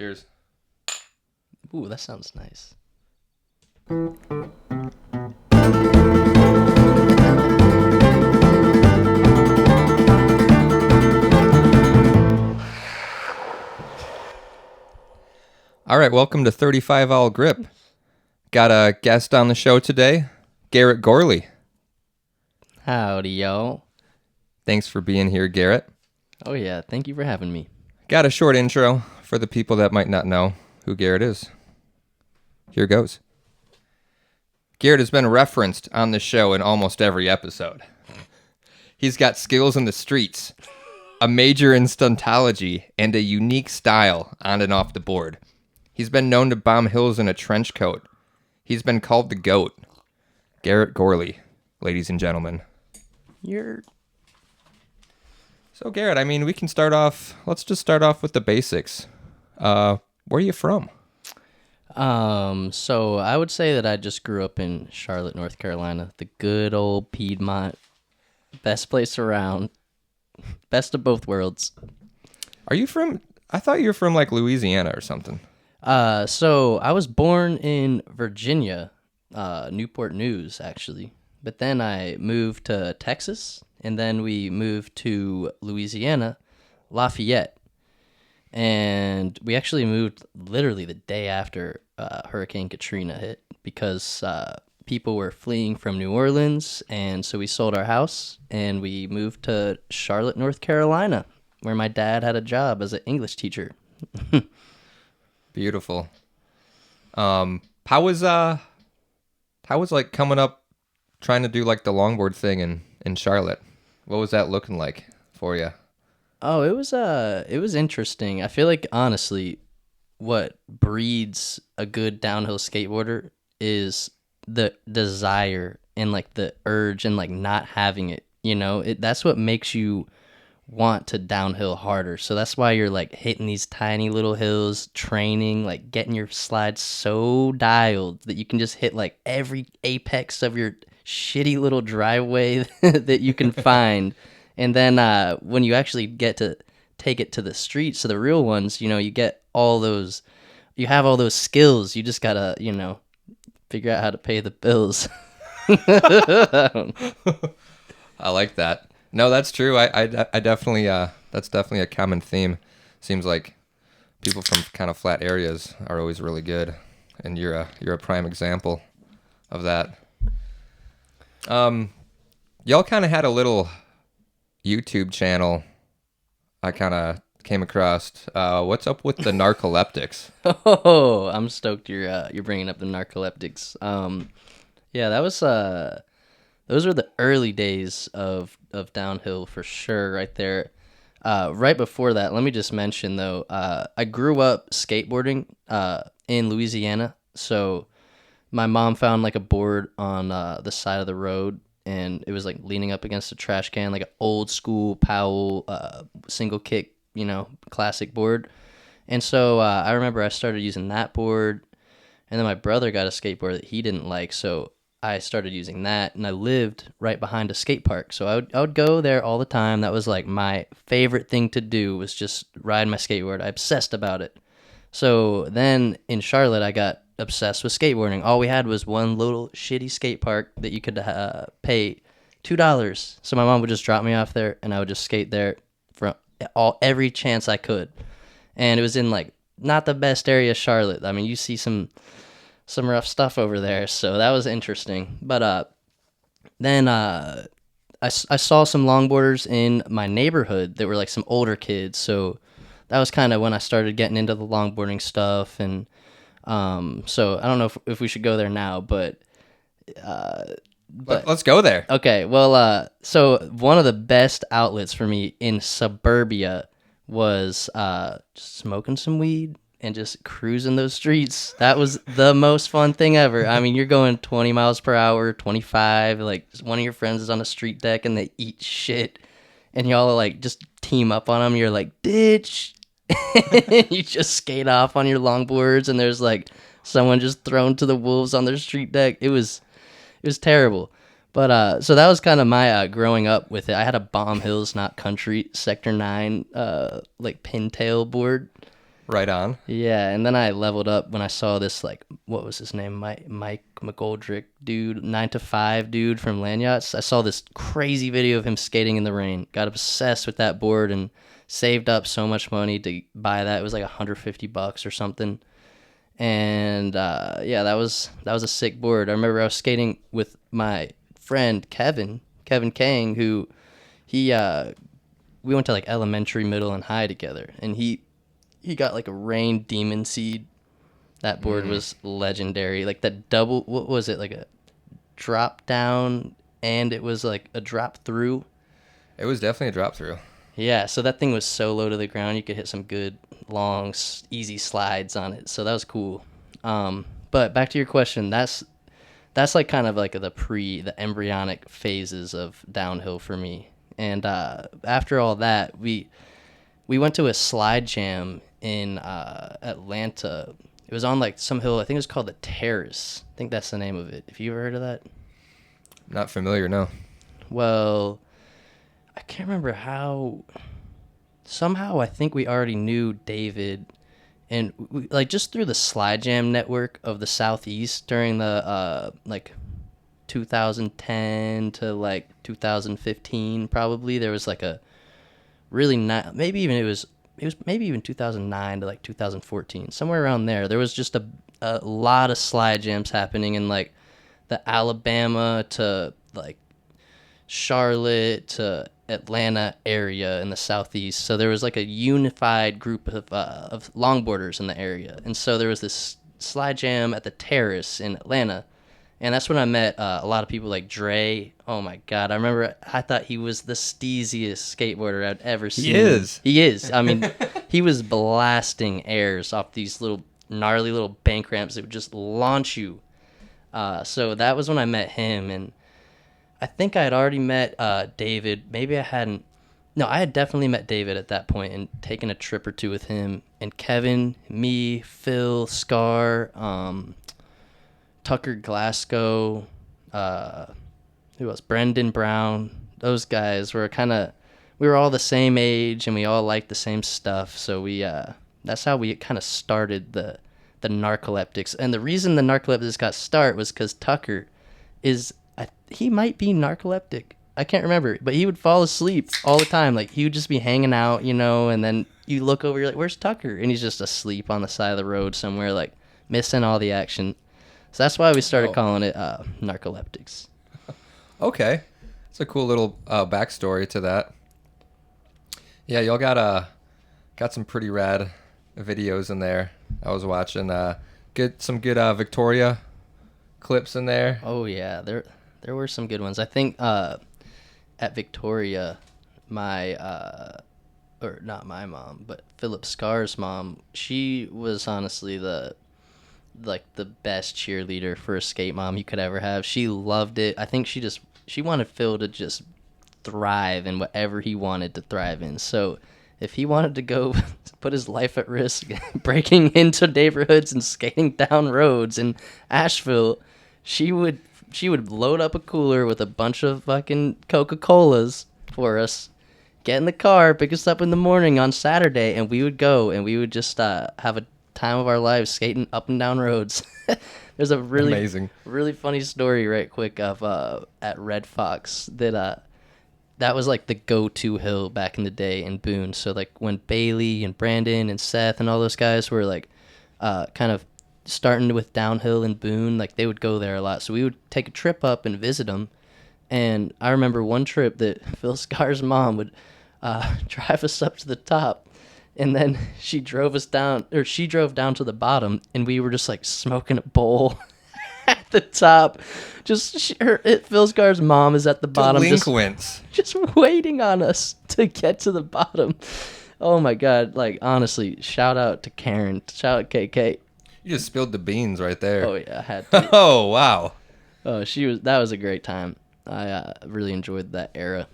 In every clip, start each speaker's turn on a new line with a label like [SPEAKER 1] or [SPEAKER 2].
[SPEAKER 1] Cheers.
[SPEAKER 2] Ooh, that sounds nice.
[SPEAKER 1] All right, welcome to 35 All Grip. Got a guest on the show today, Garrett Gourley.
[SPEAKER 2] Howdy, y'all.
[SPEAKER 1] Thanks for being here, Garrett.
[SPEAKER 2] Oh, yeah. Thank you for having me.
[SPEAKER 1] Got a short intro for the people that might not know who Garrett is. Here goes. Garrett has been referenced on the show in almost every episode. He's got skills in the streets, a major in stuntology, and a unique style on and off the board. He's been known to bomb hills in a trench coat. He's been called the GOAT. Garrett Gourley, ladies and gentlemen. So, Garrett, I mean, we can start off, let's just start off with the basics. Where are you from?
[SPEAKER 2] So I would say that I just grew up in Charlotte, North Carolina, the good old Piedmont, best place around, best of both worlds.
[SPEAKER 1] Are you from, I thought you were from like Louisiana or something.
[SPEAKER 2] So I was born in Virginia, Newport News, actually. But then I moved to Texas, and then we moved to Louisiana, Lafayette. And we actually moved literally the day after Hurricane Katrina hit because people were fleeing from New Orleans, and so we sold our house, and we moved to Charlotte, North Carolina, where my dad had a job as an English teacher.
[SPEAKER 1] Beautiful. How was like coming up trying to do like the longboard thing in Charlotte? What was that looking like for you?
[SPEAKER 2] Oh, it was interesting. I feel like honestly what breeds a good downhill skateboarder is the desire and like the urge and like not having it, you know? That's what makes you want to downhill harder. So that's why you're like hitting these tiny little hills, training, like getting your slides so dialed that you can just hit like every apex of your shitty little driveway that you can find. And then when you actually get to take it to the streets, so the real ones, you know, you get all those, you have all those skills. You just gotta, you know, figure out how to pay the bills.
[SPEAKER 1] I like that. No, that's true. I definitely, that's definitely a common theme. Seems like people from kind of flat areas are always really good, and you're a prime example of that. Y'all kind of had a little YouTube channel I kind of came across. What's up with the Narcoleptics?
[SPEAKER 2] Oh, I'm stoked you're bringing up the Narcoleptics. Yeah, that was those were the early days of downhill for sure, right there. Right before that, let me just mention though, I grew up skateboarding in Louisiana, so my mom found like a board on the side of the road, and it was like leaning up against a trash can, like an old school Powell single kick, you know, classic board. And so I remember I started using that board, and then my brother got a skateboard that he didn't like, so I started using that, and I lived right behind a skate park, so I would go there all the time. That was like my favorite thing to do, was just ride my skateboard. I obsessed about it. So then in Charlotte, I got obsessed with skateboarding. All we had was one little shitty skate park that you could pay $2. So my mom would just drop me off there, and I would just skate there for every chance I could. And it was in like not the best area of Charlotte. I mean, you see some rough stuff over there, so that was interesting. But then I saw some longboarders in my neighborhood that were like some older kids, so that was kind of when I started getting into the longboarding stuff. And so I don't know if we should go there now, but
[SPEAKER 1] let's go there.
[SPEAKER 2] Okay, well, so one of the best outlets for me in suburbia was just smoking some weed and just cruising those streets. That was the most fun thing ever. I mean, you're going 20 miles per hour, 25, like one of your friends is on a street deck and they eat shit, and y'all like just team up on them. You're like, ditch. You just skate off on your longboards, and there's like someone just thrown to the wolves on their street deck. It was terrible. But so that was kind of my growing up with it. I had a Bomb Hills Not Country Sector 9 like pintail board.
[SPEAKER 1] Right on.
[SPEAKER 2] Yeah, and then I leveled up when I saw this, like, what was his name? Mike McGoldrick dude, 9 to 5 dude from Lanyards. I saw this crazy video of him skating in the rain. Got obsessed with that board and saved up so much money to buy that. It was like $150 or something. And yeah, that was a sick board. I remember I was skating with my friend Kevin Kang, who we went to like elementary, middle, and high together, and he got like a rain demon seed. That board was legendary. Like that double, what was it, like a drop down, and it was like a drop through.
[SPEAKER 1] It was definitely a drop through.
[SPEAKER 2] Yeah, so that thing was so low to the ground, you could hit some good, long, easy slides on it. So that was cool. But back to your question, that's like kind of like the embryonic phases of downhill for me. And after all that, we went to a slide jam in Atlanta. It was on like some hill. I think it was called the Terrace. I think that's the name of it. Have you ever heard of that?
[SPEAKER 1] Not familiar, no.
[SPEAKER 2] Well, I can't remember how. Somehow I think we already knew David, and we, like just through the slide jam network of the Southeast during the like 2010 to like 2015 probably, there was like a really not, maybe even it was maybe even 2009 to like 2014, somewhere around there was just a lot of slide jams happening in like the Alabama to like Charlotte to Atlanta area in the Southeast. So there was like a unified group of longboarders in the area, and so there was this slide jam at the Terrace in Atlanta. And that's when I met a lot of people like Dre. Oh, my God. I remember I thought he was the steeziest skateboarder I'd ever seen. He is. I mean, he was blasting airs off these little gnarly little bank ramps that would just launch you. So that was when I met him. And I think I had already met David. Maybe I hadn't. No, I had definitely met David at that point and taken a trip or two with him. And Kevin, me, Phil, Scar, Tucker Glasgow, who else? Brendan Brown. Those guys were we were all the same age and we all liked the same stuff. So that's how we kind of started the Narcoleptics. And the reason the Narcoleptics got start was because Tucker he might be narcoleptic. I can't remember, but he would fall asleep all the time. Like he would just be hanging out, and then you look over, you're like, where's Tucker? And he's just asleep on the side of the road somewhere, like missing all the action. So that's why we started calling it Narcoleptics. Okay.
[SPEAKER 1] It's a cool little backstory to that. Yeah, y'all got some pretty rad videos in there. I was watching some good Victoria clips in there.
[SPEAKER 2] Oh yeah, there were some good ones. I think at Victoria, or not my mom, but Philip Scar's mom, she was honestly the best cheerleader for a skate mom you could ever have. She loved it. I think she wanted Phil to just thrive in whatever he wanted to thrive in. So if he wanted to go put his life at risk breaking into neighborhoods and skating down roads in Asheville, she would load up a cooler with a bunch of fucking Coca-Colas for us, get in the car, pick us up in the morning on Saturday, and we would go and we would just have a time of our lives skating up and down roads. There's a really
[SPEAKER 1] amazing,
[SPEAKER 2] really funny story right quick of at Red Fox that was like the go-to hill back in the day in Boone. So like when Bailey and Brandon and Seth and all those guys were like kind of starting with downhill in Boone, like they would go there a lot. So we would take a trip up and visit them. And I remember one trip that Phil Scar's mom would drive us up to the top. And then she drove down to the bottom, and we were just like smoking a bowl at the top. Phil Scar's mom is at the bottom, just waiting on us to get to the bottom. Oh my God! Like honestly, shout out to Karen, shout out KK.
[SPEAKER 1] You just spilled the beans right there.
[SPEAKER 2] Oh yeah, I had to.
[SPEAKER 1] Oh wow.
[SPEAKER 2] Oh, that was a great time. I really enjoyed that era.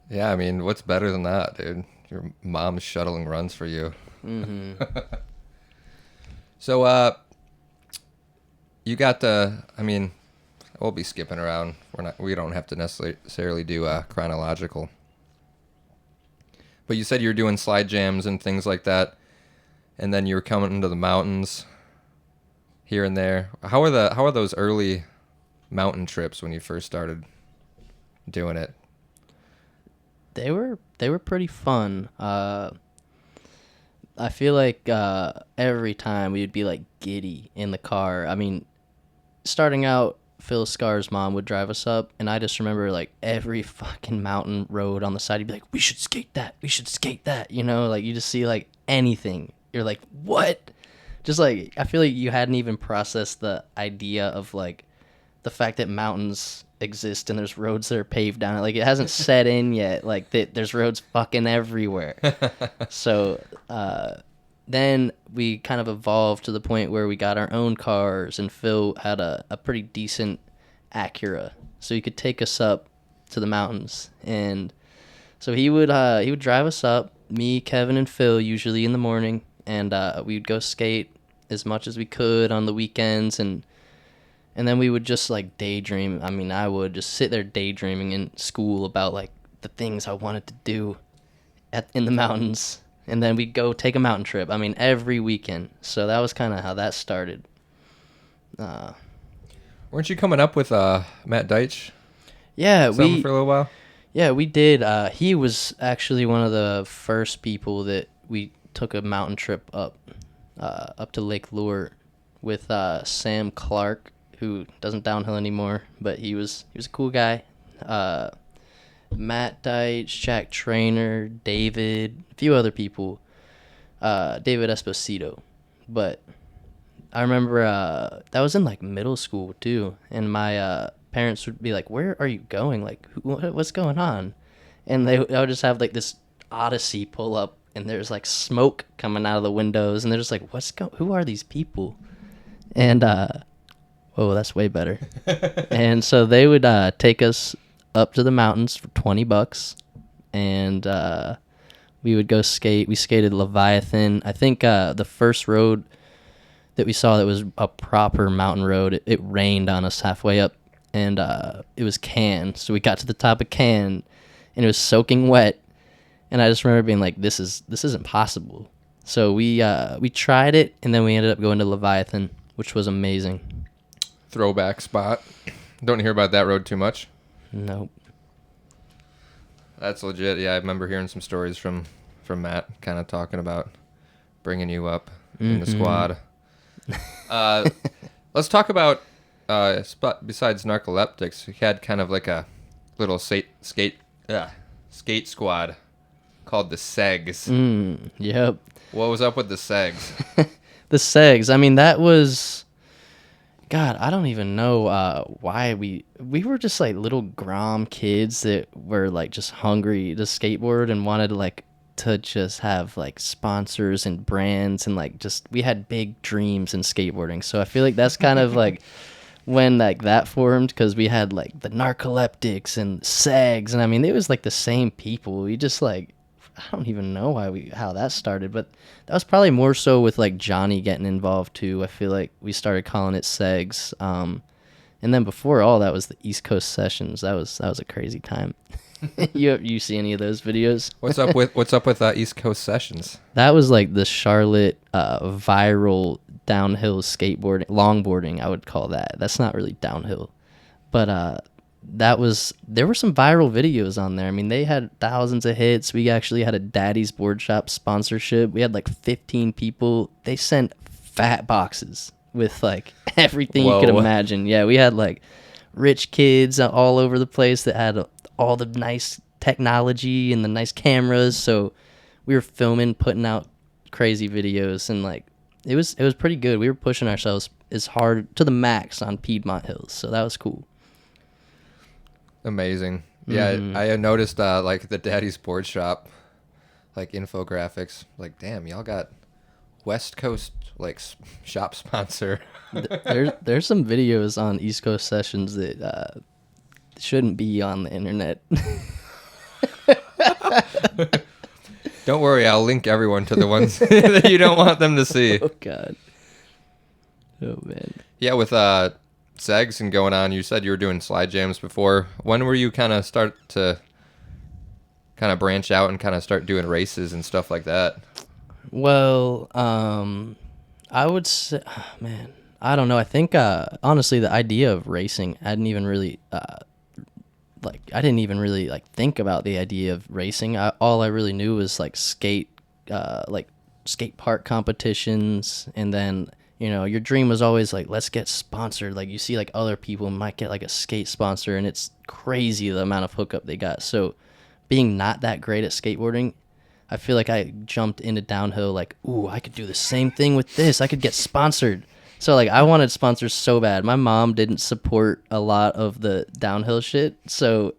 [SPEAKER 1] Yeah, I mean, what's better than that, dude? Your mom's shuttling runs for you.
[SPEAKER 2] Mm-hmm.
[SPEAKER 1] So, you got we'll be skipping around. We don't have to necessarily do chronological. But you said you were doing slide jams and things like that. and then you were coming into the mountains here and there. How are those early mountain trips when you first started doing it?
[SPEAKER 2] They were pretty fun. I feel like every time we would be like giddy in the car. I mean, starting out, Phil Scar's mom would drive us up, and I just remember like every fucking mountain road on the side, you'd be like, we should skate that, you know, like you just see like anything. You're like, what? Just like, I feel like you hadn't even processed the idea of like the fact that mountains exist and there's roads that are paved down it. Like it hasn't set in yet. Like there's roads fucking everywhere. So then we kind of evolved to the point where we got our own cars, and Phil had a pretty decent Acura, so he could take us up to the mountains. And so he would drive us up, me, Kevin, and Phil, usually in the morning, and we'd go skate as much as we could on the weekends, and then we would just like daydream. I mean, I would just sit there daydreaming in school about like the things I wanted to do in the mountains. And then we'd go take a mountain trip. I mean, every weekend. So that was kind of how that started.
[SPEAKER 1] Weren't you coming up with Matt Deitch?
[SPEAKER 2] Yeah,
[SPEAKER 1] for a little while.
[SPEAKER 2] Yeah, we did. He was actually one of the first people that we took a mountain trip up to Lake Lure with Sam Clark, who doesn't downhill anymore, but he was a cool guy. Matt Deitch, Jack Trainer, David, a few other people, David Esposito. But I remember that was in like middle school too, and my parents would be like, "Where are you going? Like, what's going on?" And I would just have like this Odyssey pull up, and there's like smoke coming out of the windows, and they're just like, who are these people? And whoa, that's way better. And so they would take us up to the mountains for $20, and we would go skate. We skated Leviathan. I think the first road that we saw that was a proper mountain road, it rained on us halfway up, and it was Can. So we got to the top of Can, and it was soaking wet, and I just remember being like, this isn't possible. So we tried it, and then we ended up going to Leviathan, which was amazing.
[SPEAKER 1] Throwback spot. Don't hear about that road too much.
[SPEAKER 2] Nope.
[SPEAKER 1] That's legit. Yeah, I remember hearing some stories from Matt kind of talking about bringing you up in the squad. Let's talk about besides Narcoleptics, we had kind of like a little skate squad called the Segs.
[SPEAKER 2] Yep.
[SPEAKER 1] What was up with the Segs?
[SPEAKER 2] The Segs. I mean, that was... God, I don't even know why we were just like little Grom kids that were like just hungry to skateboard and wanted to just have like sponsors and brands, and like just we had big dreams in skateboarding. So I feel like that's kind of like when like that formed, because we had like the Narcoleptics and Segs, and I mean it was like the same people. We just like, I don't even know how that started, but that was probably more so with like Johnny getting involved too. I feel like we started calling it Segs, and then before all that was the East Coast Sessions. That was a crazy time. You see any of those videos?
[SPEAKER 1] What's up with East Coast Sessions?
[SPEAKER 2] That was like the Charlotte viral downhill skateboarding, longboarding. I would call that. That's not really downhill, but there were some viral videos on there. I mean, they had thousands of hits. We actually had a Daddy's Board Shop sponsorship. We had like 15 people. They sent fat boxes with like everything you could imagine. Yeah, we had like rich kids all over the place that had all the nice technology and the nice cameras. So we were filming, putting out crazy videos, and like it was pretty good. We were pushing ourselves as hard to the max on Piedmont Hills. So that was cool.
[SPEAKER 1] Amazing. Yeah, I had noticed like the Daddy's Board Shop, like infographics. Like, damn, y'all got West Coast like shop sponsor.
[SPEAKER 2] There's some videos on East Coast Sessions that shouldn't be on the internet.
[SPEAKER 1] Don't worry, I'll link everyone to the ones that you don't want them to see.
[SPEAKER 2] Oh God. Oh man.
[SPEAKER 1] Yeah, with Segs and going on, you said you were doing slide jams before. When were you kind of start to kind of branch out and kind of start doing races and stuff like that?
[SPEAKER 2] Well, I would say, man, I don't know. I think honestly, the idea of racing, I didn't even really like think about the idea of racing. All I really knew was like skate park competitions, and then your dream was always like, let's get sponsored. Like you see like other people might get like a skate sponsor, and it's crazy the amount of hookup they got. So being not that great at skateboarding, I feel like I jumped into downhill like, ooh, I could do the same thing with this. I could get sponsored. So like I wanted sponsors so bad. My mom didn't support a lot of the downhill shit. So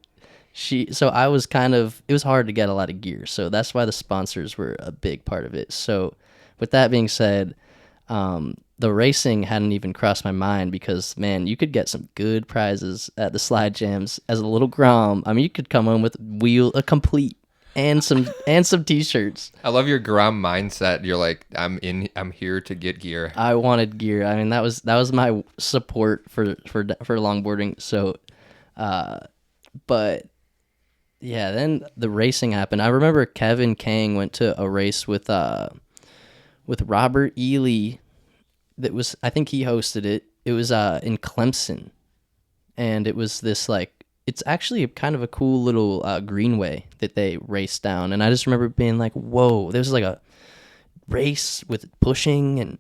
[SPEAKER 2] I was it was hard to get a lot of gear. So that's why the sponsors were a big part of it. So with that being said, the racing hadn't even crossed my mind because, man, you could get some good prizes at the slide jams as a little Grom. I mean, you could come home with a complete and some t-shirts.
[SPEAKER 1] I love your Grom mindset. You're like, I'm here to get gear.
[SPEAKER 2] I wanted gear. I mean, that was my support for longboarding. So, but yeah, then the racing happened. I remember Kevin Kang went to a race with Robert Ely. I think he hosted it. It was in Clemson, and it was this like, it's actually kind of a cool little greenway that they raced down. And I just remember being like, whoa, there was like a race with pushing, and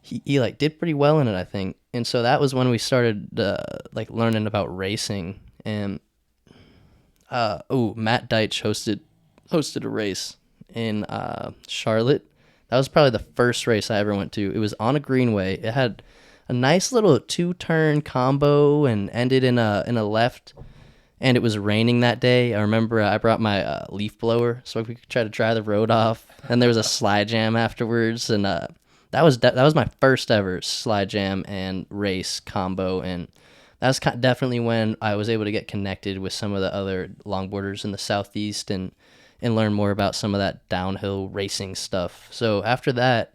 [SPEAKER 2] he like did pretty well in it, I think. And so that was when we started like learning about racing. And Matt Deitch hosted a race in Charlotte. That was probably the first race I ever went to. It was on a greenway. It had a nice little 2-turn combo and ended in a left. And it was raining that day. I remember I brought my leaf blower so we could try to dry the road off. And there was a slide jam afterwards. And that was my first ever slide jam and race combo. And that's definitely when I was able to get connected with some of the other longboarders in the Southeast and learn more about some of that downhill racing stuff. So after that,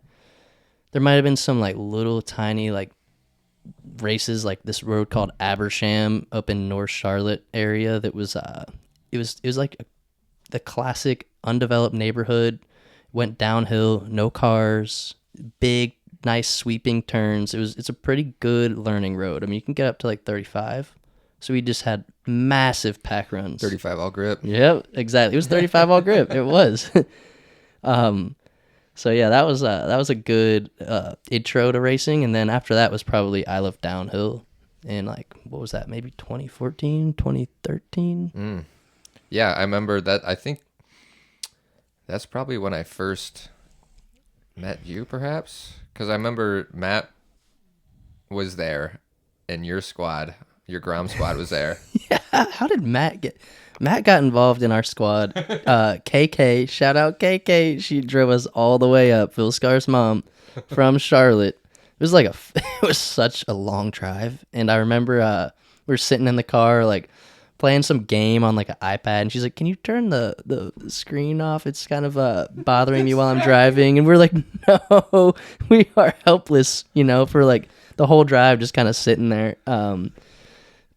[SPEAKER 2] there might have been some like little tiny like races, like this road called Abersham up in North Charlotte area. That was it was like the classic undeveloped neighborhood. Went downhill, no cars, big nice sweeping turns. It's a pretty good learning road. I mean, you can get up to like 35. So we just had massive pack runs.
[SPEAKER 1] 35 all grip.
[SPEAKER 2] Yep, exactly. It was 35 all grip. It was. So yeah, that was a good intro to racing. And then after that was probably I Love Downhill in like, what was that? Maybe 2014, 2013.
[SPEAKER 1] Yeah, I remember that. I think that's probably when I first met you, perhaps, because I remember Matt was there, and your Grom squad was there.
[SPEAKER 2] Yeah, how did Matt got involved in our squad? KK, shout out KK. She drove us all the way up, Phil Scar's mom, from Charlotte. It was like it was such a long drive, and I remember we were sitting in the car like playing some game on like an iPad, and she's like, "Can you turn the screen off? It's kind of bothering me while I'm driving." And we're like, "No, we are helpless," for like the whole drive, just kind of sitting there,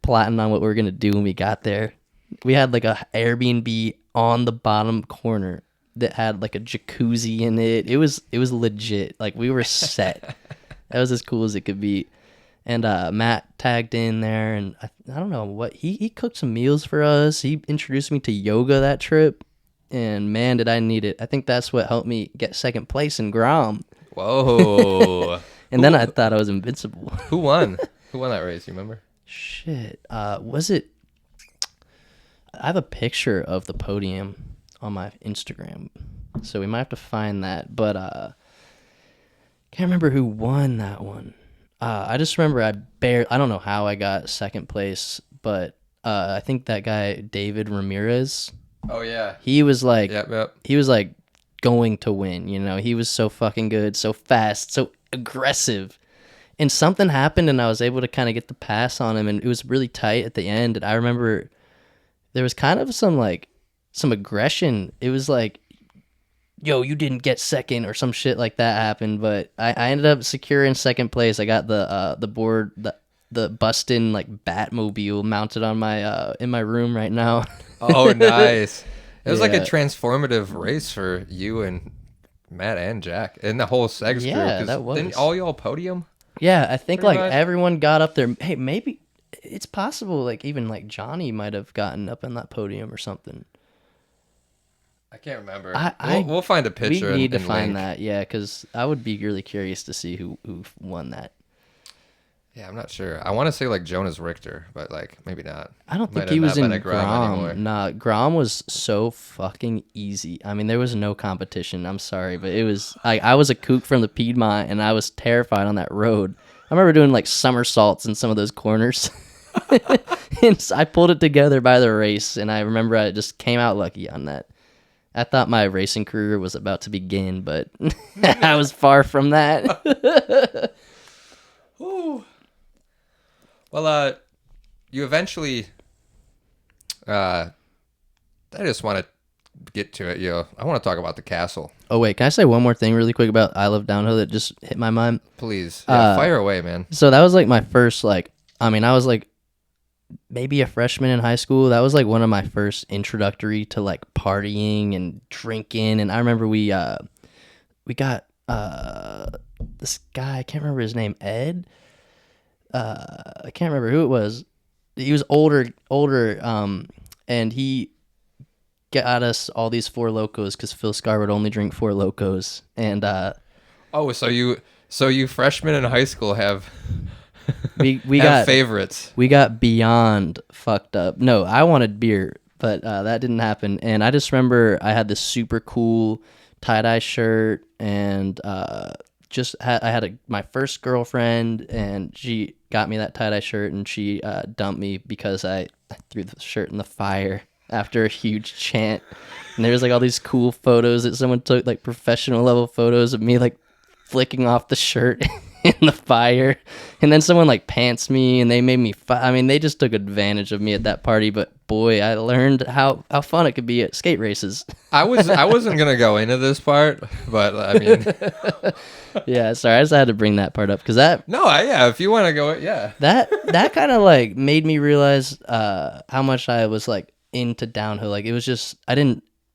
[SPEAKER 2] plotting on what we were gonna do when we got there. We had like a Airbnb on the bottom corner that had like a jacuzzi in it. It was legit. Like we were set. That was as cool as it could be. And Matt tagged in there, and I don't know what he cooked some meals for us. He introduced me to yoga that trip, and man, did I need it. I think that's what helped me get second place in Grom.
[SPEAKER 1] Whoa!
[SPEAKER 2] And then I thought I was invincible.
[SPEAKER 1] Who won? Who won that race? You remember?
[SPEAKER 2] Shit. Was it? I have a picture of the podium on my Instagram, so we might have to find that. But can't remember who won that one. I just remember I don't know how I got second place, but I think that guy David Ramirez.
[SPEAKER 1] Oh yeah.
[SPEAKER 2] He was like,
[SPEAKER 1] yep.
[SPEAKER 2] He was like going to win. He was so fucking good, so fast, so aggressive. And something happened, and I was able to kind of get the pass on him, and it was really tight at the end. And I remember there was kind of some aggression. It was like, yo, you didn't get second or some shit like that happened, but I ended up securing second place. I got the board, the Bustin' like Batmobile mounted on my in my room right now.
[SPEAKER 1] Oh, nice. It was like a transformative race for you and Matt and Jack and the whole Segs crew.
[SPEAKER 2] Yeah,
[SPEAKER 1] 'Cause
[SPEAKER 2] that was.
[SPEAKER 1] Didn't all y'all podium?
[SPEAKER 2] Yeah, I think
[SPEAKER 1] Pretty
[SPEAKER 2] like
[SPEAKER 1] much.
[SPEAKER 2] everyone got up there. Hey, maybe it's possible like even like Johnny might have gotten up on that podium or something.
[SPEAKER 1] I can't remember. We'll find a
[SPEAKER 2] We
[SPEAKER 1] picture.
[SPEAKER 2] need to
[SPEAKER 1] and
[SPEAKER 2] find
[SPEAKER 1] link.
[SPEAKER 2] that, yeah, because I would be really curious to see who won that.
[SPEAKER 1] Yeah, I'm not sure. I want to say like Jonas Richter, but like maybe not.
[SPEAKER 2] I don't
[SPEAKER 1] Might
[SPEAKER 2] think
[SPEAKER 1] have
[SPEAKER 2] he was
[SPEAKER 1] not
[SPEAKER 2] in
[SPEAKER 1] been a Grom anymore.
[SPEAKER 2] Grom. Nah, Grom was so fucking easy. I mean, there was no competition. I'm sorry, but it was like I was a kook from the Piedmont, and I was terrified on that road. I remember doing like somersaults in some of those corners. And so I pulled it together by the race, and I remember I just came out lucky on that. I thought my racing career was about to begin, but I was far from that.
[SPEAKER 1] Ooh. Well, you eventually. I just want to get to it. I want to talk about the castle.
[SPEAKER 2] Oh wait, can I say one more thing really quick about I Love Downhill that just hit my mind?
[SPEAKER 1] Please, fire away, man.
[SPEAKER 2] So that was like my first I was like maybe a freshman in high school. That was like one of my first introductory to like partying and drinking. And I remember we got this guy, I can't remember his name, Ed. I can't remember who it was. He was older, and he got us all these Four Locos because Phil Scar would only drink Four Locos. And
[SPEAKER 1] So you freshmen in high school have
[SPEAKER 2] we
[SPEAKER 1] have
[SPEAKER 2] got
[SPEAKER 1] favorites.
[SPEAKER 2] We got beyond fucked up. No, I wanted beer, but that didn't happen. And I just remember I had this super cool tie-dye shirt, and I had my first girlfriend, and she got me that tie-dye shirt, and she dumped me because I threw the shirt in the fire after a huge chant. And there was like all these cool photos that someone took, like professional level photos of me like flicking off the shirt in the fire, and then someone like pants me, and they made me I mean, they just took advantage of me at that party. But boy, I learned how fun it could be at skate races.
[SPEAKER 1] I wasn't gonna go into this part, but I mean,
[SPEAKER 2] Yeah, sorry, I just had to bring that part up because
[SPEAKER 1] if you want to go, yeah,
[SPEAKER 2] that kind of like made me realize how much I was like into downhill. Like it was just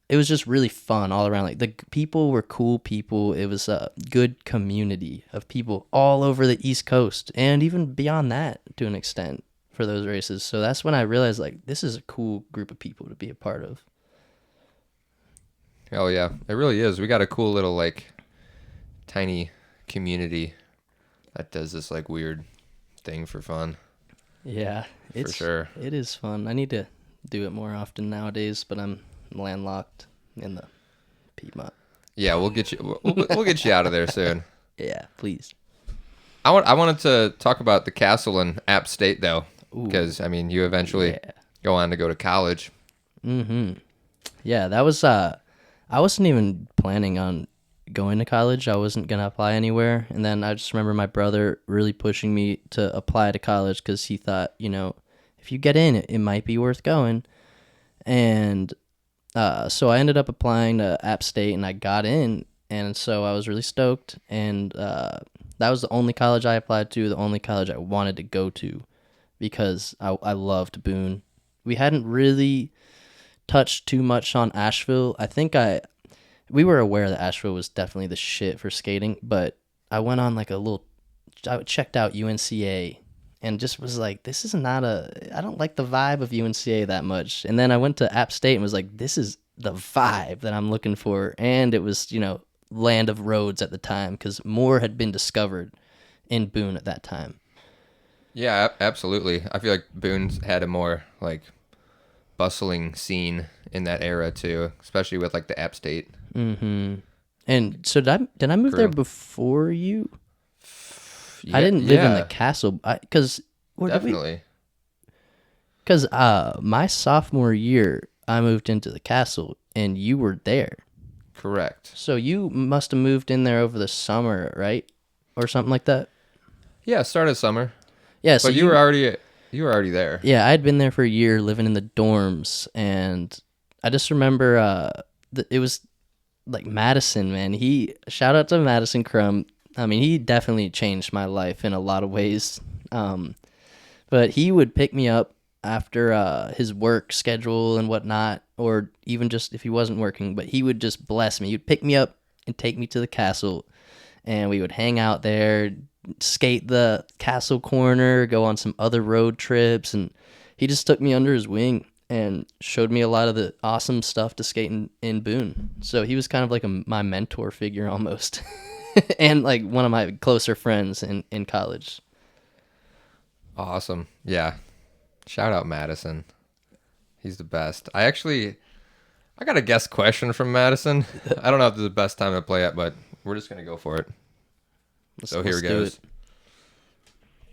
[SPEAKER 2] it was just really fun all around. Like the people were cool people. It was a good community of people all over the East Coast and even beyond that to an extent for those races. So that's when I realized like this is a cool group of people to be a part of.
[SPEAKER 1] hell yeah, it really is. We got a cool little like tiny community that does this like weird thing for fun.
[SPEAKER 2] Yeah,
[SPEAKER 1] for sure.
[SPEAKER 2] It is fun. I need to do it more often nowadays, but I'm landlocked in the Piedmont.
[SPEAKER 1] Yeah, we'll get you. We'll get you out of there soon.
[SPEAKER 2] Yeah, please.
[SPEAKER 1] I wanted to talk about the castle in App State though, because I mean, you eventually go on to go to college.
[SPEAKER 2] Mm-hmm. Yeah, that was. I wasn't even planning on going to college. I wasn't gonna apply anywhere, and then I just remember my brother really pushing me to apply to college because he thought, if you get in, it might be worth going, and. So I ended up applying to App State, and I got in, and so I was really stoked, and that was the only college I applied to, the only college I wanted to go to, because I loved Boone. We hadn't really touched too much on Asheville. I think we were aware that Asheville was definitely the shit for skating, but I went on like I checked out UNCA, and just was like, this is I don't like the vibe of UNCA that much. And then I went to App State and was like, this is the vibe that I'm looking for. And it was, land of roads at the time because more had been discovered in Boone at that time.
[SPEAKER 1] Yeah, absolutely. I feel like Boone's had a more like bustling scene in that era too, especially with like the App State.
[SPEAKER 2] Mm-hmm. And so did I move
[SPEAKER 1] crew.
[SPEAKER 2] there before you?
[SPEAKER 1] Yeah,
[SPEAKER 2] I didn't live in the castle because
[SPEAKER 1] definitely.
[SPEAKER 2] Because my sophomore year, I moved into the castle, and you were there.
[SPEAKER 1] Correct.
[SPEAKER 2] So you must have moved in there over the summer, right, or something like that.
[SPEAKER 1] Yeah, start of summer.
[SPEAKER 2] Yeah, so
[SPEAKER 1] but you were already there.
[SPEAKER 2] Yeah, I had been there for a year, living in the dorms, and I just remember it was like Madison, man. Shout out to Madison Crum. I mean, he definitely changed my life in a lot of ways. But he would pick me up after his work schedule and whatnot, or even just if he wasn't working, but he would just bless me. He'd pick me up and take me to the castle, and we would hang out there, skate the castle corner, go on some other road trips, and he just took me under his wing and showed me a lot of the awesome stuff to skate in Boone. So he was kind of like my mentor figure almost, and like one of my closer friends in college.
[SPEAKER 1] Awesome. Yeah. Shout out Madison. He's the best. I got a guest question from Madison. I don't know if this is the best time to play it, but we're just going to go for it. So here it goes.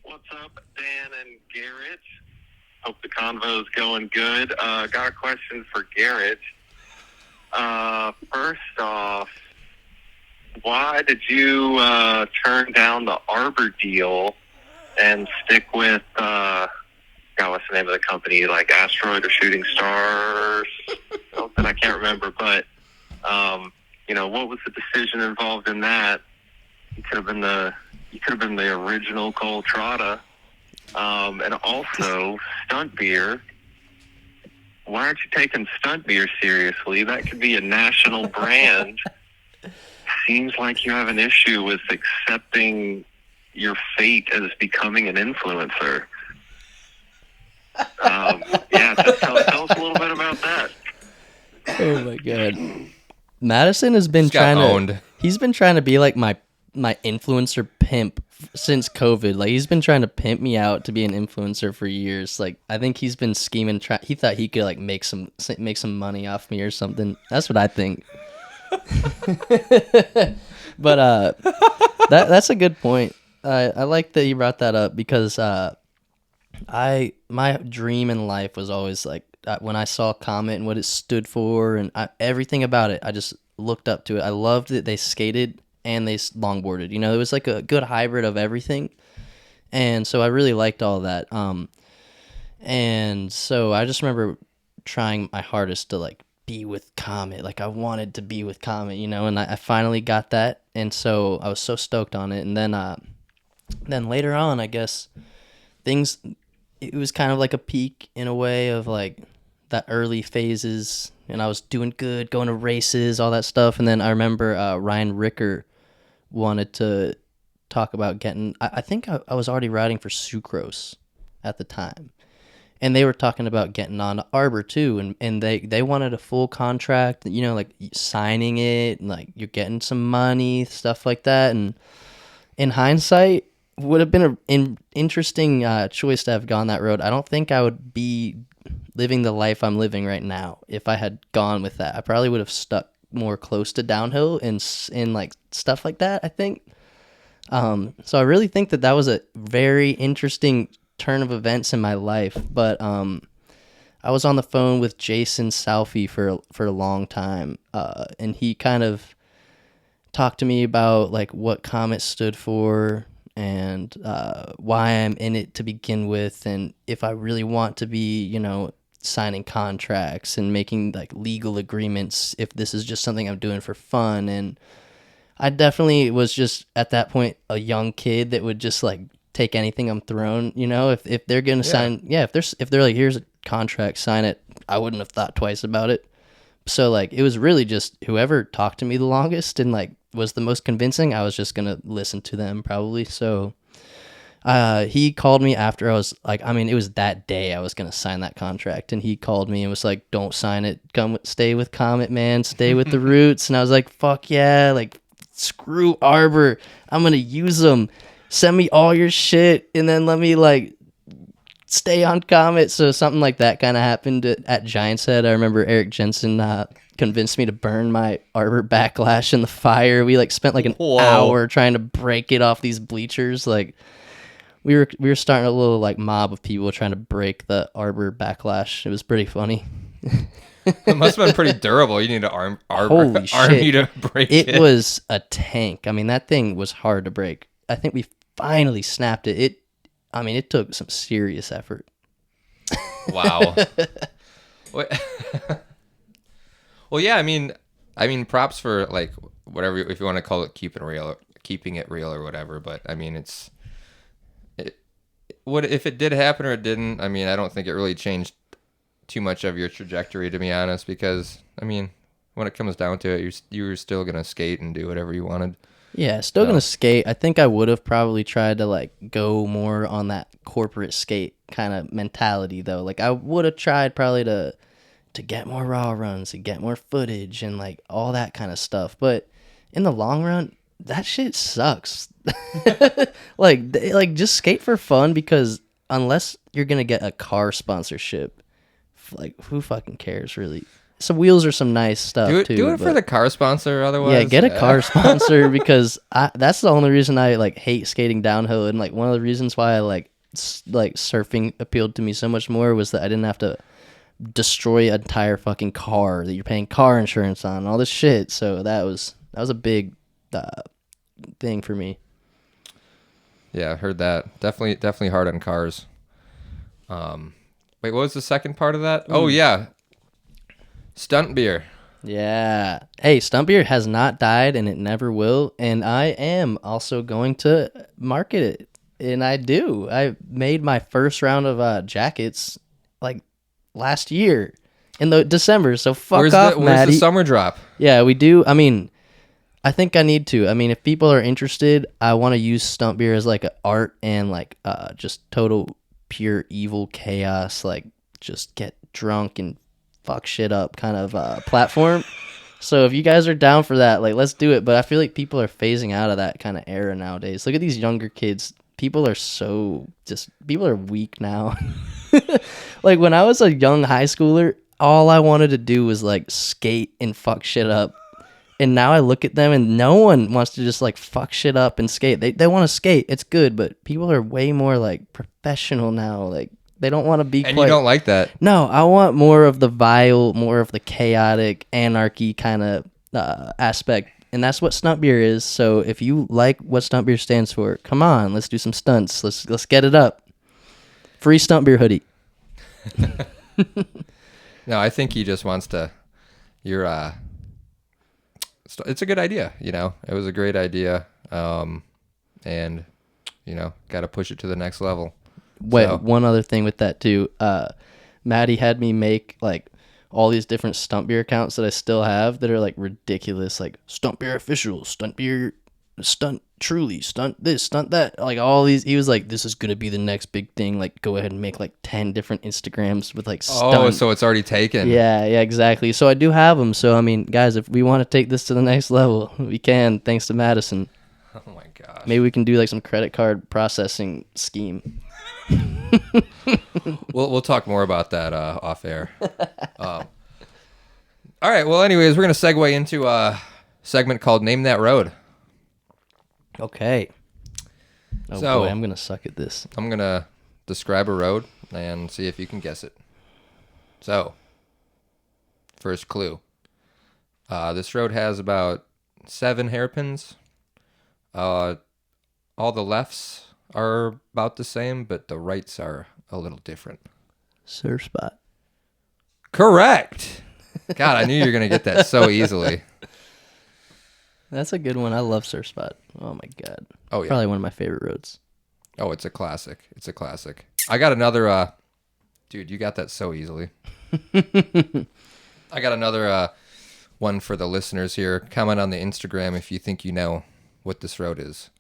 [SPEAKER 3] What's up, Dan and Garrett? Hope the convo's going good. Got a question for Garrett. First off, why did you turn down the Arbor deal and stick with, what's the name of the company, like Asteroid or Shooting Stars? Something I can't remember, but, what was the decision involved in that? You could have been the original Cole Trotta. And also, Stunt Beer. Why aren't you taking Stunt Beer seriously? That could be a national brand. Seems like you have an issue with accepting your fate as becoming an influencer. Just tell us a little bit about that.
[SPEAKER 2] Oh my god. Madison has been he's been trying to be like my influencer pimp since COVID. Like, he's been trying to pimp me out to be an influencer for years. Like, I think he's been scheming. He thought he could like make some money off me or something. That's what I think. But that's a good point. I like that you brought that up because my dream in life was always like when I saw Comet and what it stood for and everything about it. I just looked up to it. I loved that they skated and they longboarded. It was like a good hybrid of everything. And so I really liked all that. And so I just remember trying my hardest to like be with Comet. Like, I wanted to be with Comet, and I finally got that. And so I was so stoked on it. And then later on, I guess it was kind of like a peak in a way of like that early phases. And I was doing good, going to races, all that stuff. And then I remember Ryan Ricker wanted to talk about getting, I think I was already riding for Sucrose at the time, and they were talking about getting on to Arbor too, and they wanted a full contract, like signing it, and like you're getting some money, stuff like that. And in hindsight, would have been an interesting choice to have gone that road. I don't think I would be living the life I'm living right now if I had gone with that. I probably would have stuck more close to downhill and like stuff like that, I think. So I really think that was a very interesting turn of events in my life. But I was on the phone with Jason Salfi for a long time, and he kind of talked to me about like what Comet stood for and why I'm in it to begin with, and if I really want to be, signing contracts and making like legal agreements, if this is just something I'm doing for fun. And I definitely was just at that point a young kid that would just like take anything I'm thrown, if they're gonna sign, if they're like, here's a contract, sign it, I wouldn't have thought twice about it. So like it was really just whoever talked to me the longest and like was the most convincing, I was just gonna listen to them probably. So he called me after I was like, it was that day I was going to sign that contract, and he called me and was like, don't sign it. Stay with Comet, man. Stay with the roots. And I was like, fuck yeah. Like, screw Arbor. I'm going to use them. Send me all your shit. And then let me like stay on Comet. So something like that kind of happened at Giant's Head. I remember Eric Jensen convinced me to burn my Arbor backlash in the fire. We like spent like an hour trying to break it off these bleachers. Like, we were starting a little like mob of people trying to break the Arbor backlash. It was pretty funny.
[SPEAKER 1] It must have been pretty durable. You need an
[SPEAKER 2] Holy
[SPEAKER 1] army to break it.
[SPEAKER 2] It was a tank. That thing was hard to break. I think we finally snapped it. It took some serious effort.
[SPEAKER 1] Wow. Well, yeah. Props for like whatever, if you want to call it, keeping it real or whatever. But what if it did happen or it didn't? I don't think it really changed too much of your trajectory, to be honest, because when it comes down to it, you were still gonna skate and do whatever you wanted.
[SPEAKER 2] Yeah, still
[SPEAKER 1] So.
[SPEAKER 2] gonna skate. I think I would have probably tried to like go more on that corporate skate kind of mentality though. Like I would have tried probably to get more raw runs, to get more footage and like all that kind of stuff. But in the long run, that shit sucks. like just skate for fun, because unless you're gonna get a car sponsorship, like who fucking cares really? Some wheels are some nice stuff too.
[SPEAKER 1] Do it for the car sponsor. Otherwise,
[SPEAKER 2] yeah, get a car sponsor, because that's the only reason I like hate skating downhill, and like one of the reasons why I like surfing appealed to me so much more was that I didn't have to destroy an entire fucking car that you're paying car insurance on and all this shit. So that was a big thing for me.
[SPEAKER 1] Yeah, I heard that. Definitely hard on cars. Wait, what was the second part of that? Oh yeah, Stunt beer.
[SPEAKER 2] Yeah. Hey, Stunt beer has not died and it never will. And I am also going to market it. And I do. I made my first round of jackets like last year in the December. So fuck off,
[SPEAKER 1] Where's
[SPEAKER 2] Maddie.
[SPEAKER 1] the summer drop?
[SPEAKER 2] Yeah, we do. I mean, I think I need to. I mean, if people are interested, I want to use Stunt beer as like an art and like just total pure evil chaos, like just get drunk and fuck shit up kind of platform. So if you guys are down for that, like let's do it. But I feel like people are phasing out of that kind of era nowadays. Look at these younger kids. People are weak now. Like when I was a young high schooler, all I wanted to do was like skate and fuck shit up. And now I look at them and no one wants to just like fuck shit up and skate. They want to skate. It's good, but people are way more like professional now. Like they don't want to be
[SPEAKER 1] And you don't like that.
[SPEAKER 2] No, I want more of the vile, more of the chaotic anarchy kind of aspect. And that's what Stunt Beer is. So if you like what Stunt Beer stands for, come on, let's do some stunts. Let's get it up. Free Stunt Beer hoodie.
[SPEAKER 1] No, I think he just wants to. It's a good idea. It was a great idea, and got to push it to the next level.
[SPEAKER 2] Wait,
[SPEAKER 1] So-
[SPEAKER 2] one other thing with that too. Maddie had me make like all these different Stunt Beer accounts that I still have that are like ridiculous, like Stunt Beer Official, Stunt Beer, Stunt Truly, Stunt this, Stunt that, like all these. He was like, this is gonna be the next big thing. Like, go ahead and make like 10 different Instagrams with like stunt.
[SPEAKER 1] Oh, so it's already taken.
[SPEAKER 2] Yeah, exactly. So I do have them. So I mean, guys, if we want to take this to the next level, we can. Thanks to Madison.
[SPEAKER 1] Oh my gosh.
[SPEAKER 2] Maybe we can do like some credit card processing scheme.
[SPEAKER 1] We'll talk more about that off air. All right. Well, anyways, we're gonna segue into a segment called "Name That Road."
[SPEAKER 2] Okay. Oh
[SPEAKER 1] So-
[SPEAKER 2] boy, I'm gonna suck at this.
[SPEAKER 1] I'm gonna describe a road and see if you can guess it. So, first clue. This road has about 7 hairpins. All the lefts are about the same, but the rights are a little different.
[SPEAKER 2] Surf spot.
[SPEAKER 1] Correct. God, I knew you were gonna get that so easily.
[SPEAKER 2] That's a good one. I love Surf Spot. Oh my god.
[SPEAKER 1] Oh yeah.
[SPEAKER 2] Probably one of my favorite roads.
[SPEAKER 1] Oh, it's a classic. It's a classic. I got another. Dude, you got that so easily. I got another one for the listeners here. Comment on the Instagram if you think you know what this road is.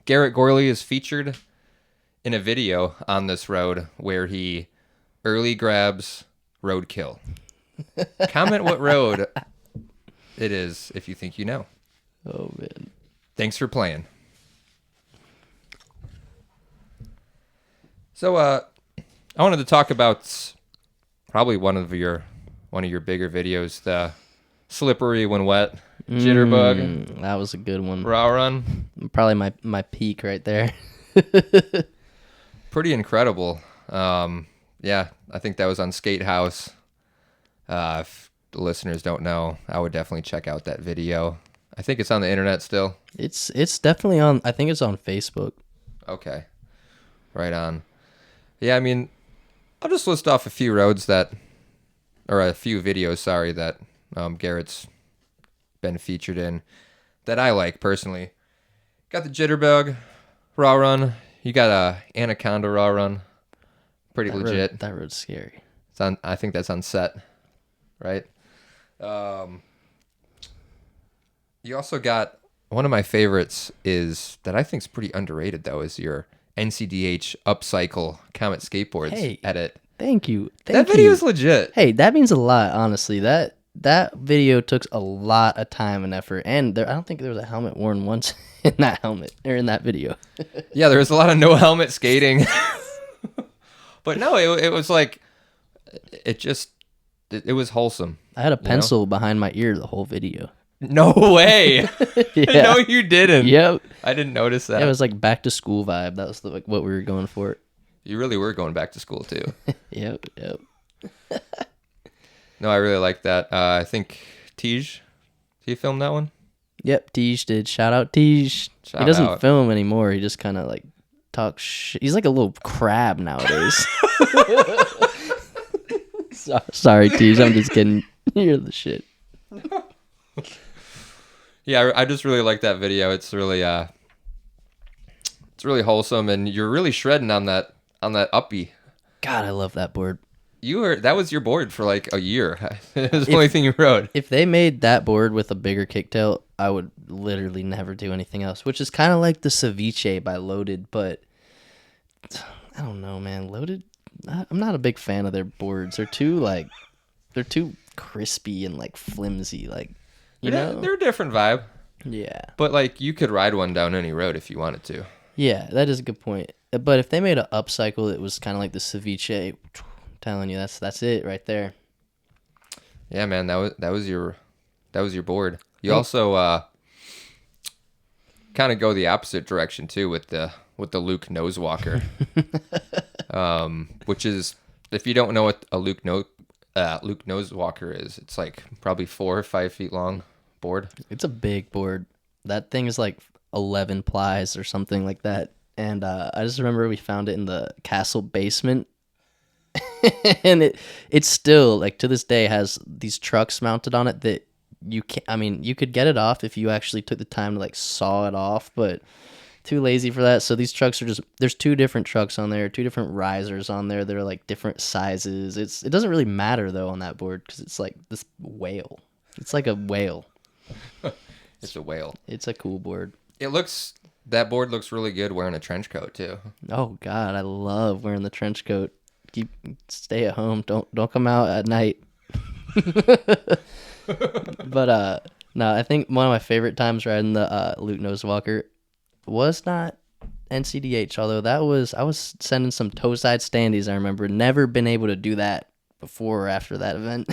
[SPEAKER 1] Garrett Gourley is featured in a video on this road where he early grabs roadkill. Comment what road it is if you think you know.
[SPEAKER 2] Oh man.
[SPEAKER 1] Thanks for playing. So, I wanted to talk about probably one of your bigger videos, the slippery when wet Jitterbug
[SPEAKER 2] That was a good one.
[SPEAKER 1] Raw Run.
[SPEAKER 2] Probably my peak right there.
[SPEAKER 1] Pretty incredible. Yeah, I think that was on Skate House. If the listeners don't know, I would definitely check out that video. I think it's on the internet still.
[SPEAKER 2] It's definitely on. I think it's on Facebook.
[SPEAKER 1] Okay. Right on. Yeah, I mean, I'll just list off a few roads a few videos, sorry, that Garrett's been featured in that I like personally. Got the Jitterbug Raw Run. You got a Anaconda Raw Run. Pretty legit.
[SPEAKER 2] That road's scary.
[SPEAKER 1] It's on. I think that's on set, right? You also got one of my favorites is that I think is pretty underrated though is your NCDH Upcycle Comet Skateboards
[SPEAKER 2] Hey,
[SPEAKER 1] edit.
[SPEAKER 2] Thank you.
[SPEAKER 1] That video is legit.
[SPEAKER 2] Hey, that means a lot, honestly. That video took a lot of time and effort, and I don't think there was a helmet worn once in that helmet or in that video.
[SPEAKER 1] Yeah, there was a lot of no helmet skating. But no, it was like it was wholesome.
[SPEAKER 2] I had a pencil behind my ear the whole video.
[SPEAKER 1] No way.
[SPEAKER 2] Yeah.
[SPEAKER 1] No, you didn't.
[SPEAKER 2] Yep.
[SPEAKER 1] I didn't notice that.
[SPEAKER 2] It was like back to school vibe. That was like what we were going for.
[SPEAKER 1] You really were going back to school too.
[SPEAKER 2] Yep.
[SPEAKER 1] No, I really like that. I think Tej, he filmed that one.
[SPEAKER 2] Yep, Tej did. Shout out Tej.
[SPEAKER 1] Shout
[SPEAKER 2] He doesn't
[SPEAKER 1] out.
[SPEAKER 2] film anymore. He just kind of like talks shit. He's like a little crab nowadays. Sorry, Tej. I'm just kidding. You're the shit.
[SPEAKER 1] Yeah, I just really like that video. It's really wholesome, and you're really shredding on that uppy.
[SPEAKER 2] God, I love that board.
[SPEAKER 1] That was your board for like a year. It was the only thing you rode.
[SPEAKER 2] If they made that board with a bigger kicktail, I would literally never do anything else, which is kind of like the Ceviche by Loaded, but I don't know, man. Loaded, I'm not a big fan of their boards. They're too crispy and like flimsy, like, you know?
[SPEAKER 1] They're a different vibe.
[SPEAKER 2] Yeah.
[SPEAKER 1] But like you could ride one down any road if you wanted to.
[SPEAKER 2] Yeah, that is a good point. But if they made an upcycle, it was kind of like the Ceviche. Telling you, that's it right there.
[SPEAKER 1] Yeah, man, that was your board. You also kind of go the opposite direction too with the Luke nose walker, which is, if you don't know what a Luke nose walker is, it's like probably 4 or 5 feet long board.
[SPEAKER 2] It's a big board. That thing is like 11 plies or something like that. And I just remember we found it in the castle basement. And it still, like, to this day has these trucks mounted on it that you could get it off if you actually took the time to like saw it off, but too lazy for that. So these trucks are there's 2 different trucks on there, 2 different risers on there that are like different sizes. It doesn't really matter though on that board because it's like this whale. It's like a whale.
[SPEAKER 1] It's a whale.
[SPEAKER 2] It's a cool board.
[SPEAKER 1] That board looks really good wearing a trench coat too.
[SPEAKER 2] Oh God, I love wearing the trench coat. Stay at home. Don't come out at night. But no, I think one of my favorite times riding the Luke Nose Walker was not NCDH, although I was sending some toe side standees. I remember, never been able to do that before or after that event.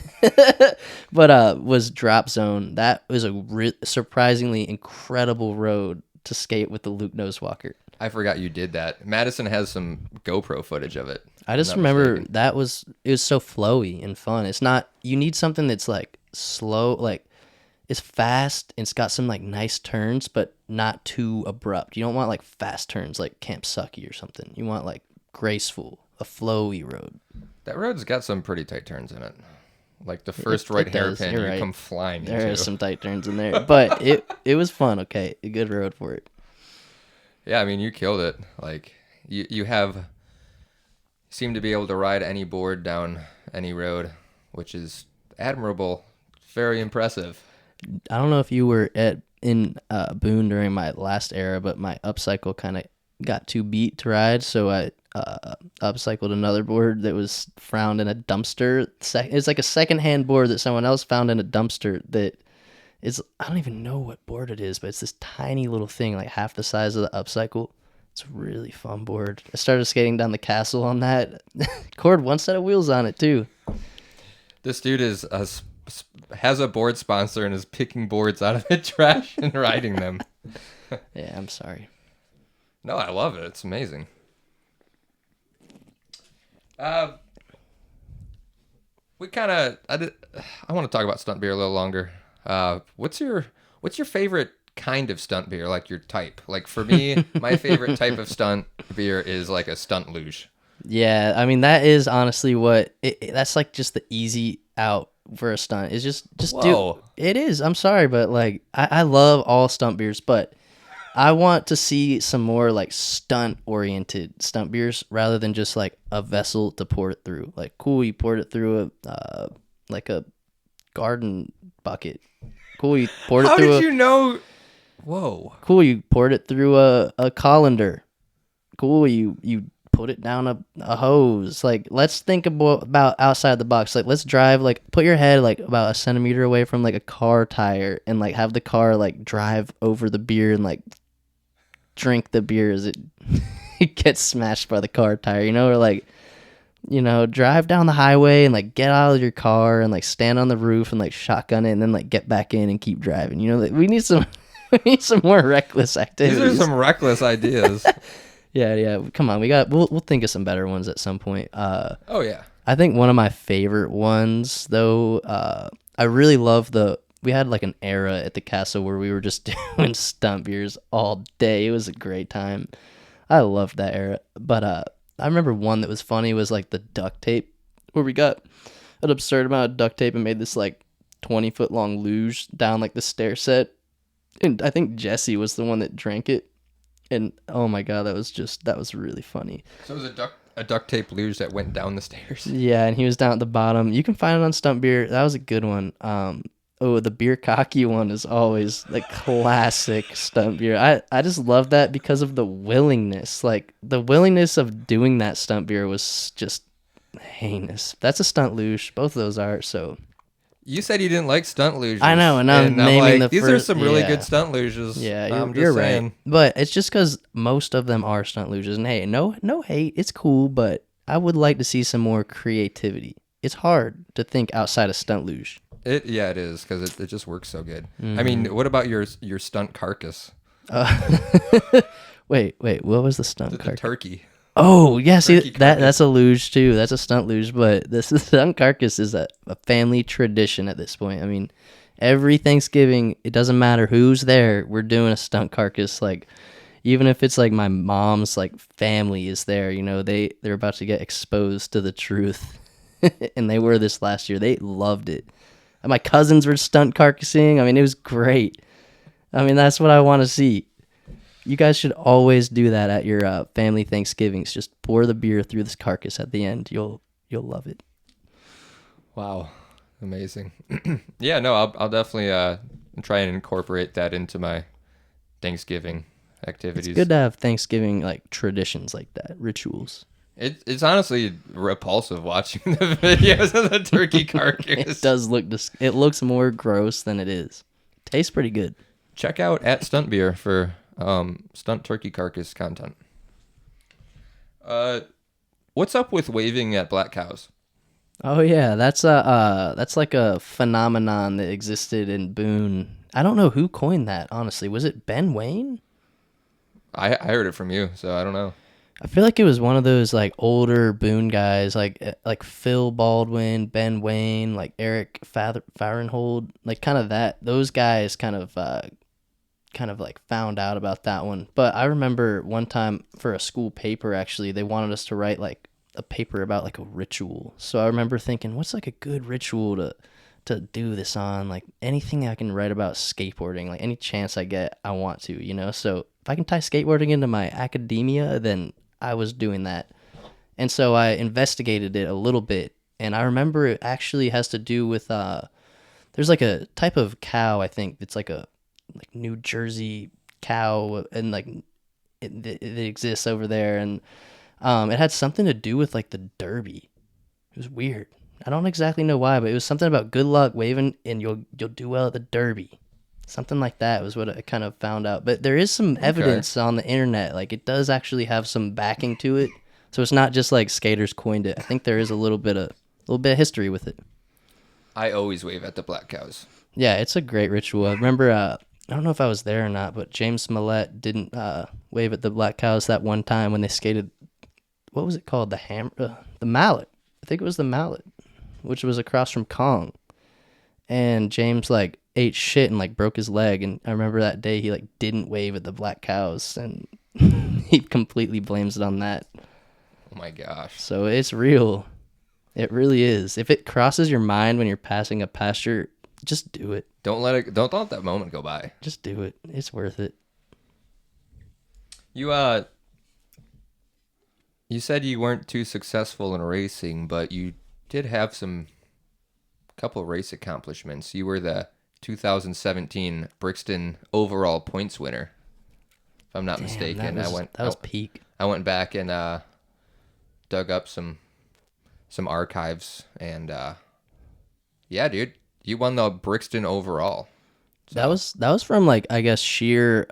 [SPEAKER 2] But was Drop Zone. That was a surprisingly incredible road to skate with the Luke Nose Walker.
[SPEAKER 1] I forgot you did that. Madison has some GoPro footage of it.
[SPEAKER 2] I just remember it was so flowy and fun. It's not, you need something that's like slow, like it's fast and it's got some like nice turns, but not too abrupt. You don't want like fast turns like Camp Sucky or something. You want like graceful, a flowy road.
[SPEAKER 1] That road's got some pretty tight turns in it. Like the first right hairpin, you come flying
[SPEAKER 2] There
[SPEAKER 1] into.
[SPEAKER 2] is some tight turns in there, but it was fun. Okay, a good road for it.
[SPEAKER 1] Yeah, I mean, you killed it. Like you seem to be able to ride any board down any road, which is admirable. Very impressive.
[SPEAKER 2] I don't know if you were in Boone during my last era, but my upcycle kind of got too beat to ride, so I upcycled another board that was found in a dumpster. It's like a secondhand board that someone else found in a dumpster that is, I don't even know what board it is, but it's this tiny little thing, like half the size of the upcycle. It's a really fun board. I started skating down the castle on that. Cord, 1 set of wheels on it too.
[SPEAKER 1] This dude has a board sponsor and is picking boards out of the trash and riding them.
[SPEAKER 2] Yeah, I'm sorry.
[SPEAKER 1] No, I love it. It's amazing. I want to talk about stunt beer a little longer. What's your favorite kind of stunt beer? Like your type? Like for me, my favorite type of stunt beer is like a stunt luge.
[SPEAKER 2] Yeah, I mean that is honestly what that's like, just the easy out for a stunt. Is just
[SPEAKER 1] Whoa.
[SPEAKER 2] do it is. I'm sorry, but like I love all stunt beers, but I want to see some more like stunt oriented stunt beers rather than just like a vessel to pour it through. Like, cool, you poured it through like a garden bucket. Cool, you poured it
[SPEAKER 1] How
[SPEAKER 2] through
[SPEAKER 1] did you know? Whoa.
[SPEAKER 2] Cool, you poured it through a colander. Cool, you put it down a hose. Like, let's think about outside the box. Like, let's drive, like, put your head, like, about a centimeter away from, like, a car tire and, like, have the car, like, drive over the beer and, like, drink the beer as it, it gets smashed by the car tire, you know? Or, like, you know, drive down the highway and, like, get out of your car and, like, stand on the roof and, like, shotgun it and then, like, get back in and keep driving. You know, like, we need some... we need some more reckless activities.
[SPEAKER 1] These are some reckless ideas.
[SPEAKER 2] Yeah. Come on, we'll think of some better ones at some point.
[SPEAKER 1] Oh yeah.
[SPEAKER 2] I think one of my favorite ones though, I really love we had like an era at the castle where we were just doing stunt beers all day. It was a great time. I loved that era. But I remember one that was funny was like the duct tape, where we got an absurd amount of duct tape and made this like 20-foot long luge down like the stair set. And I think Jesse was the one that drank it. And oh my god, that was really funny.
[SPEAKER 1] So it was a duct tape luge that went down the stairs.
[SPEAKER 2] Yeah, and he was down at the bottom. You can find it on Stunt Beer. That was a good one. The beer cocky one is always like classic Stunt Beer. I just love that because of the willingness. Like the willingness of doing that Stunt Beer was just heinous. That's a stunt luge. Both of those are. So
[SPEAKER 1] You said you didn't like stunt luges.
[SPEAKER 2] I know, and I'm naming
[SPEAKER 1] like,
[SPEAKER 2] the
[SPEAKER 1] these are some really good stunt luges.
[SPEAKER 2] Yeah, you're right. But it's just because most of them are stunt luges. And hey, no hate. It's cool, but I would like to see some more creativity. It's hard to think outside of stunt luge.
[SPEAKER 1] It is, because it just works so good. Mm-hmm. I mean, what about your stunt carcass?
[SPEAKER 2] Wait, what was the stunt carcass?
[SPEAKER 1] The turkey.
[SPEAKER 2] Oh, yeah, see, that's a luge too. That's a stunt luge, but the stunt carcass is a family tradition at this point. I mean, every Thanksgiving, it doesn't matter who's there, we're doing a stunt carcass. Like, even if it's like my mom's like family is there, you know, they're about to get exposed to the truth. And they were this last year. They loved it. And my cousins were stunt carcassing. I mean, it was great. I mean, that's what I want to see. You guys should always do that at your family Thanksgivings. Just pour the beer through this carcass at the end. You'll love it.
[SPEAKER 1] Wow, amazing. Yeah, no, I'll definitely try and incorporate that into my Thanksgiving activities.
[SPEAKER 2] It's good to have Thanksgiving like traditions like that, rituals.
[SPEAKER 1] It's honestly repulsive watching the videos of the turkey carcass.
[SPEAKER 2] It does look. It looks more gross than it is. Tastes pretty good.
[SPEAKER 1] Check out at Stunt Beer for stunt turkey carcass content. What's up with waving at black cows?
[SPEAKER 2] Oh yeah, that's like a phenomenon that existed in Boone. I don't know who coined that, honestly. Was it Ben Wayne?
[SPEAKER 1] I heard it from you, so I don't know.
[SPEAKER 2] I feel like it was one of those like older Boone guys, like Phil Baldwin, Ben Wayne, like Eric Fahrenhold, like kind of that. Those guys kind of like found out about that one. But I remember one time for a school paper, actually, they wanted us to write like a paper about like a ritual. So I remember thinking, what's like a good ritual to do this on? Like anything I can write about skateboarding, like any chance I get, I want to, you know? So if I can tie skateboarding into my academia, then I was doing that. And so I investigated it a little bit. And I remember it actually has to do with, there's like a type of cow, I think, it's like a New Jersey cow, and like it exists over there. And it had something to do with like the Derby. It was weird. I don't exactly know why, but it was something about good luck waving and you'll do well at the Derby. Something like that was what I kind of found out. But there is some evidence on the internet. Like it does actually have some backing to it. So it's not just like skaters coined it. I think there is a little bit of history with it.
[SPEAKER 1] I always wave at the black cows.
[SPEAKER 2] Yeah, it's a great ritual. I remember, I don't know if I was there or not, but James Smollett didn't wave at the black cows that one time when they skated. What was it called? The mallet. I think it was the mallet, which was across from Kong. And James like ate shit and like broke his leg. And I remember that day he like didn't wave at the black cows, and he completely blames it on that.
[SPEAKER 1] Oh my gosh.
[SPEAKER 2] So it's real. It really is. If it crosses your mind when you're passing a pasture, just do it.
[SPEAKER 1] Don't let that moment go by.
[SPEAKER 2] Just do it. It's worth it.
[SPEAKER 1] You said you weren't too successful in racing, but you did have some couple race accomplishments. You were the 2017 Brixton overall points winner, if I'm not mistaken.
[SPEAKER 2] That was peak.
[SPEAKER 1] I went back and dug up some archives, and yeah, dude, you won the Brixton overall. So.
[SPEAKER 2] That was from like, I guess, sheer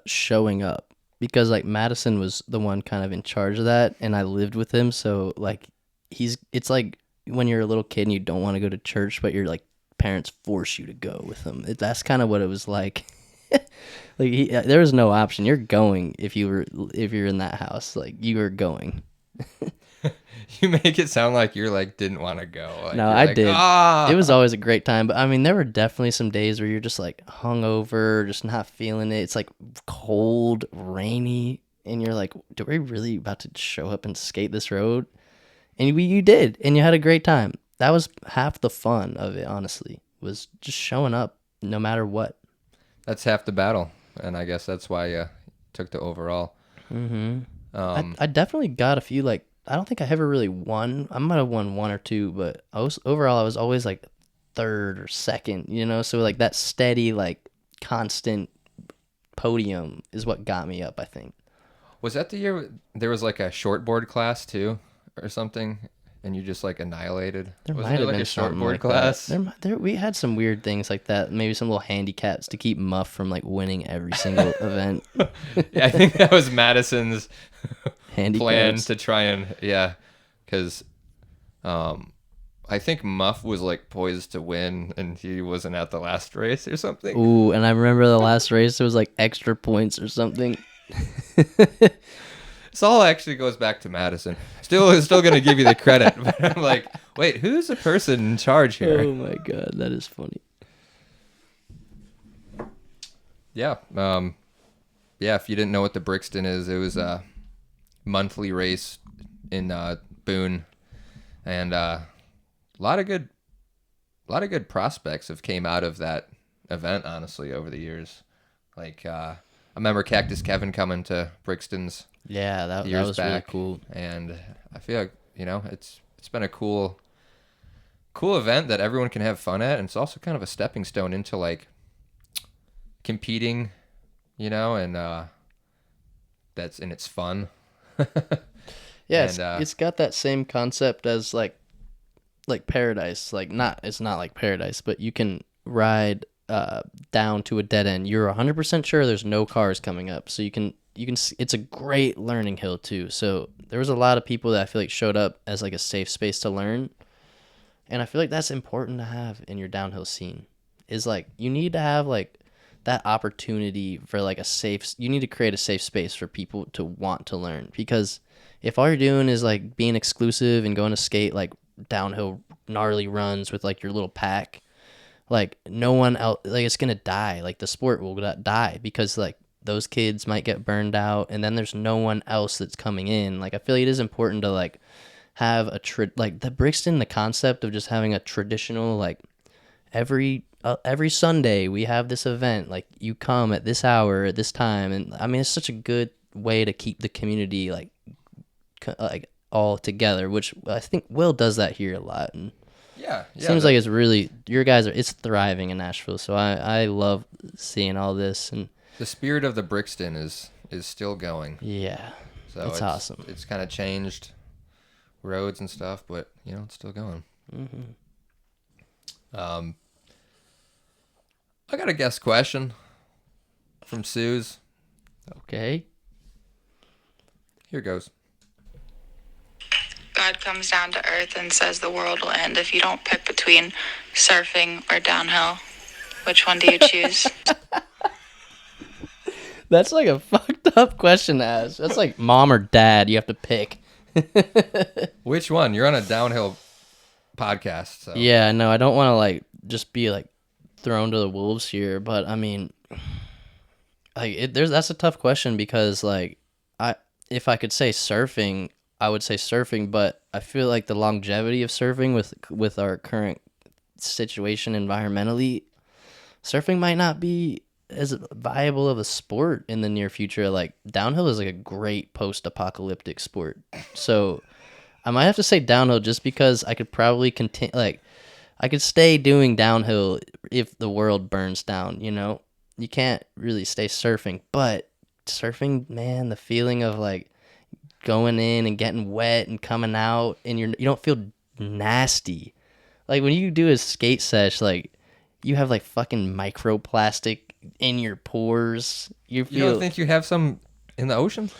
[SPEAKER 2] showing up, because like Madison was the one kind of in charge of that, and I lived with him, so like it's like when you're a little kid and you don't want to go to church, but your like parents force you to go with them. That's kind of what it was like. Like there was no option. You're going if you're in that house. Like you were going.
[SPEAKER 1] You make it sound like you're like didn't want to go. Like,
[SPEAKER 2] no, I
[SPEAKER 1] like,
[SPEAKER 2] did.
[SPEAKER 1] Ah!
[SPEAKER 2] It was always a great time, but I mean, there were definitely some days where you're just like hungover, just not feeling it. It's like cold, rainy, and you're like, "Do we really about to show up and skate this road?" And you did, and you had a great time. That was half the fun of it. Honestly, was just showing up no matter what.
[SPEAKER 1] That's half the battle, and I guess that's why you took the overall.
[SPEAKER 2] Mm-hmm. I definitely got a few like. I don't think I ever really won. I might have won one or two, but I was always like third or second, you know? So like that steady, like constant podium is what got me up, I think.
[SPEAKER 1] Was that the year there was like a shortboard class too or something, and you just like annihilated?
[SPEAKER 2] There
[SPEAKER 1] Wasn't
[SPEAKER 2] might
[SPEAKER 1] there
[SPEAKER 2] have
[SPEAKER 1] like
[SPEAKER 2] been
[SPEAKER 1] a
[SPEAKER 2] something
[SPEAKER 1] shortboard
[SPEAKER 2] like
[SPEAKER 1] class?
[SPEAKER 2] that. We had some weird things like that. Maybe some little handicaps to keep Muff from like winning every single event.
[SPEAKER 1] Yeah, I think that was Madison's
[SPEAKER 2] Handicaps.
[SPEAKER 1] plan to try and because I think Muff was like poised to win and he wasn't at the last race or something.
[SPEAKER 2] Ooh, and I remember the last race it was like extra points or something.
[SPEAKER 1] This all actually goes back to Madison. Still gonna give you the credit, but I'm like, wait, who's the person in charge here?
[SPEAKER 2] Oh my god, that is funny.
[SPEAKER 1] Yeah, yeah. If you didn't know what the Brixton is, it was a monthly race in Boone, and a lot of good prospects have came out of that event. Honestly, over the years, like I remember Cactus Kevin coming to Brixton's.
[SPEAKER 2] Yeah, that
[SPEAKER 1] years
[SPEAKER 2] was
[SPEAKER 1] back,
[SPEAKER 2] really cool.
[SPEAKER 1] and I feel like it's been a cool event that everyone can have fun at, and it's also kind of a stepping stone into like competing, and it's fun.
[SPEAKER 2] Yeah,
[SPEAKER 1] and,
[SPEAKER 2] it's got that same concept as like Paradise. Like it's not like Paradise, but you can ride down to a dead end. You're 100% sure there's no cars coming up, so you can it's a great learning hill too. So there was a lot of people that I feel like showed up as like a safe space to learn, and I feel like that's important to have in your downhill scene. Is like you need to have like that opportunity for like you need to create a safe space for people to want to learn, because if all you're doing is like being exclusive and going to skate like downhill gnarly runs with like your little pack, like no one else, like it's gonna die. Like the sport will die because like those kids might get burned out, and then there's no one else that's coming in. Like I feel like it is important to like have like the Brixton, the concept of just having a traditional like every Sunday we have this event, like you come at this hour at this time, and I mean it's such a good way to keep the community like all together, which I think Will does that here a lot. And
[SPEAKER 1] yeah,
[SPEAKER 2] seems like it's really it's thriving in Nashville, so I love seeing all this, and
[SPEAKER 1] the spirit of the Brixton is still going.
[SPEAKER 2] Yeah,
[SPEAKER 1] so
[SPEAKER 2] it's awesome.
[SPEAKER 1] It's kind of changed roads and stuff, but it's still going.
[SPEAKER 2] Mm-hmm.
[SPEAKER 1] I got a guest question from Suze.
[SPEAKER 2] Okay.
[SPEAKER 1] Here goes.
[SPEAKER 4] God comes down to earth and says the world will end if you don't pick between surfing or downhill. Which one do you choose?
[SPEAKER 2] That's like a fucked up question to ask. That's like mom or dad. You have to pick.
[SPEAKER 1] Which one? You're on a downhill podcast. So.
[SPEAKER 2] Yeah, no, I don't want to like just be like thrown to the wolves here, but I mean, like that's a tough question, because like if I could say surfing, I would say surfing, but I feel like the longevity of surfing with our current situation environmentally, surfing might not be as viable of a sport in the near future. Like downhill is like a great post-apocalyptic sport, so I might have to say downhill just because I could probably I could stay doing downhill if the world burns down, you know? You can't really stay surfing, but surfing, man, the feeling of like going in and getting wet and coming out and you don't feel nasty. Like when you do a skate sesh, like you have like fucking microplastic in your pores. You
[SPEAKER 1] don't think you have some in the ocean?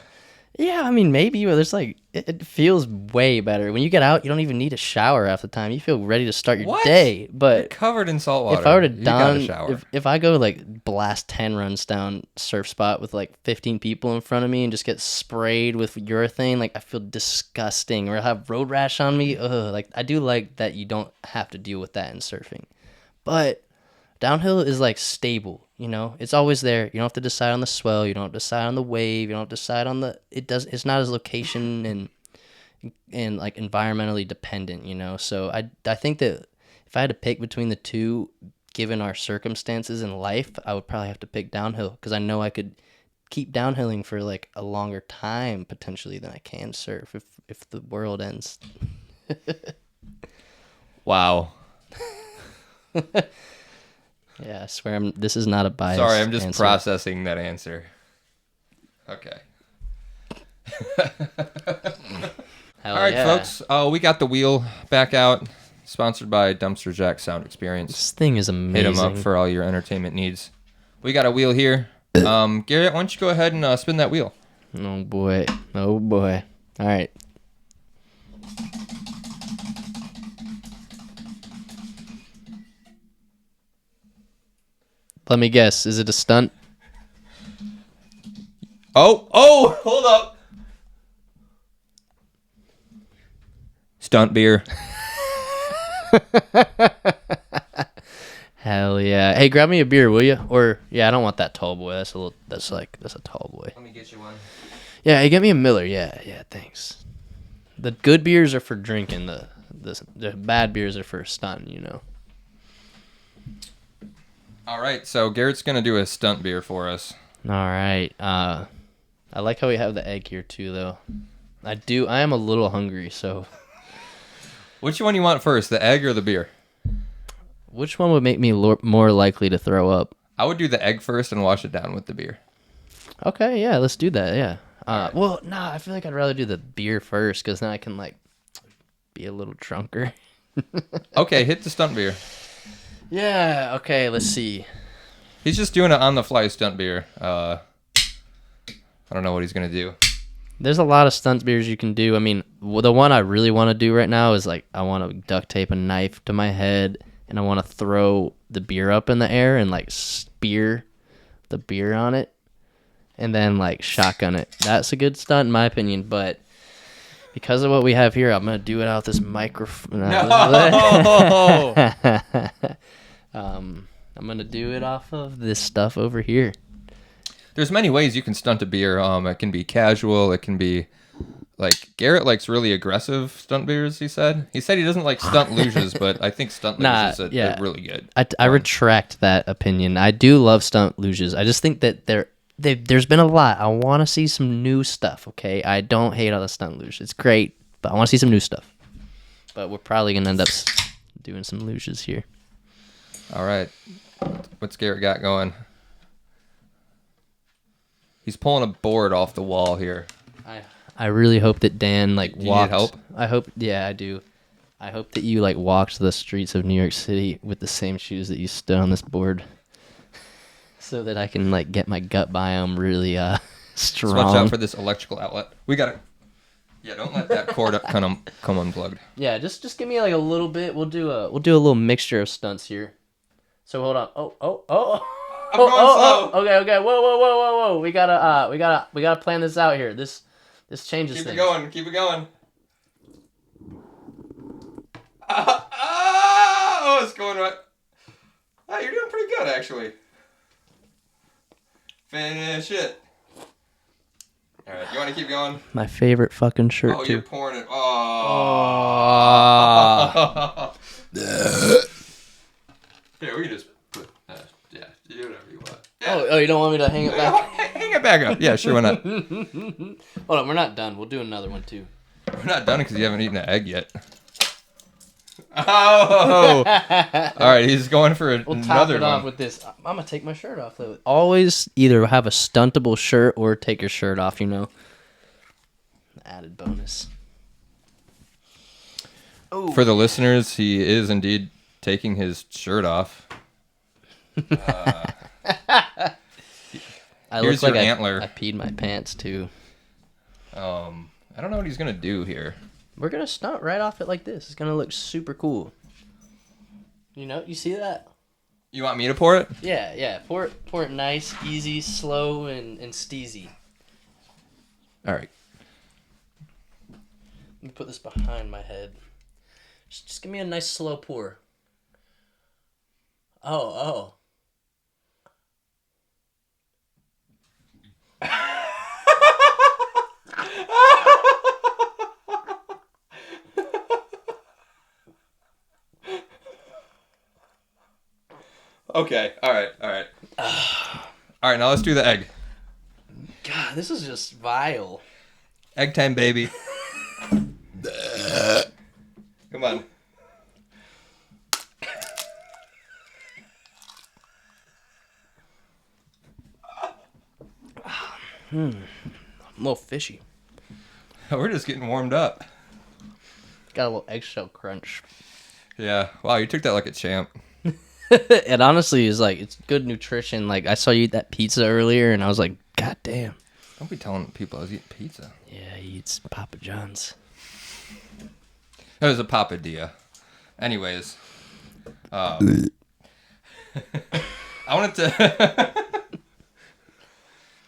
[SPEAKER 2] Yeah, I mean, maybe, but there's like, it feels way better. When you get out, you don't even need a shower half the time. You feel ready to start your day. But
[SPEAKER 1] you're covered in salt water.
[SPEAKER 2] If I were to
[SPEAKER 1] you gotta
[SPEAKER 2] don,
[SPEAKER 1] shower.
[SPEAKER 2] if I go like blast 10 runs down surf spot with like 15 people in front of me and just get sprayed with urethane, like I feel disgusting. Or I have road rash on me. Ugh, like I do like that you don't have to deal with that in surfing. But downhill is like stable, you know? It's always there. You don't have to decide on the swell, you don't have to decide on the wave, you don't have to decide on it's not as location and like environmentally dependent, you know? So I think that if I had to pick between the two, given our circumstances in life, I would probably have to pick downhill because I know I could keep downhilling for like a longer time potentially than I can surf if the world ends.
[SPEAKER 1] Wow.
[SPEAKER 2] Yeah, I swear this is not a bias.
[SPEAKER 1] Sorry, I'm just
[SPEAKER 2] answer.
[SPEAKER 1] processing that answer. Okay. All right, folks. We got the wheel back out. Sponsored by Dumpster Jack Sound Experience.
[SPEAKER 2] This thing is amazing.
[SPEAKER 1] Hit them up for all your entertainment needs. We got a wheel here. Garrett, why don't you go ahead and spin that wheel?
[SPEAKER 2] Oh, boy. Oh, boy. All right. Let me guess. Is it a stunt?
[SPEAKER 1] Oh, hold up. Stunt beer.
[SPEAKER 2] Hell yeah. Hey, grab me a beer, will you? Or, yeah, I don't want that tall boy. That's a tall boy.
[SPEAKER 1] Let me get you one.
[SPEAKER 2] Yeah, hey, get me a Miller. Yeah, thanks. The good beers are for drinking. The bad beers are for stunt, you know.
[SPEAKER 1] All right, so Garrett's going to do a stunt beer for us.
[SPEAKER 2] All right. I like how we have the egg here, too, though. I am a little hungry, so...
[SPEAKER 1] Which one you want first, the egg or the beer?
[SPEAKER 2] Which one would make me more likely to throw up?
[SPEAKER 1] I would do the egg first and wash it down with the beer.
[SPEAKER 2] Okay, yeah, let's do that, yeah. Well, nah, I feel like I'd rather do the beer first, because then I can, like, be a little drunker.
[SPEAKER 1] Okay, hit the stunt beer.
[SPEAKER 2] Yeah, okay, let's see.
[SPEAKER 1] He's just doing it on the fly stunt beer. I don't know what he's going to do.
[SPEAKER 2] There's a lot of stunt beers you can do. I mean, the one I really want to do right now is like I want to duct tape a knife to my head and I want to throw the beer up in the air and like spear the beer on it and then like shotgun it. That's a good stunt in my opinion, but because of what we have here, I'm going to do it out this microphone.
[SPEAKER 1] No!
[SPEAKER 2] I'm going to do it off of this stuff over here.
[SPEAKER 1] There's many ways you can stunt a beer. It can be casual. It can be like Garrett likes really aggressive stunt beers. He said he doesn't like stunt luges, but I think stunt luges are really good.
[SPEAKER 2] I retract that opinion. I do love stunt luges. I just think that there's been a lot. I want to see some new stuff. Okay, I don't hate all the stunt luges. It's great, but I want to see some new stuff. But we're probably gonna end up doing some luges here.
[SPEAKER 1] All right, what's Garrett got going? He's pulling a board off the wall here.
[SPEAKER 2] I really hope that Dan walked.
[SPEAKER 1] Do you need help?
[SPEAKER 2] I hope. Yeah, I do. I hope that you walked the streets of New York City with the same shoes that you stood on this board, so that I can get my gut biome really strong.
[SPEAKER 1] Let's watch out for this electrical outlet. We got it. Yeah, don't let that cord come unplugged.
[SPEAKER 2] Yeah, just give me a little bit. We'll do a little mixture of stunts here. So hold on. Oh.
[SPEAKER 1] I'm going slow.
[SPEAKER 2] Okay. Whoa. We gotta plan this out here. This changes things.
[SPEAKER 1] Keep it going. Oh, it's going right. Oh, you're doing pretty good, actually. Finish it. All right, you want to keep going?
[SPEAKER 2] My favorite fucking shirt,
[SPEAKER 1] Oh,
[SPEAKER 2] too.
[SPEAKER 1] you're pouring it. Oh. Here, we can just put, yeah, you do whatever you want. Yeah.
[SPEAKER 2] Oh, you don't want me to hang it back?
[SPEAKER 1] Hang it back up. Yeah, sure, why not?
[SPEAKER 2] Hold on, we're not done. We'll do another one, too.
[SPEAKER 1] We're not done because you haven't eaten an egg yet. Oh! All right, he's going for
[SPEAKER 2] We'll top
[SPEAKER 1] another
[SPEAKER 2] it
[SPEAKER 1] one.
[SPEAKER 2] off with this. I'm gonna take my shirt off though. Always either have a stuntable shirt or take your shirt off. Added bonus.
[SPEAKER 1] For the listeners, he is indeed taking his shirt off.
[SPEAKER 2] I
[SPEAKER 1] Here's
[SPEAKER 2] look like
[SPEAKER 1] your antler.
[SPEAKER 2] I peed my pants too.
[SPEAKER 1] I don't know what he's gonna do here.
[SPEAKER 2] We're gonna stunt right off it like this. It's gonna look super cool. You see that?
[SPEAKER 1] You want me to pour it?
[SPEAKER 2] Yeah. Pour it nice, easy, slow, and steezy.
[SPEAKER 1] All right.
[SPEAKER 2] Let me put this behind my head. Just give me a nice slow pour. Oh.
[SPEAKER 1] Okay. All right. All right. Now let's do the egg.
[SPEAKER 2] God, this is just vile.
[SPEAKER 1] Egg time, baby. Come on.
[SPEAKER 2] I'm a little fishy.
[SPEAKER 1] We're just getting warmed up.
[SPEAKER 2] Got a little eggshell crunch.
[SPEAKER 1] Yeah. Wow, you took that like a champ.
[SPEAKER 2] It honestly is like, it's good nutrition. Like, I saw you eat that pizza earlier, and I was like, God damn.
[SPEAKER 1] Don't be telling people I was eating pizza.
[SPEAKER 2] Yeah, he eats Papa John's.
[SPEAKER 1] It was a papadilla. Anyways. I wanted to...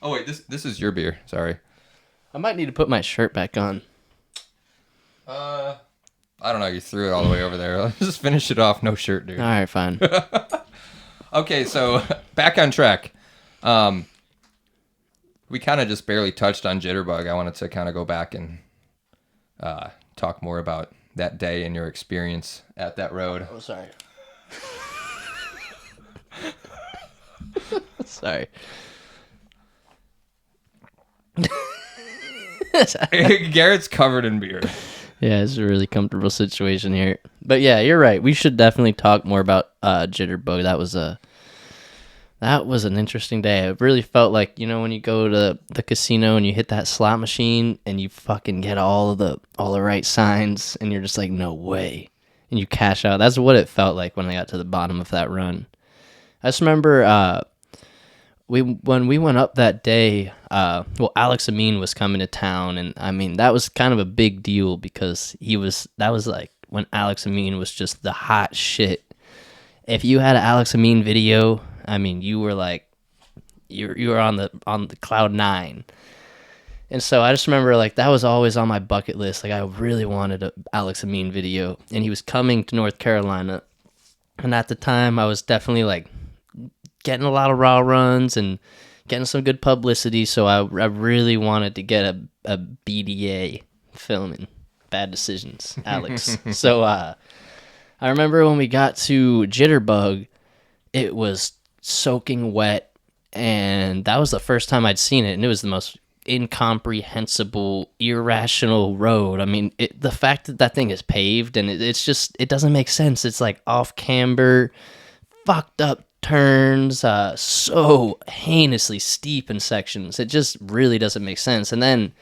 [SPEAKER 1] Oh, wait. This is your beer. Sorry.
[SPEAKER 2] I might need to put my shirt back on.
[SPEAKER 1] I don't know. You threw it all the way over there. Let's just finish it off. No shirt, dude.
[SPEAKER 2] All right, fine.
[SPEAKER 1] Okay, so back on track. We kind of just barely touched on Jitterbug. I wanted to kind of go back and talk more about that day and your experience at that road.
[SPEAKER 2] Oh, sorry. Sorry.
[SPEAKER 1] Garrett's covered in beer.
[SPEAKER 2] Yeah, it's a really comfortable situation here. But yeah, you're right. We should definitely talk more about Jitterbug. That was an interesting day. It really felt like, when you go to the casino and you hit that slot machine and you fucking get all the right signs and you're just like, no way. And you cash out. That's what it felt like when I got to the bottom of that run. I just remember when we went up that day, Alex Amin was coming to town, and I mean, that was kind of a big deal because that was like when Alex Amin was just the hot shit. If you had an Alex Amin video, I mean, you were like, you were on the cloud 9. And so I just remember, like, that was always on my bucket list. Like, I really wanted a Alex Amin video, and he was coming to North Carolina. And at the time, I was definitely like getting a lot of raw runs and getting some good publicity. So I really wanted to get a BDA filming. Bad decisions, Alex. So I remember when we got to Jitterbug, it was soaking wet, and that was the first time I'd seen it, and it was the most incomprehensible, irrational road. I mean, the fact that thing is paved, and it doesn't make sense. It's like off camber, fucked up turns, so heinously steep in sections. It just really doesn't make sense. And then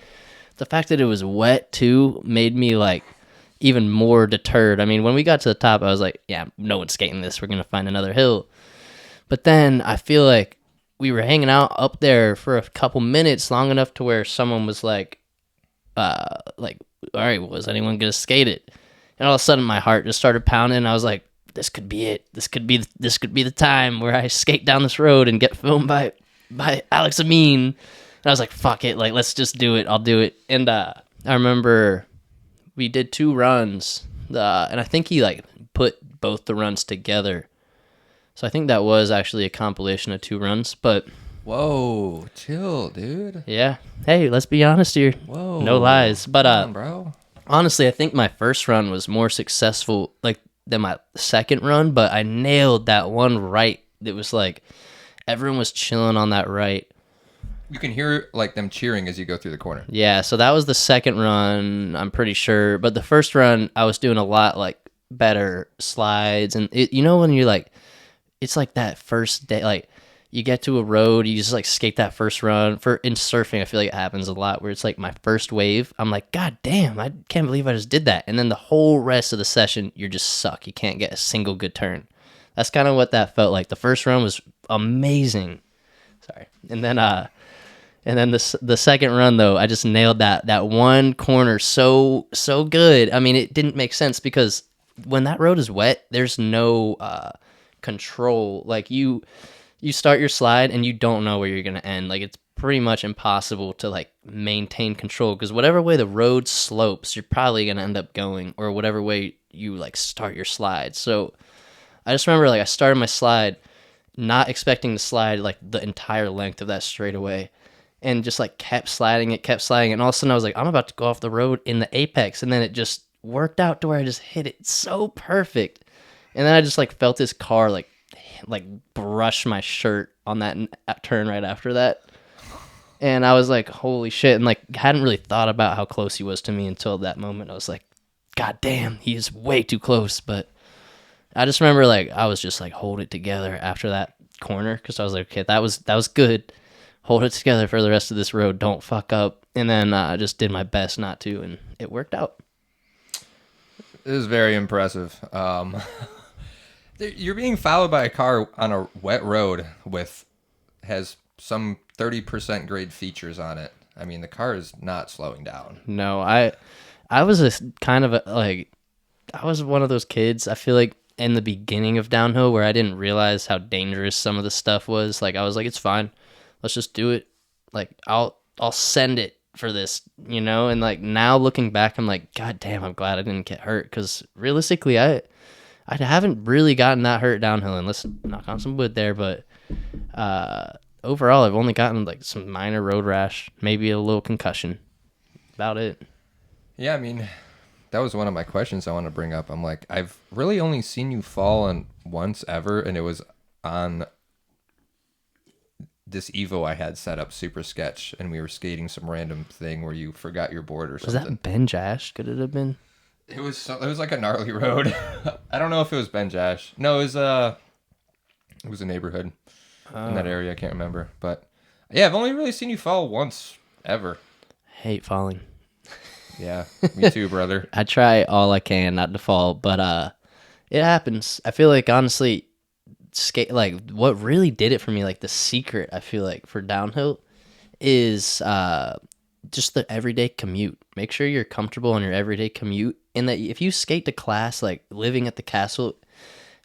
[SPEAKER 2] the fact that it was wet too made me like even more deterred. I mean, when we got to the top, I was like, yeah, no one's skating this. We're gonna find another hill. But then I feel like we were hanging out up there for a couple minutes, long enough to where someone was like, all right, was anyone gonna skate it? And all of a sudden my heart just started pounding, and I was like, this could be it. This could be the time where I skate down this road and get filmed by Alex Amin. And I was like, fuck it, like, let's just do it. I'll do it. And I remember we did 2 runs, and I think he like put both the runs together. So I think that was actually a compilation of 2 runs. But
[SPEAKER 1] Whoa, chill, dude.
[SPEAKER 2] yeah, hey, let's be honest here.
[SPEAKER 1] Whoa,
[SPEAKER 2] no lies. But
[SPEAKER 1] come on, bro.
[SPEAKER 2] honestly, I think my first run was more successful than my second run, but I nailed that one right. It was like everyone was chilling on that right.
[SPEAKER 1] You can hear like them cheering as you go through the corner.
[SPEAKER 2] Yeah, so that was the second run, I'm pretty sure. But the first run, I was doing a lot like better slides, and it, you know when you're like, it's like that first day, like you get to a road, you just like skate that first run. For in surfing, I feel like it happens a lot where it's like my first wave, I'm like, God damn, I can't believe I just did that. And then the whole rest of the session, you're just suck. You can't get a single good turn. That's kind of what that felt like. The first run was amazing. Sorry. And then the second run though, I just nailed that one corner so good. I mean, it didn't make sense because when that road is wet, there's no control. Like you start your slide and you don't know where you're going to end. Like it's pretty much impossible to like maintain control because whatever way the road slopes, you're probably going to end up going, or whatever way you like start your slide. So I just remember like I started my slide not expecting to slide like the entire length of that straightaway, and just like kept sliding it, and all of a sudden I was like, I'm about to go off the road in the apex, and then it just worked out to where I just hit it so perfect. And then I just like felt this car like brush my shirt on that turn right after that. And I was like, holy shit. And like hadn't really thought about how close he was to me until that moment. I was like, God damn, he's way too close. But I just remember like I was just like hold it together after that corner, because I was like, okay, that was good. Hold it together for the rest of this road. Don't fuck up. And then I just did my best not to, and it worked out.
[SPEAKER 1] It was very impressive. You're being followed by a car on a wet road has some 30% grade features on it. I mean, the car is not slowing down.
[SPEAKER 2] No, I was I was one of those kids, I feel like, in the beginning of downhill where I didn't realize how dangerous some of the stuff was. Like I was like, it's fine. Let's just do it. Like I'll send it for this, you know? And like now looking back, I'm like, God damn, I'm glad I didn't get hurt, because realistically I haven't really gotten that hurt downhill, and let's knock on some wood there, but overall I've only gotten like some minor road rash, maybe a little concussion. About it.
[SPEAKER 1] Yeah, I mean, that was one of my questions I want to bring up. I'm like, I've really only seen you fall once ever, and it was on this Evo I had set up, super sketch, and we were skating some random thing where you forgot your board or something.
[SPEAKER 2] Was that Ben Jash? Could it have been?
[SPEAKER 1] It was like a gnarly road. I don't know if it was Ben Jash. No, it was a neighborhood in that area. I can't remember, but yeah, I've only really seen you fall once ever.
[SPEAKER 2] Hate falling.
[SPEAKER 1] Yeah, me too, brother.
[SPEAKER 2] I try all I can not to fall, but it happens. I feel like honestly, like what really did it for me, like the secret I feel like for downhill is just the everyday commute. Make sure you're comfortable on your everyday commute, and that if you skate to class, like living at the castle,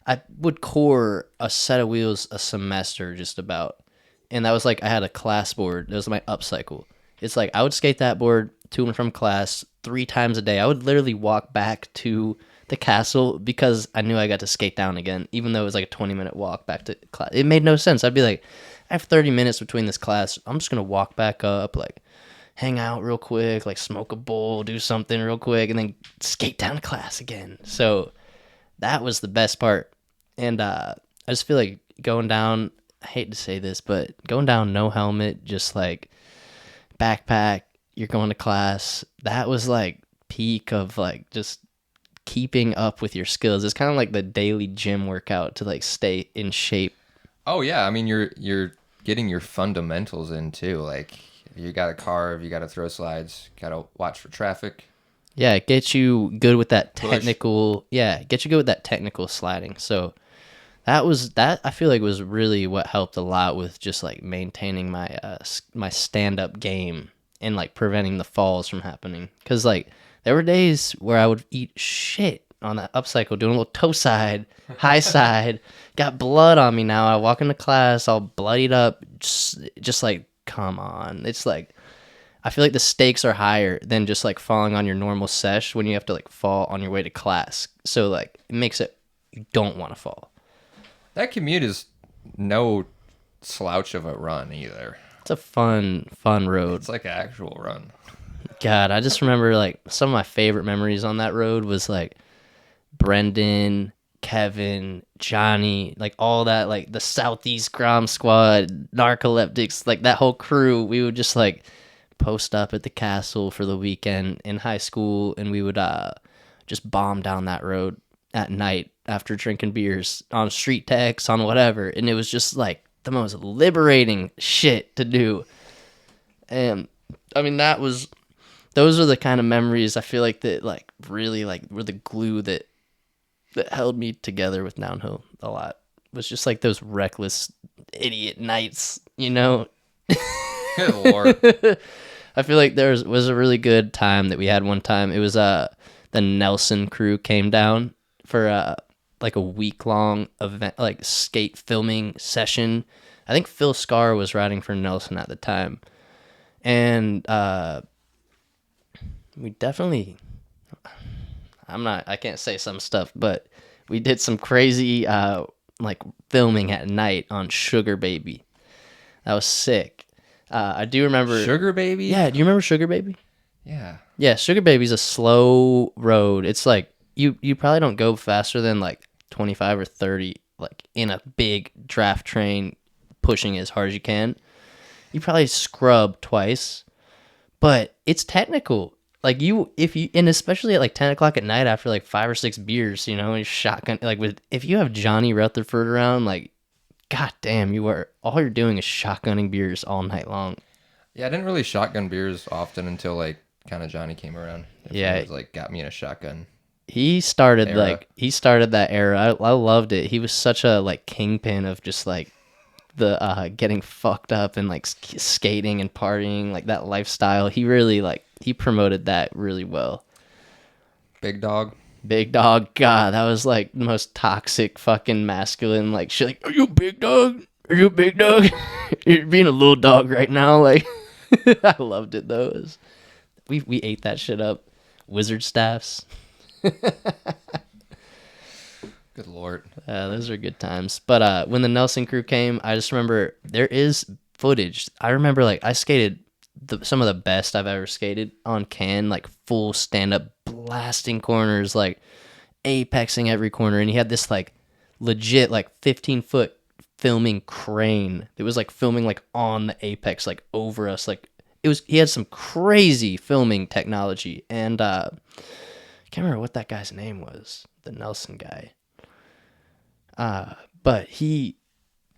[SPEAKER 2] I would core a set of wheels a semester just about. And that was like, I had a class board. It was my Upcycle. It's like I would skate that board to and from class 3 times a day. I would literally walk back to the castle because I knew I got to skate down again, even though it was like a 20-minute walk back to class. It made no sense. I'd be like, I have 30 minutes between this class. I'm just going to walk back up, like hang out real quick, like smoke a bowl, do something real quick, and then skate down to class again. So that was the best part. And I just feel like going down, I hate to say this, but going down no helmet, just like backpack, you're going to class, that was like peak of like just keeping up with your skills. It's kind of like the daily gym workout to like stay in shape.
[SPEAKER 1] Oh yeah, I mean you're getting your fundamentals in too. Like you got to carve, you got to throw slides, got to watch for traffic.
[SPEAKER 2] Yeah, it gets you good with that technical. Yeah, it gets you good with that technical sliding. So that I feel like was really what helped a lot with just like maintaining my my stand-up game and like preventing the falls from happening. Because like there were days where I would eat shit on that Upcycle, doing a little toe side, high side, got blood on me. Now I walk into class all bloodied up, just like, come on. It's like, I feel like the stakes are higher than just like falling on your normal sesh when you have to like fall on your way to class. So like it makes it, you don't want to fall.
[SPEAKER 1] That commute is no slouch of a run either.
[SPEAKER 2] It's a fun road.
[SPEAKER 1] It's like an actual run.
[SPEAKER 2] God, I just remember like some of my favorite memories on that road was like Brendan, Kevin, Johnny, like all that, like the Southeast Grom Squad, Narcoleptics, like that whole crew. We would just like post up at the castle for the weekend in high school, and we would just bomb down that road. at night after drinking beers on street decks, on whatever. And it was just like the most liberating shit to do. And I mean, those are the kind of memories I feel like that like really like were the glue that held me together with downhill a lot. It was just like those reckless idiot nights, you know?
[SPEAKER 1] Good Lord.
[SPEAKER 2] I feel like there was a really good time that we had one time. It was the Nelson crew came down for like a week-long event, like skate filming session. I think Phil Scar was riding for Nelson at the time. And we definitely, I can't say some stuff, but we did some crazy like filming at night on Sugar Baby. That was sick. I do remember
[SPEAKER 1] Sugar Baby?
[SPEAKER 2] Yeah, do you remember Sugar Baby?
[SPEAKER 1] Yeah.
[SPEAKER 2] Yeah, Sugar Baby's a slow road. It's like you probably don't go faster than like 25 or 30 like in a big draft train pushing as hard as you can. You probably scrub twice, but it's technical. Like and especially at like 10 o'clock at night after like 5 or 6 beers, you know, and shotgun, like if you have Johnny Rutherford around, like, god damn, all you're doing is shotgunning beers all night long.
[SPEAKER 1] Yeah, I didn't really shotgun beers often until like kind of Johnny came around. It was like got me in a shotgun.
[SPEAKER 2] He started
[SPEAKER 1] era.
[SPEAKER 2] that era. I loved it. He was such a like kingpin of just like the getting fucked up and like skating and partying, like that lifestyle. He really he promoted that really well.
[SPEAKER 1] Big Dog,
[SPEAKER 2] God, that was like the most toxic fucking masculine like shit. Like, are you a big dog? Are you a big dog? You're being a little dog right now. Like, I loved it though. We ate that shit up. Wizard staffs.
[SPEAKER 1] good Lord.
[SPEAKER 2] Those are good times. But when the Nelson crew came, I just remember there is footage. I remember like I skated some of the best I've ever skated on can, like full stand-up blasting corners, like apexing every corner. And he had this like legit like 15-foot filming crane that was like filming like on the apex, like over us. Like he had some crazy filming technology. And I can't remember what that guy's name was, the Nelson guy. But I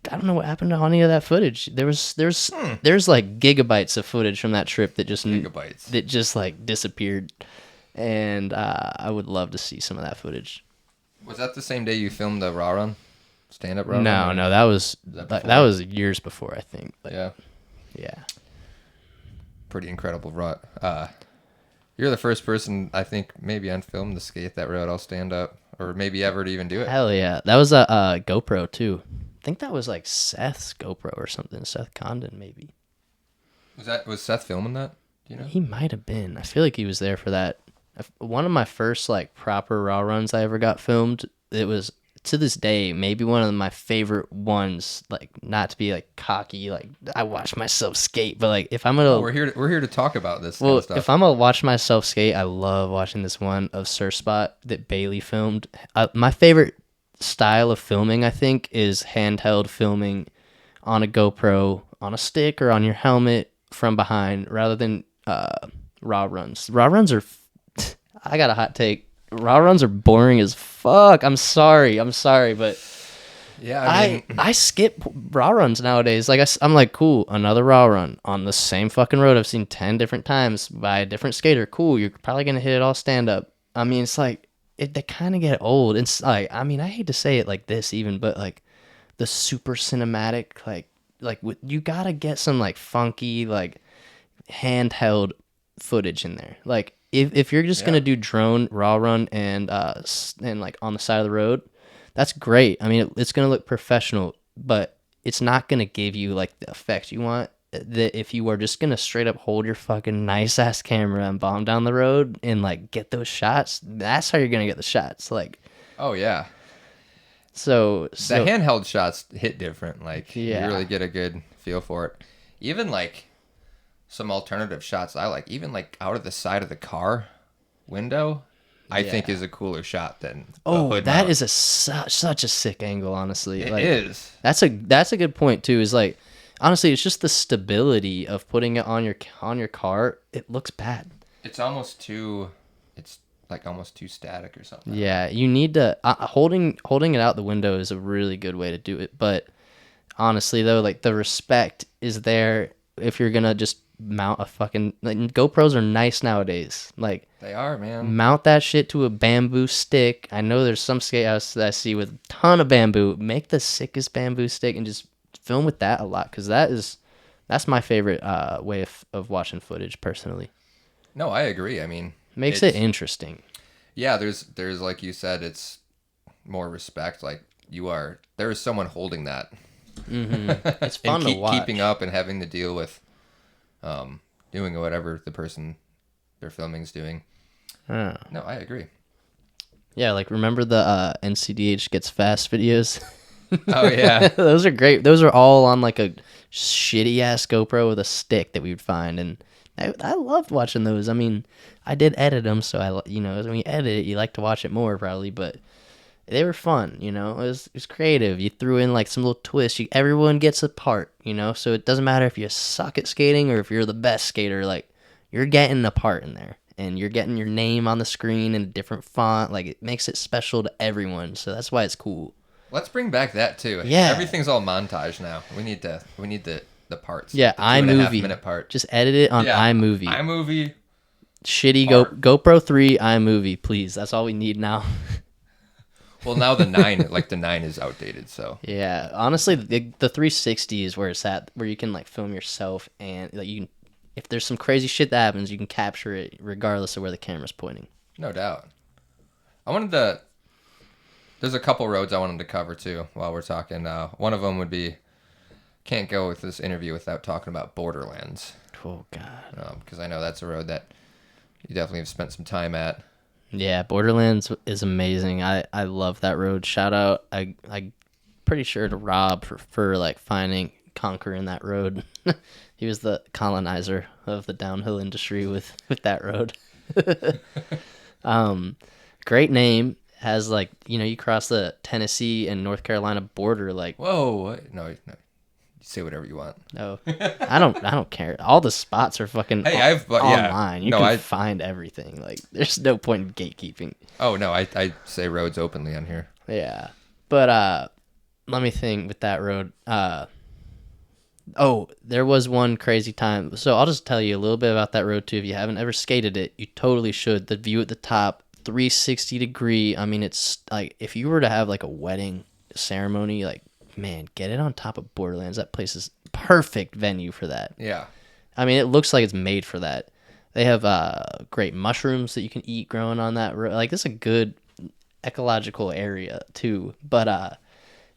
[SPEAKER 2] don't know what happened to any of that footage. There's like gigabytes of footage from that trip that just like disappeared. And I would love to see some of that footage.
[SPEAKER 1] Was that the same day you filmed the Raw Run? Stand-up Raw Run?
[SPEAKER 2] No, that was years before, I think. But yeah.
[SPEAKER 1] Pretty incredible rut. You're the first person, I think, maybe on film to skate that road all stand up, or maybe ever to even do it.
[SPEAKER 2] Hell yeah. That was a GoPro, too. I think that was like Seth's GoPro or something. Seth Condon, maybe.
[SPEAKER 1] Was Seth filming that? Do you know?
[SPEAKER 2] He might have been. I feel like he was there for that. One of my first like proper raw runs I ever got filmed. It was, to this day, maybe one of my favorite ones. Like, not to be like cocky, like I watch myself skate, but like if I'm gonna,
[SPEAKER 1] we're here to talk about this.
[SPEAKER 2] Well,
[SPEAKER 1] kind of stuff.
[SPEAKER 2] if I'm gonna watch myself skate, I love watching this one of Surf Spot that Bailey filmed. My favorite style of filming, I think, is handheld filming on a GoPro, on a stick, or on your helmet from behind, rather than raw runs. Raw runs are, I got a hot take. Raw runs are boring as fuck. I'm sorry, but
[SPEAKER 1] yeah, I mean,
[SPEAKER 2] I skip raw runs nowadays. Like I'm like, cool, another raw run on the same fucking road I've seen 10 different times by a different skater. Cool, you're probably gonna hit it all stand up. I mean, it's like they kind of get old. It's like, I mean, I hate to say it like this even, but like the super cinematic, like you gotta get some like funky like handheld footage in there. Like if you're just gonna do drone raw run and like on the side of the road, that's great. I mean, it's gonna look professional, but it's not gonna give you like the effect you want. That if you are just gonna straight up hold your fucking nice ass camera and bomb down the road and like get those shots, that's how you're gonna get the shots. Like,
[SPEAKER 1] oh yeah.
[SPEAKER 2] So
[SPEAKER 1] the handheld shots hit different. Like, you really get a good feel for it. Even like some alternative shots I like, even like out of the side of the car window, I think is a cooler shot than a hood
[SPEAKER 2] that
[SPEAKER 1] mount.
[SPEAKER 2] is such a sick angle. Honestly,
[SPEAKER 1] It is.
[SPEAKER 2] That's a good point too. Is like, honestly, it's just the stability of putting it on your car. It looks bad.
[SPEAKER 1] It's almost too. It's like almost too static or something.
[SPEAKER 2] Yeah, you need to holding it out the window is a really good way to do it. But honestly, though, like the respect is there if you're gonna just mount a fucking like, GoPros are nice nowadays. Like
[SPEAKER 1] They are, man.
[SPEAKER 2] mount that shit to a bamboo stick. I know there's some skate houses that I see with a ton of bamboo. Make the sickest bamboo stick and just film with that a lot because that's my favorite way of watching footage personally.
[SPEAKER 1] No, I agree. I mean,
[SPEAKER 2] Makes it interesting.
[SPEAKER 1] Yeah, there's like you said, it's more respect. Like there is someone holding that.
[SPEAKER 2] Mm-hmm. It's fun to watch.
[SPEAKER 1] Keeping up and having to deal with doing whatever the person they're filming is doing. No, I agree.
[SPEAKER 2] Yeah, like remember the NCDH Gets Fast videos?
[SPEAKER 1] Oh yeah.
[SPEAKER 2] Those are great. Those are all on like a shitty ass GoPro with a stick that we would find, and I loved watching those. I mean, I did edit them, so when you edit it, you like to watch it more probably, but they were fun. It was creative. You threw in like some little twists. Everyone gets a part. So it doesn't matter if you suck at skating or if you're the best skater. Like you're getting a part in there, and you're getting your name on the screen in a different font. Like it makes it special to everyone. So that's why it's cool.
[SPEAKER 1] Let's bring back that too.
[SPEAKER 2] Yeah.
[SPEAKER 1] Everything's all montage now. We need the parts.
[SPEAKER 2] Yeah,
[SPEAKER 1] the 2.5 minute
[SPEAKER 2] iMovie.
[SPEAKER 1] part.
[SPEAKER 2] Just edit it on iMovie.
[SPEAKER 1] iMovie.
[SPEAKER 2] Shitty GoPro 3 iMovie, please. That's all we need now.
[SPEAKER 1] Well, now the 9, like the 9 is outdated, so.
[SPEAKER 2] Yeah, honestly, the 360 is where it's at, where you can like film yourself and like you can, if there's some crazy shit that happens, you can capture it regardless of where the camera's pointing.
[SPEAKER 1] No doubt. There's a couple roads I wanted to cover too while we're talking. One of them would be, can't go with this interview without talking about Borderlands.
[SPEAKER 2] Oh God.
[SPEAKER 1] Because I know that's a road that you definitely have spent some time at.
[SPEAKER 2] Yeah, Borderlands is amazing. I love that road. Shout out, I pretty sure to Rob for like conquering that road. He was the colonizer of the downhill industry with that road. Great name. Has like you cross the Tennessee and North Carolina border. Like
[SPEAKER 1] whoa, no, you say whatever you want.
[SPEAKER 2] No, I don't care. All the spots are fucking online. You can find everything. Like there's no point in gatekeeping.
[SPEAKER 1] Oh no, I say roads openly on here.
[SPEAKER 2] Yeah, but let me think with that road. There was one crazy time. So I'll just tell you a little bit about that road too. If you haven't ever skated it, you totally should. The view at the top, 360 degree. I mean, it's like if you were to have like a wedding ceremony, like man, get it on top of Borderlands. That place is perfect venue for that.
[SPEAKER 1] Yeah.
[SPEAKER 2] I mean, it looks like it's made for that. They have great mushrooms that you can eat growing on that road. Like, it's a good ecological area, too. But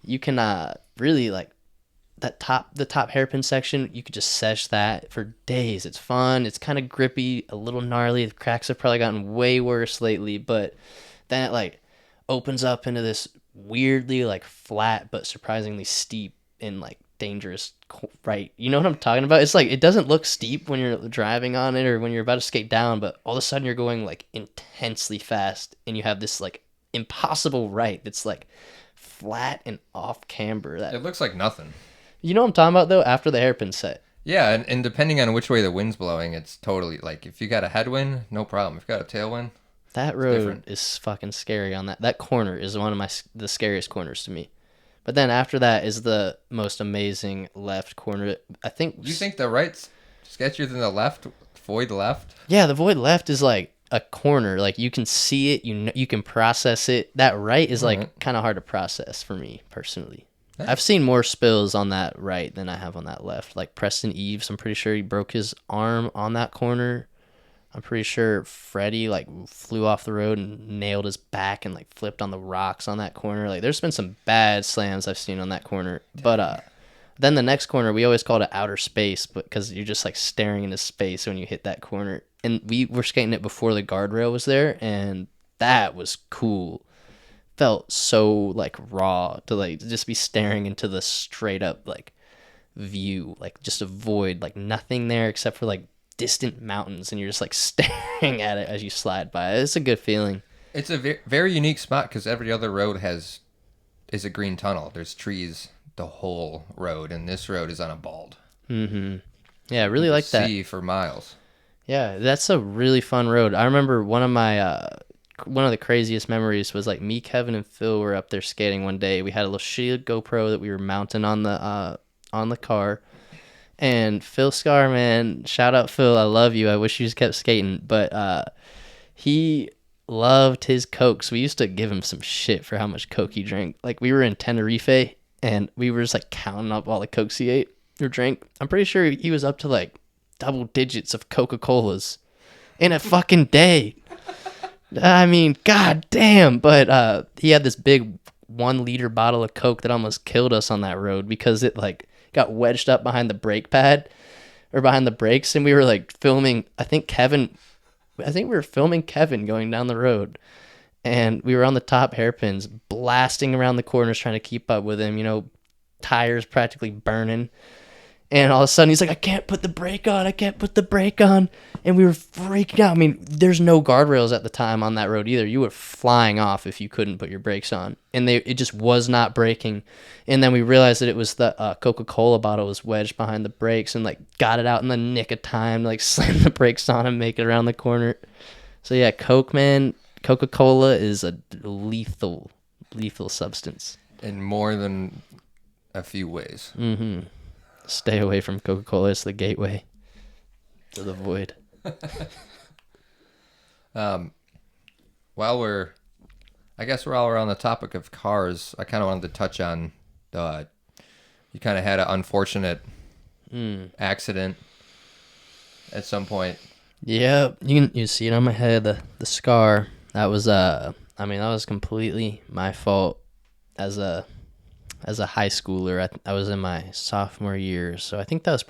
[SPEAKER 2] you can really, like, the top hairpin section, you could just sesh that for days. It's fun. It's kind of grippy, a little gnarly. The cracks have probably gotten way worse lately. But then it, like, opens up into this weirdly like flat but surprisingly steep and like dangerous right. You know what I'm talking about? It's like it doesn't look steep when you're driving on it or when you're about to skate down, but all of a sudden you're going like intensely fast and you have this like impossible right that's like flat and off camber. That
[SPEAKER 1] it looks like nothing.
[SPEAKER 2] You know what I'm talking about though? After the hairpin set.
[SPEAKER 1] Yeah, and depending on which way the wind's blowing, it's totally like if you got a headwind, no problem. If you got a tailwind,
[SPEAKER 2] that road is fucking scary on that. That corner is one of the scariest corners to me. But then after that is the most amazing left corner. I think.
[SPEAKER 1] You think the right's sketchier than the left? Void left?
[SPEAKER 2] Yeah, the void left is like a corner. Like you can see it. You can process it. That right is like kind of hard to process for me personally. Nice. I've seen more spills on that right than I have on that left. Like Preston Eves, I'm pretty sure he broke his arm on that corner. I'm pretty sure Freddie like flew off the road and nailed his back and like flipped on the rocks on that corner. Like there's been some bad slams I've seen on that corner. But then the next corner we always called it outer space, but because you're just like staring into space when you hit that corner. And we were skating it before the guardrail was there, and that was cool. Felt so like raw to like just be staring into the straight up like view, like just a void, like nothing there except for like distant mountains, and you're just like staring at it as you slide by. It's a good feeling.
[SPEAKER 1] It's a very unique spot because every other road is a green tunnel. There's trees the whole road, and this road is on a bald.
[SPEAKER 2] Mm-hmm. Yeah, I really like that.
[SPEAKER 1] See for miles.
[SPEAKER 2] Yeah, that's a really fun road. I remember one of my one of the craziest memories was like me, Kevin, and Phil were up there skating one day. We had a little shitty GoPro that we were mounting on the car. And Phil Scar, man, shout out Phil, I love you. I wish you just kept skating. But he loved his Coke, so we used to give him some shit for how much Coke he drank. Like, we were in Tenerife, and we were just, like, counting up all the Cokes he ate or drank. I'm pretty sure he was up to, like, double digits of Coca-Colas in a fucking day. I mean, god damn. But he had this big 1-liter bottle of Coke that almost killed us on that road because it, like, got wedged up behind the brake pad or behind the brakes, and we were like filming, I think we were filming Kevin going down the road, and we were on the top hairpins blasting around the corners trying to keep up with him, you know, tires practically burning. And all of a sudden he's like, I can't put the brake on. And we were freaking out. I mean, there's no guardrails at the time on that road either. You were flying off if you couldn't put your brakes on. And it just was not braking. And then we realized that it was the Coca-Cola bottle was wedged behind the brakes, and like got it out in the nick of time, like slam the brakes on and make it around the corner. So yeah, Coke, man, Coca-Cola is a lethal substance.
[SPEAKER 1] In more than a few ways.
[SPEAKER 2] Mm-hmm. Stay away from Coca-Cola. It's the gateway to the void.
[SPEAKER 1] While we're on the topic of cars, I kind of wanted to touch on you kind of had an unfortunate accident at some point.
[SPEAKER 2] Yeah, you see it on my head, the scar. That was that was completely my fault as a high schooler. I was in my sophomore year, so I think that was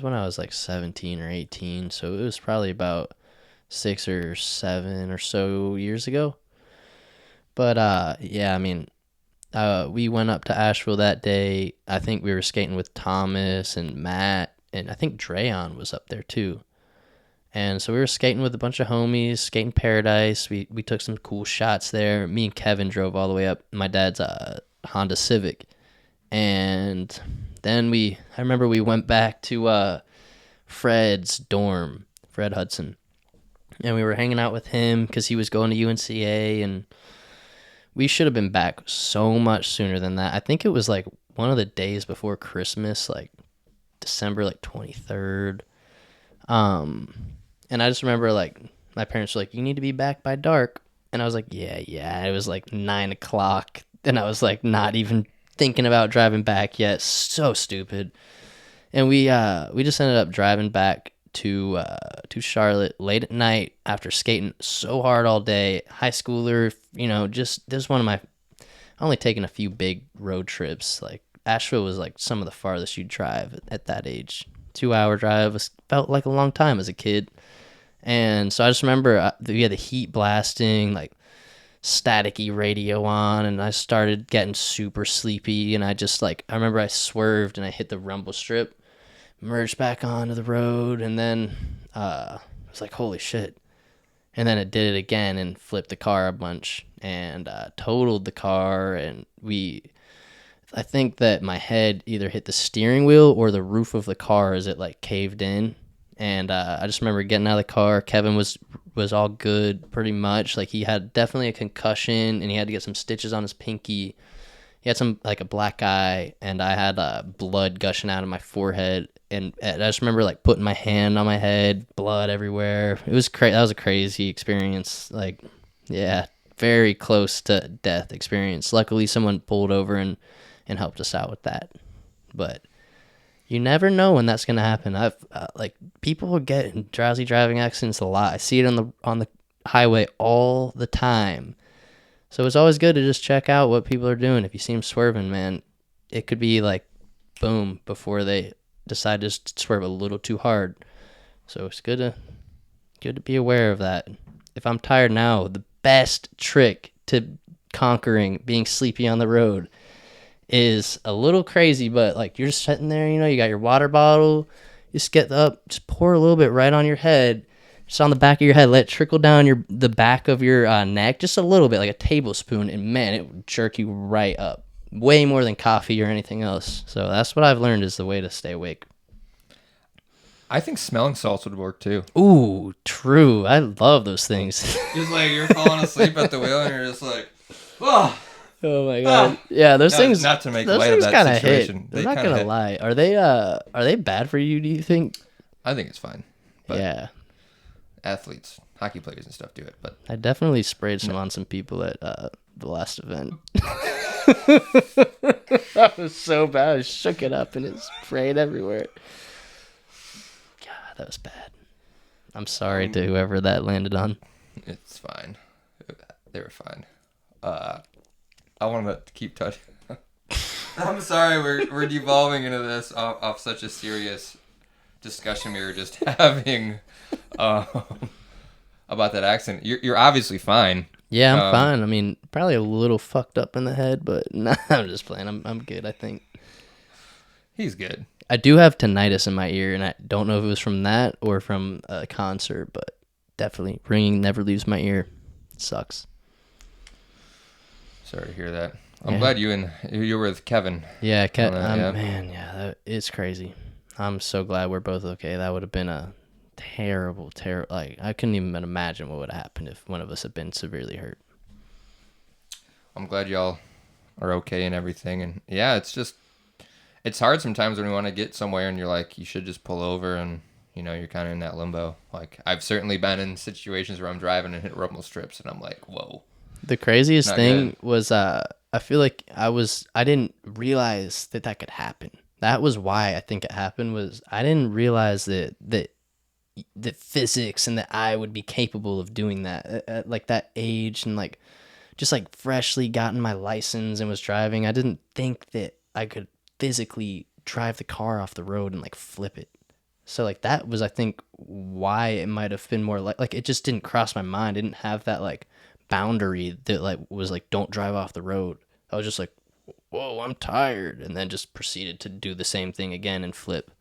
[SPEAKER 2] when I was like 17 or 18, so it was probably about 6 or 7 or so years ago. But yeah, I mean, we went up to Asheville that day. I think we were skating with Thomas and Matt, and I think Drayon was up there too. And so we were skating with a bunch of homies, skating Paradise. We took some cool shots there. Me and Kevin drove all the way up my dad's Honda Civic. And then I remember we went back to Fred's dorm, Fred Hudson. And we were hanging out with him because he was going to UNCA, and we should have been back so much sooner than that. I think it was like one of the days before Christmas, like December like 23rd. And I just remember, like, my parents were like, you need to be back by dark. And I was like, yeah. It was like 9 o'clock. And I was like, not even thinking about driving back yet. So stupid. And we just ended up driving back to Charlotte late at night after skating so hard all day. High schooler, you know, just, this is one of my, only taken a few big road trips. Like, Asheville was like some of the farthest you'd drive at that age. 2-hour drive felt like a long time as a kid. And so I just remember we had the heat blasting, like staticky radio on, and I started getting super sleepy, and I remember I swerved and I hit the rumble strip, merged back onto the road, and then I was like, holy shit. And then it did it again and flipped the car a bunch and totaled the car, and I think that my head either hit the steering wheel or the roof of the car as it like caved in. And I just remember getting out of the car. Kevin was all good pretty much. Like, he had definitely a concussion, and he had to get some stitches on his pinky. He had a black eye, and I had blood gushing out of my forehead. And I just remember like putting my hand on my head, blood everywhere. It was that was a crazy experience. Like, yeah, very close to death experience. Luckily, someone pulled over and helped us out with that. But you never know when that's gonna happen. I've people get in drowsy driving accidents a lot. I see it on the highway all the time. So it's always good to just check out what people are doing. If you see them swerving, man, it could be like boom before they decide to swerve a little too hard. So it's good to be aware of that. If I'm tired now, the best trick to conquering being sleepy on the road is a little crazy, but like, you're just sitting there, you know, you got your water bottle, you just get up, just pour a little bit right on your head, just on the back of your head, let it trickle down the back of your neck, just a little bit, like a tablespoon, and man, it will jerk you right up. Way more than coffee or anything else. So that's what I've learned is the way to stay awake.
[SPEAKER 1] I think smelling salts would work too.
[SPEAKER 2] Ooh, true. I love those things.
[SPEAKER 1] Just like you're falling asleep at the wheel and you're just like, oh.
[SPEAKER 2] Oh my god. Yeah, those things.
[SPEAKER 1] Not to make
[SPEAKER 2] those
[SPEAKER 1] light of
[SPEAKER 2] things
[SPEAKER 1] that
[SPEAKER 2] kinda
[SPEAKER 1] situation.
[SPEAKER 2] hit. I'm not gonna lie. Are they bad for you? Do you think?
[SPEAKER 1] I think it's fine. But
[SPEAKER 2] Yeah.
[SPEAKER 1] athletes, hockey players and stuff do it. But
[SPEAKER 2] I definitely sprayed some on some people at the last event. That was so bad. I shook it up and it sprayed everywhere. God, that was bad. I'm sorry to whoever that landed on.
[SPEAKER 1] it's fine. They were fine. I want to keep touching. I'm sorry, we're devolving into this off such a serious discussion we were just having about that accident. You're obviously fine.
[SPEAKER 2] Yeah, I'm fine. I mean, probably a little fucked up in the head, but nah, I'm just playing. I'm good, I think.
[SPEAKER 1] He's good.
[SPEAKER 2] I do have tinnitus in my ear, and I don't know if it was from that or from a concert, but definitely ringing never leaves my ear. It sucks.
[SPEAKER 1] Sorry to hear that. I'm glad you were with Kevin.
[SPEAKER 2] Yeah,
[SPEAKER 1] yeah.
[SPEAKER 2] Man, yeah, it's crazy. I'm so glad we're both okay. That would have been a terrible, like, I couldn't even imagine what would have happened if one of us had been severely hurt.
[SPEAKER 1] I'm glad y'all are okay and everything. And yeah, it's hard sometimes when you want to get somewhere and you're like, you should just pull over and, you know, you're kind of in that limbo. Like, I've certainly been in situations where I'm driving and hit rumble strips and I'm like, whoa.
[SPEAKER 2] The craziest
[SPEAKER 1] Not
[SPEAKER 2] thing
[SPEAKER 1] good.
[SPEAKER 2] was, I feel like I didn't realize that could happen. That was why I think it happened, was I didn't realize that the physics and that I would be capable of doing that at like that age, and like just like freshly gotten my license and was driving. I didn't think that I could physically drive the car off the road and like flip it. So like that was, I think, why it might have been more like it just didn't cross my mind. I didn't have that like boundary that like was like, don't drive off the road. I was just like, whoa, I'm tired, and then just proceeded to do the same thing again and flip.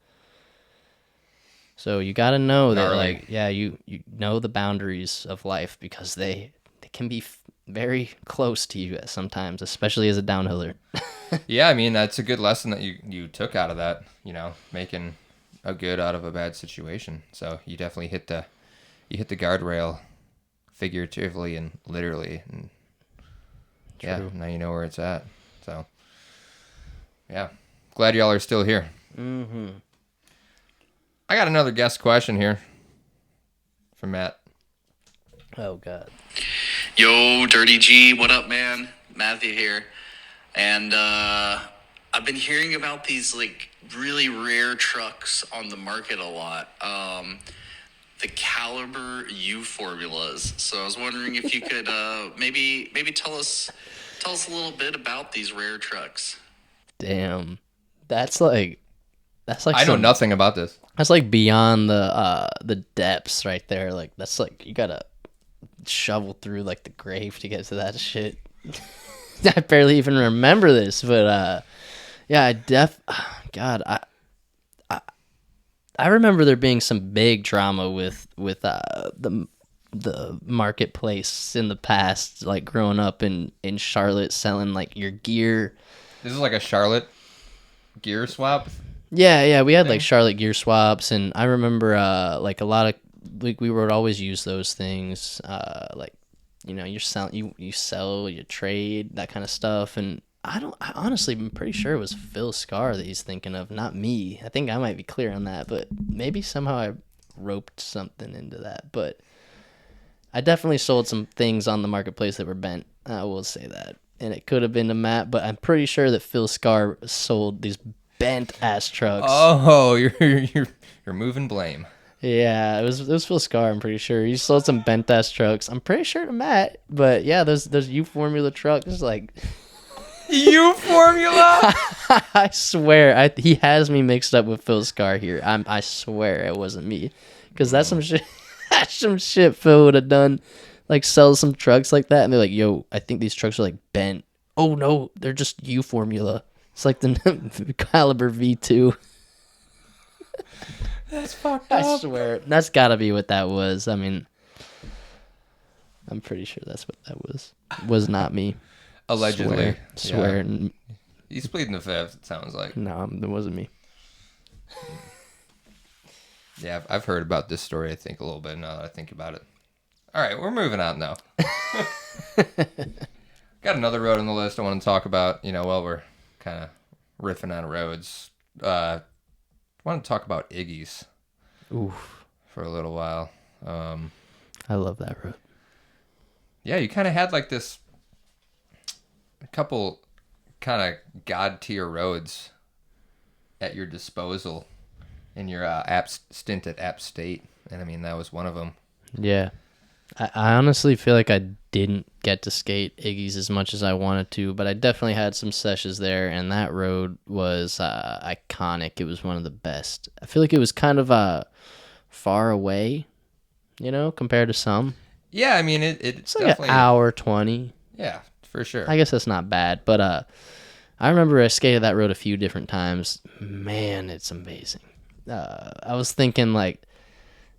[SPEAKER 2] So you got to know that, like, yeah, you know the boundaries of life, because they can be very close to you sometimes, especially as a downhiller.
[SPEAKER 1] Yeah, I mean, that's a good lesson that you took out of that, you know, making a good out of a bad situation. So you definitely hit the guardrail figuratively and literally, and yeah, now you know where it's at. So yeah, glad y'all are still here.
[SPEAKER 2] Mm-hmm.
[SPEAKER 1] I got another guest question here from Matt.
[SPEAKER 2] Oh God.
[SPEAKER 5] Yo, Dirty G, what up, man? Matthew here. And I've been hearing about these like really rare trucks on the market a lot. The Caliber U formulas. So I was wondering if you could maybe tell us a little bit about these rare trucks.
[SPEAKER 2] Damn. That's like
[SPEAKER 1] I know nothing about this.
[SPEAKER 2] That's like beyond the depths right there. Like that's like you gotta shovel through like the grave to get to that shit. I barely even remember this, but yeah, God, I remember there being some big drama with the marketplace in the past, like growing up in Charlotte, selling like your gear.
[SPEAKER 1] This is like a Charlotte gear swap.
[SPEAKER 2] Yeah, we had like Charlotte gear swaps, and I remember like a lot of like we would always use those things, like, you know, you sell, you trade, that kind of stuff. And I honestly am pretty sure it was Phil Scar that he's thinking of, not me. I think I might be clear on that, but maybe somehow I roped something into that. But I definitely sold some things on the marketplace that were bent. I will say that, and it could have been to Matt, but I'm pretty sure that Phil Scar sold these bent ass trucks.
[SPEAKER 1] Oh, you're moving blame.
[SPEAKER 2] Yeah, it was Phil Scar. I'm pretty sure he sold some bent ass trucks. I'm pretty sure to Matt, but yeah, those U formula trucks, like
[SPEAKER 1] U formula.
[SPEAKER 2] I swear, he has me mixed up with Phil Scar here. I swear it wasn't me, because that's some shit. That's some shit Phil would have done, like sell some trucks like that, and they're like, "Yo, I think these trucks are like bent." Oh no, they're just U formula. It's like the Caliber V2.
[SPEAKER 1] That's fucked up.
[SPEAKER 2] I swear. That's got to be what that was. I mean, I'm pretty sure that's what that was. Was not me.
[SPEAKER 1] Allegedly.
[SPEAKER 2] Swear.
[SPEAKER 1] Yeah. He's pleading the fifth, it sounds like.
[SPEAKER 2] No, it wasn't me.
[SPEAKER 1] Yeah, I've heard about this story, I think, a little bit now that I think about it. All right, we're moving on now. Got another road on the list I want to talk about, while we're kind of riffing on roads. I want to talk about Iggy's for a little while.
[SPEAKER 2] I love that road.
[SPEAKER 1] Yeah, you kind of had like a couple kind of god tier roads at your disposal in your stint at App State, and I mean that was one of them.
[SPEAKER 2] Yeah, I honestly feel like I didn't get to skate Iggy's as much as I wanted to, but I definitely had some sessions there, and that road was iconic. It was one of the best. I feel like it was kind of far away, compared to some.
[SPEAKER 1] Yeah, I mean
[SPEAKER 2] it's like an hour 20.
[SPEAKER 1] Yeah, for sure.
[SPEAKER 2] I guess that's not bad, but I remember I skated that road a few different times. Man, it's amazing. I was thinking, like,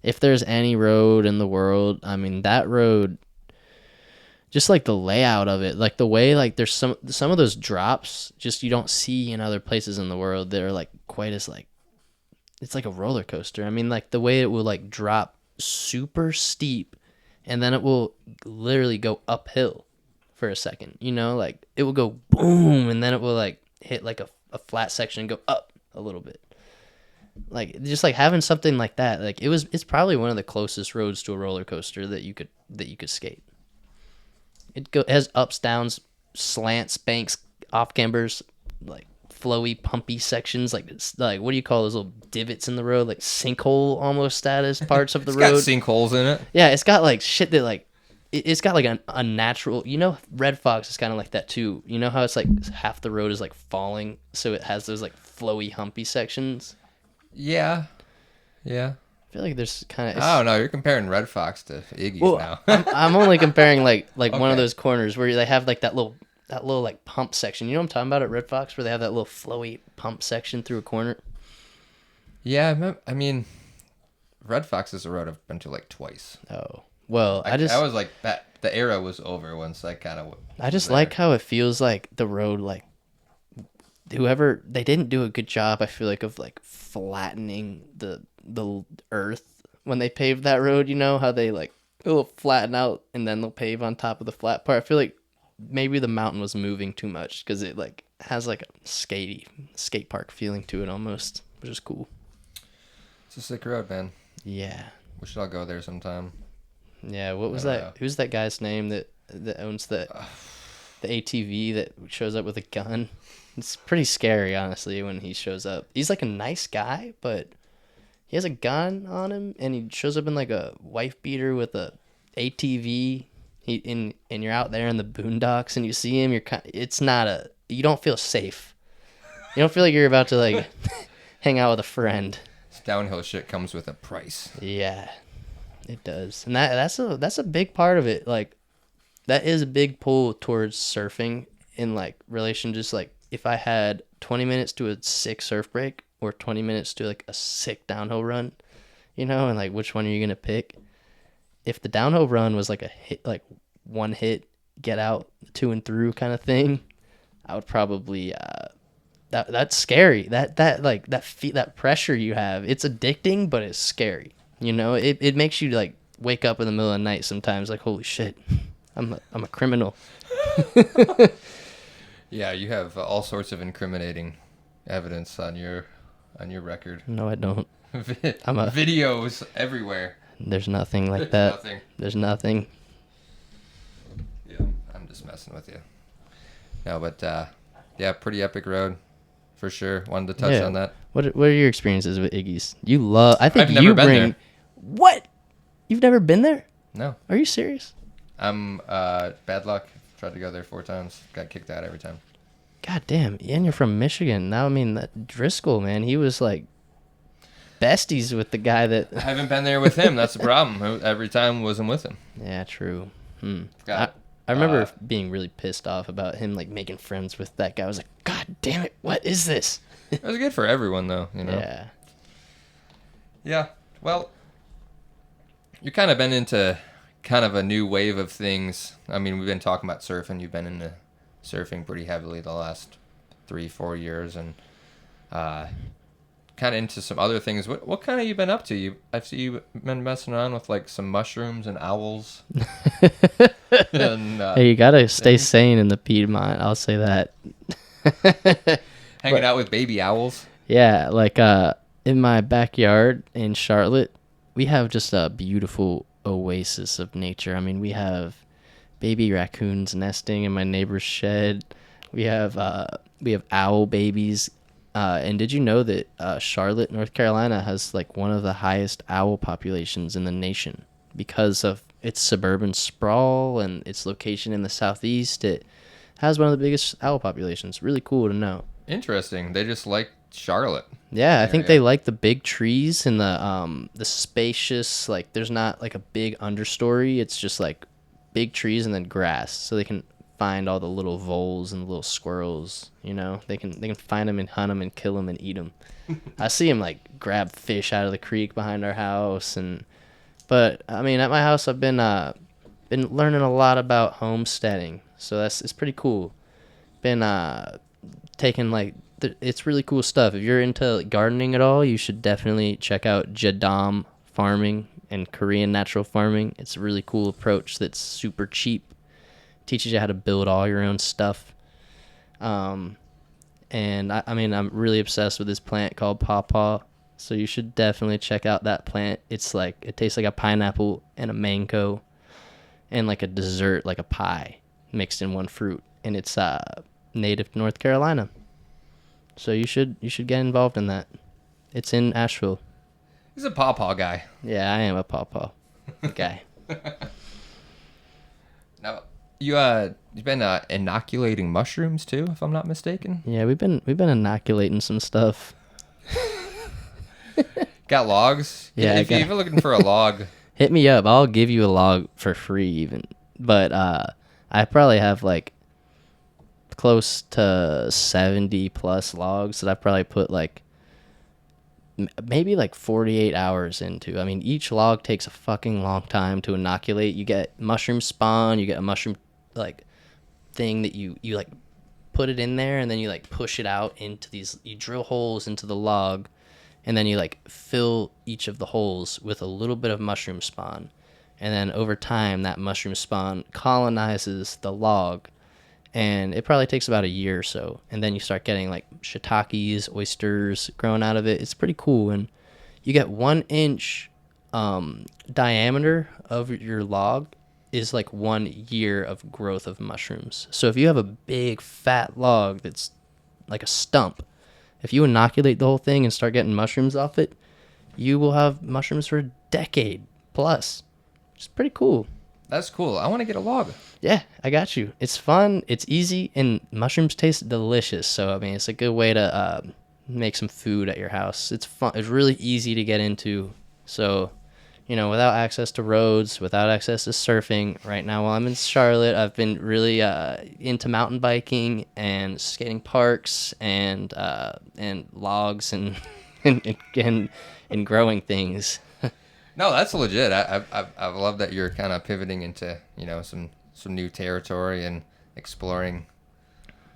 [SPEAKER 2] if there's any road in the world, I mean, that road, just like the layout of it, like the way, like there's some of those drops just you don't see in other places in the world that are like quite as like, it's like a roller coaster. I mean, like the way it will like drop super steep and then it will literally go uphill for a second, like it will go boom and then it will like hit like a flat section and go up a little bit. Like just like having something like that, like it's probably one of the closest roads to a roller coaster that you could skate. It has ups, downs, slants, banks, off cambers, like flowy, pumpy sections, like what do you call those little divots in the road, like sinkhole almost status parts of the road.
[SPEAKER 1] It's got sinkholes in it.
[SPEAKER 2] Yeah, it's got like shit that like it's got like a natural, Red Fox is kind of like that too. You know how it's like half the road is like falling, so it has those like flowy, humpy sections.
[SPEAKER 1] Yeah.
[SPEAKER 2] I feel like there's kind of.
[SPEAKER 1] Oh no, you're comparing Red Fox to Iggy's now.
[SPEAKER 2] I'm only comparing like
[SPEAKER 1] Okay.
[SPEAKER 2] one of those corners where they have like that little like pump section. You know what I'm talking about at Red Fox, where they have that little flowy pump section through a corner.
[SPEAKER 1] Yeah, I mean, Red Fox is a road I've been to like twice.
[SPEAKER 2] Oh well, I
[SPEAKER 1] was like that. The era was over once I kind of.
[SPEAKER 2] I just like how it feels like the road, like whoever, they didn't do a good job, I feel like, of like flattening the earth when they paved that road. How they like it'll flatten out and then they'll pave on top of the flat part. I feel like maybe the mountain was moving too much because it like has like a skate park feeling to it almost, which is cool.
[SPEAKER 1] It's a sick road, man.
[SPEAKER 2] Yeah,
[SPEAKER 1] We should all go there sometime.
[SPEAKER 2] yeah. What was that? Who's that guy's name that owns the ATV that shows up with a gun? It's pretty scary, honestly, when he shows up. He's like a nice guy, but he has a gun on him, and he shows up in like a wife beater with a ATV. And you're out there in the boondocks, and you see him. You don't feel safe. You don't feel like you're about to like hang out with a friend.
[SPEAKER 1] This downhill shit comes with a price.
[SPEAKER 2] Yeah, it does, and that's a big part of it. Like, that is a big pull towards surfing in like relation, just like if I had 20 minutes to a sick surf break or 20 minutes to like a sick downhill run, and like which one are you gonna pick? If the downhill run was like a hit, like one hit, get out, to and through kind of thing, I would probably that's scary. That pressure you have, it's addicting, but it's scary. It makes you like wake up in the middle of the night sometimes, like, holy shit, I'm a criminal.
[SPEAKER 1] Yeah, you have all sorts of incriminating evidence on your record.
[SPEAKER 2] No, I don't.
[SPEAKER 1] Videos everywhere.
[SPEAKER 2] There's nothing like that.
[SPEAKER 1] Nothing.
[SPEAKER 2] There's nothing.
[SPEAKER 1] Yeah, I'm just messing with you. No, but yeah, pretty epic road for sure. Wanted to touch on that.
[SPEAKER 2] What are your experiences with Iggy's? I've
[SPEAKER 1] never been there.
[SPEAKER 2] What? You've never been there?
[SPEAKER 1] No.
[SPEAKER 2] Are you serious?
[SPEAKER 1] I'm bad luck. Tried to go there 4 times. Got kicked out every time.
[SPEAKER 2] God damn. And you're from Michigan. Now, I mean, that Driscoll, man, he was like besties with the guy that...
[SPEAKER 1] I haven't been there with him. That's the problem. Every time wasn't with him.
[SPEAKER 2] Yeah, true.
[SPEAKER 1] Got it.
[SPEAKER 2] I remember being really pissed off about him like making friends with that guy. I was like, God damn it, what is this?
[SPEAKER 1] It was good for everyone, though.
[SPEAKER 2] Yeah.
[SPEAKER 1] Yeah. Well, you've kind of been into kind of a new wave of things. I mean, we've been talking about surfing. You've been into surfing pretty heavily the last 3-4 years, and kind kind of into some other things. What kind of you been up to? I see you been messing around with like some mushrooms and owls. And,
[SPEAKER 2] Hey, you gotta stay sane in the Piedmont. I'll say that.
[SPEAKER 1] hanging out with baby owls.
[SPEAKER 2] Yeah, like in my backyard in Charlotte, we have just a beautiful oasis of nature. I mean, we have baby raccoons nesting in my neighbor's shed. We have owl babies. And did you know that Charlotte, North Carolina, has like one of the highest owl populations in the nation because of its suburban sprawl and its location in the southeast? It has one of the biggest owl populations. Really cool to know.
[SPEAKER 1] Interesting. They just like Charlotte.
[SPEAKER 2] Yeah, I think they like the big trees and the spacious, like there's not like a big understory. It's just like big trees and then grass, so they can find all the little voles and the little squirrels. You know, they can find them and hunt them and kill them and eat them. I see them like grab fish out of the creek behind our house, but I mean at my house I've been learning a lot about homesteading, so it's pretty cool. Been taking like it's really cool stuff. If you're into gardening at all, you should definitely check out Jadam farming and Korean natural farming. It's a really cool approach that's super cheap. Teaches you how to build all your own stuff. And I mean, I'm really obsessed with this plant called pawpaw. So you should definitely check out that plant. It's like, it tastes like a pineapple and a mango and like a dessert, like a pie mixed in one fruit. And it's native to North Carolina. So you should get involved in that. It's in Asheville.
[SPEAKER 1] He's a pawpaw guy.
[SPEAKER 2] Yeah, I am a pawpaw guy.
[SPEAKER 1] Now, you've been inoculating mushrooms too, if I'm not mistaken.
[SPEAKER 2] Yeah, we've been inoculating some stuff.
[SPEAKER 1] Got logs?
[SPEAKER 2] Yeah,
[SPEAKER 1] If you're looking for a log,
[SPEAKER 2] hit me up. I'll give you a log for free even. But I probably have like close to 70 plus logs that I probably put like maybe like 48 hours into. I mean, each log takes a fucking long time to inoculate. You get mushroom spawn, you get a mushroom like thing that you like put it in there, and then you like push it out into these, you drill holes into the log, and then you like fill each of the holes with a little bit of mushroom spawn. And then over time that mushroom spawn colonizes the log, and it probably takes about a year or so. And then you start getting like shiitakes, oysters growing out of it. It's pretty cool. And you get 1 inch diameter of your log is like 1 year of growth of mushrooms. So if you have a big fat log that's like a stump, if you inoculate the whole thing and start getting mushrooms off it, you will have mushrooms for a decade plus. It's pretty cool.
[SPEAKER 1] that's cool. I want to get a log.
[SPEAKER 2] Yeah, I got you. It's fun, it's easy, and mushrooms taste delicious. So, I mean, it's a good way to make some food at your house. It's fun. It's really easy to get into. So, you know, without access to roads, without access to surfing, right now while I'm in Charlotte, I've been really into mountain biking and skating parks and logs and and growing things.
[SPEAKER 1] No, that's legit. I love that you're kind of pivoting into, you know, some new territory and exploring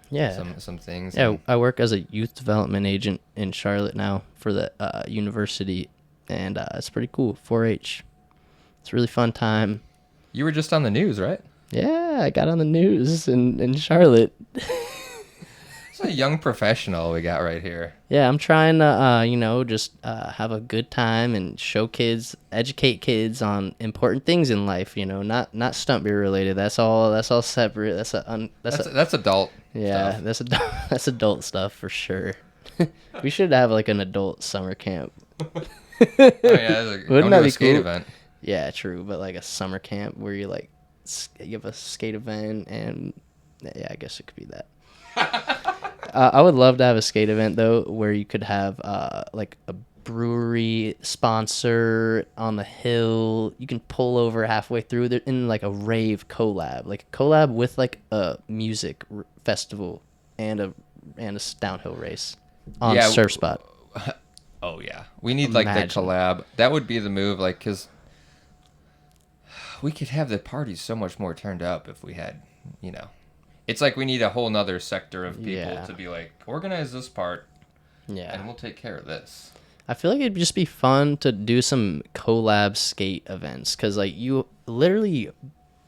[SPEAKER 1] some things.
[SPEAKER 2] Yeah, I work as a youth development agent in Charlotte now for the university, and it's pretty cool. 4-H. It's a really fun time.
[SPEAKER 1] You were just on the news, right?
[SPEAKER 2] Yeah, I got on the news in Charlotte.
[SPEAKER 1] It's a young professional we got right here.
[SPEAKER 2] Yeah, I'm trying to, just have a good time and show kids, educate kids on important things in life. You know, not stunt beer related. That's all separate. That's
[SPEAKER 1] adult.
[SPEAKER 2] Yeah,
[SPEAKER 1] stuff.
[SPEAKER 2] that's adult stuff for sure. We should have like an adult summer camp.
[SPEAKER 1] Oh, yeah,
[SPEAKER 2] Wouldn't that be
[SPEAKER 1] skate
[SPEAKER 2] cool?
[SPEAKER 1] event.
[SPEAKER 2] Yeah, true. But like a summer camp where you like you have a skate event, and yeah, I guess it could be that. I would love to have a skate event though, where you could have like a brewery sponsor on the hill. You can pull over halfway through there in like a rave collab, like a collab with like a music festival and a downhill race on Surf Spot.
[SPEAKER 1] Oh yeah, we need like the collab. That would be the move, like, because we could have the parties so much more turned up if we had, It's like we need a whole nother sector of people to be like, organize this part.
[SPEAKER 2] Yeah.
[SPEAKER 1] And we'll take care of this.
[SPEAKER 2] I feel like it'd just be fun to do some collab skate events because, like, you literally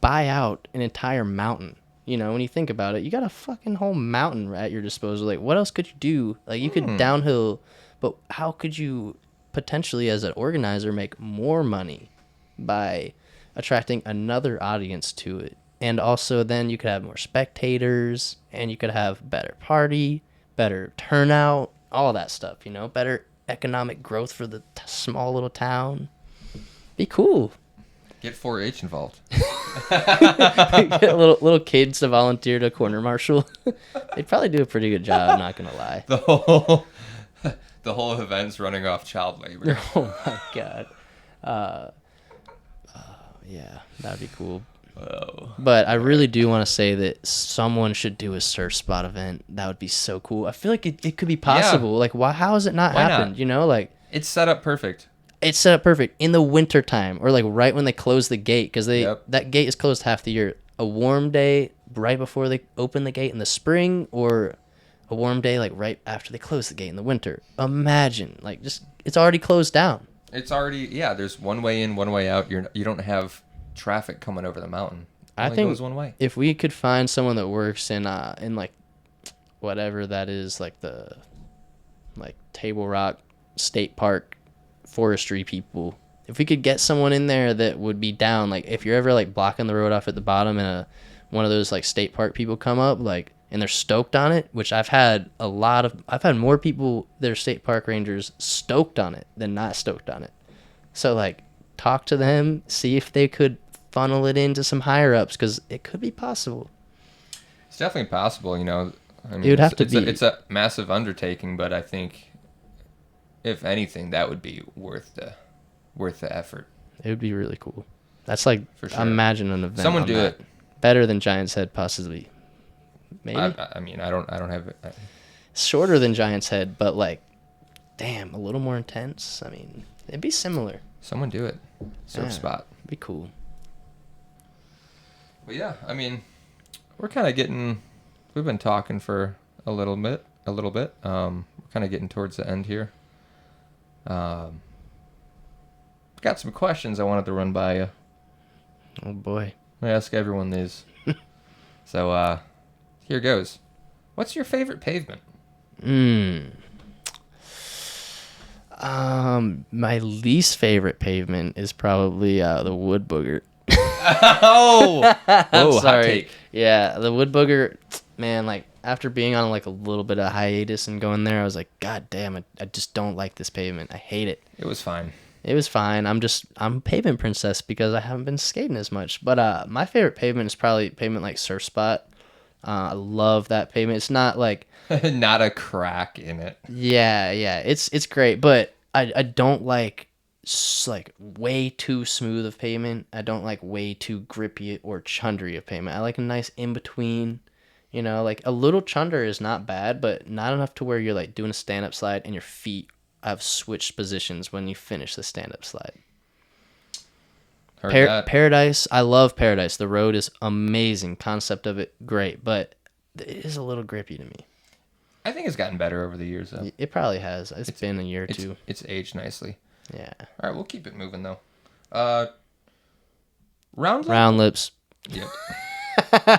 [SPEAKER 2] buy out an entire mountain. You know, when you think about it, you got a fucking whole mountain at your disposal. Like, what else could you do? Like, you could downhill, but how could you potentially, as an organizer, make more money by attracting another audience to it? And also, then you could have more spectators, and you could have better party, better turnout, all that stuff, you know, better economic growth for the small little town. Be cool.
[SPEAKER 1] Get 4-H involved.
[SPEAKER 2] Get little kids to volunteer to corner marshal. They'd probably do a pretty good job, not gonna lie.
[SPEAKER 1] The whole event's running off child labor.
[SPEAKER 2] Oh my god. Yeah, that'd be cool.
[SPEAKER 1] Oh.
[SPEAKER 2] But I really do want to say that someone should do a surf spot event. That would be so cool. I feel like it could be possible.
[SPEAKER 1] Yeah.
[SPEAKER 2] Like, why? How has it not
[SPEAKER 1] Why
[SPEAKER 2] happened?
[SPEAKER 1] not?
[SPEAKER 2] You know, like
[SPEAKER 1] It's set up perfect.
[SPEAKER 2] it's set up perfect in the winter time or like right when they close the gate because
[SPEAKER 1] Yep.
[SPEAKER 2] that gate is closed half the year. A warm day right before they open the gate in the spring, or a warm day like right after they close the gate in the winter. Imagine, like, just it's already closed down.
[SPEAKER 1] It's already there's one way in, one way out. You don't have traffic coming over the mountain. It
[SPEAKER 2] I
[SPEAKER 1] only
[SPEAKER 2] think
[SPEAKER 1] goes one way.
[SPEAKER 2] if we could find someone that works in like whatever that is, like the like Table Rock State Park forestry people, if we could get someone in there that would be down, like if you're ever like blocking the road off at the bottom and one of those like state park people come up like and they're stoked on it, which I've had more people that are state park rangers stoked on it than not stoked on it. So like talk to them, see if they could funnel it into some higher ups because it could be possible.
[SPEAKER 1] It's definitely possible, you know. I mean,
[SPEAKER 2] It would have to
[SPEAKER 1] it's
[SPEAKER 2] be.
[SPEAKER 1] it's a massive undertaking, but I think if anything, that would be worth the effort.
[SPEAKER 2] It would be really cool. That's like,
[SPEAKER 1] For sure.
[SPEAKER 2] imagine an event.
[SPEAKER 1] Someone
[SPEAKER 2] on
[SPEAKER 1] do
[SPEAKER 2] that.
[SPEAKER 1] it.
[SPEAKER 2] Better than Giant's Head, possibly. Maybe
[SPEAKER 1] I mean, I don't have it.
[SPEAKER 2] shorter than Giant's Head, but like, damn, a little more intense. I mean, it'd be similar.
[SPEAKER 1] Someone do it. Surf
[SPEAKER 2] Yeah.
[SPEAKER 1] spot.
[SPEAKER 2] It'd be cool.
[SPEAKER 1] But yeah, I mean, we're kind of getting. We've been talking for a little bit. We're kind of getting towards the end here. Got some questions I wanted to run by you.
[SPEAKER 2] Oh boy.
[SPEAKER 1] I ask everyone these. So here goes. What's your favorite pavement?
[SPEAKER 2] My least favorite pavement is probably the Wood Booger.
[SPEAKER 1] Oh, hot
[SPEAKER 2] Sorry.
[SPEAKER 1] take.
[SPEAKER 2] Yeah, the Wood Booger, man, like after being on like a little bit of hiatus and going there, I was like, God damn it, I just don't like this pavement. I hate it.
[SPEAKER 1] It was fine.
[SPEAKER 2] It was fine. I'm pavement princess because I haven't been skating as much. But my favorite pavement is probably pavement like Surf Spot. I love that pavement. It's not like
[SPEAKER 1] Not a crack in it.
[SPEAKER 2] yeah, it's great, but I don't like like way too smooth of pavement. I don't like way too grippy or chundery of pavement. I like a nice in between. You know, like a little chunder is not bad, but not enough to where you're like doing a stand up slide and your feet have switched positions when you finish the stand up slide.
[SPEAKER 1] Heard that.
[SPEAKER 2] Paradise, I love Paradise. The road is amazing. Concept of it, great, but it is a little grippy to me.
[SPEAKER 1] I think it's gotten better over the years, though.
[SPEAKER 2] It probably has. It's been a year or two.
[SPEAKER 1] It's aged nicely.
[SPEAKER 2] Yeah.
[SPEAKER 1] All right, we'll keep it moving though. Round lip?
[SPEAKER 2] Round lips.
[SPEAKER 1] Yep.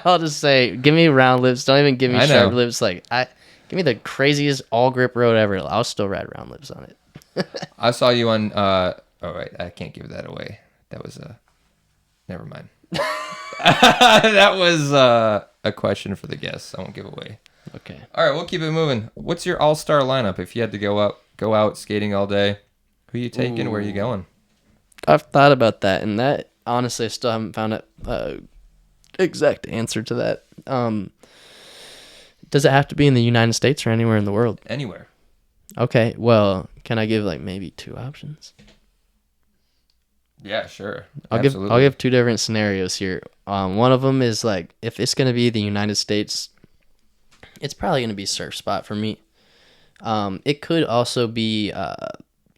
[SPEAKER 2] I'll just say, give me round lips. Don't even give me
[SPEAKER 1] I
[SPEAKER 2] sharp
[SPEAKER 1] know.
[SPEAKER 2] lips. Like give me the craziest all grip road ever. I'll still ride round lips on it.
[SPEAKER 1] I saw you on. Oh wait, I can't give that away. That was never mind. That was a question for the guests. I won't give away.
[SPEAKER 2] Okay.
[SPEAKER 1] All right, we'll keep it moving. What's your all-star lineup? If you had to go out skating all day, who you taking? Where are you going?
[SPEAKER 2] I've thought about that, and that honestly, I still haven't found a exact answer to that. Does it have to be in the United States or anywhere in the world?
[SPEAKER 1] Anywhere.
[SPEAKER 2] Okay. Well, can I give like maybe two options?
[SPEAKER 1] Yeah, sure.
[SPEAKER 2] I'll give two different scenarios here. One of them is like if it's gonna be the United States, it's probably gonna be Surf Spot for me. It could also be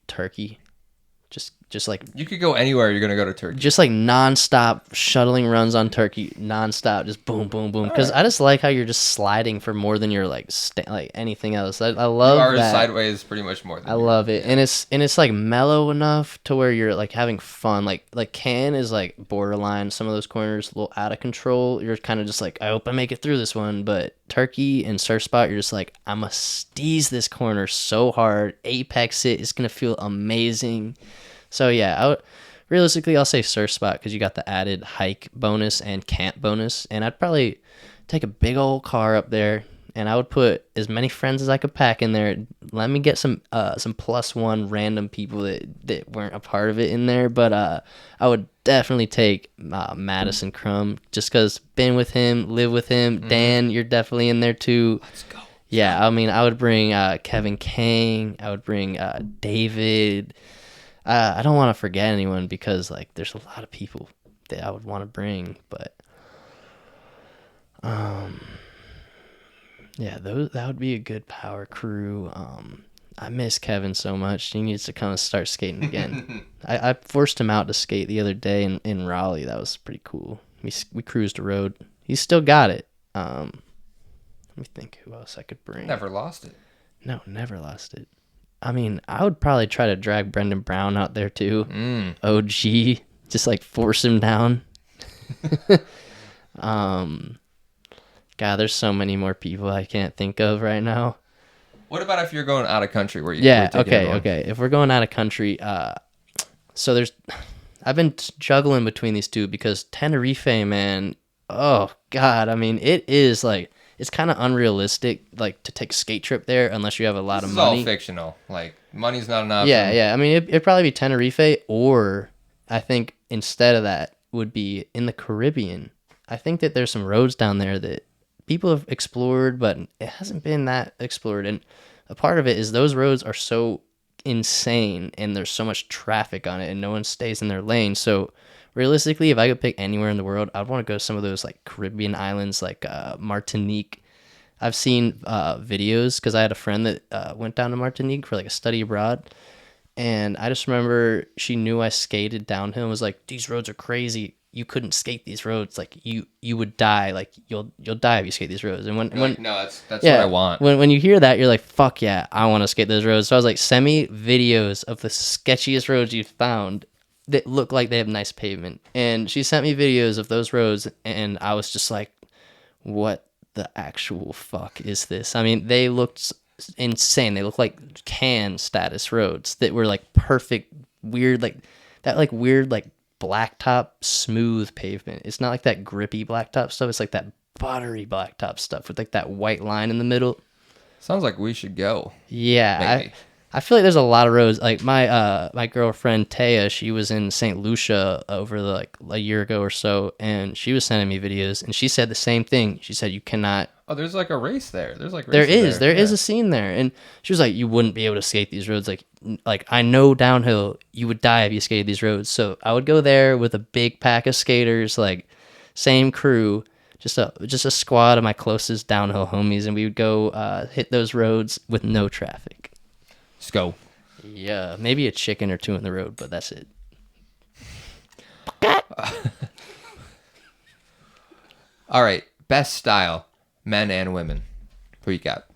[SPEAKER 2] Turkey. Just just like
[SPEAKER 1] You could go anywhere. You're gonna go to Turkey.
[SPEAKER 2] just like nonstop shuttling runs on Turkey, nonstop, just boom, boom, boom. Because I just like how you're just sliding for more than you're like like anything else. I love
[SPEAKER 1] you are
[SPEAKER 2] that.
[SPEAKER 1] sideways pretty much more than
[SPEAKER 2] I love it, and it's like mellow enough to where you're like having fun. Like Can is like borderline. Some of those corners a little out of control. You're kind of just like, I hope I make it through this one. But Turkey and Surf Spot, you're just like, I'm gonna steez this corner so hard. Apex it. It's gonna feel amazing. So yeah, realistically, I'll say Surf Spot because you got the added hike bonus and camp bonus, and I'd probably take a big old car up there, and I would put as many friends as I could pack in there. Let me get some +1 random people that weren't a part of it in there, but I would definitely take Madison Crum just because been with him, live with him. Dan, you're definitely in there too.
[SPEAKER 1] Let's go.
[SPEAKER 2] Yeah, I mean, I would bring Kevin Kang. I would bring David. I don't want to forget anyone because like there's a lot of people that I would want to bring, but yeah, that would be a good power crew. I miss Kevin so much. He needs to come and start skating again. I forced him out to skate the other day in Raleigh. That was pretty cool. We cruised the road. He's still got it. Let me think who else I could bring.
[SPEAKER 1] Never lost it.
[SPEAKER 2] No, never lost it. I mean, I would probably try to drag Brendan Brown out there too. OG, just like force him down. God, there's so many more people I can't think of right now.
[SPEAKER 1] What about if you're going out of country? Where you?
[SPEAKER 2] Yeah, okay. If we're going out of country, so I've been juggling between these two because Tenerife, man. Oh God, I mean, it is like. It's kind of unrealistic, like, to take a skate trip there unless you have a lot of money.
[SPEAKER 1] It's all fictional. Like, money's not an option.
[SPEAKER 2] Yeah. I mean, it'd probably be Tenerife, or I think instead of that would be in the Caribbean. I think that there's some roads down there that people have explored, but it hasn't been that explored. And a part of it is those roads are so insane, and there's so much traffic on it, and no one stays in their lane. So realistically, if I could pick anywhere in the world, I'd want to go to some of those like Caribbean islands, like Martinique. I've seen videos because I had a friend that went down to Martinique for like a study abroad, and I just remember she knew I skated downhill and was like, "These roads are crazy. You couldn't skate these roads. Like you would die. Like you'll die if you skate these roads." And when
[SPEAKER 1] no, that's what I want.
[SPEAKER 2] When you hear that, you're like, "Fuck yeah, I want to skate those roads." So I was like, "Send me videos of the sketchiest roads you've found that look like they have nice pavement." And she sent me videos of those roads, and I was just like, what the actual fuck is this? I mean, they looked insane. They looked like can status roads that were like perfect, weird, like that, like weird, like blacktop smooth pavement. It's not like that grippy blacktop stuff. It's like that buttery blacktop stuff with like that white line in the middle.
[SPEAKER 1] Sounds like we should go.
[SPEAKER 2] Yeah, I feel like there's a lot of roads. Like my girlfriend Taya, she was in St. Lucia over like a year ago or so, and she was sending me videos, and she said the same thing. She said you cannot.
[SPEAKER 1] Oh, there's like a race there. There's like
[SPEAKER 2] there is a scene there, and she was like, you wouldn't be able to skate these roads. Like I know downhill, you would die if you skated these roads. So I would go there with a big pack of skaters, like same crew. Just a squad of my closest downhill homies, and we would go hit those roads with no traffic.
[SPEAKER 1] Let's go.
[SPEAKER 2] Yeah, maybe a chicken or two in the road, but that's it.
[SPEAKER 1] All right, best style, men and women. Who you got?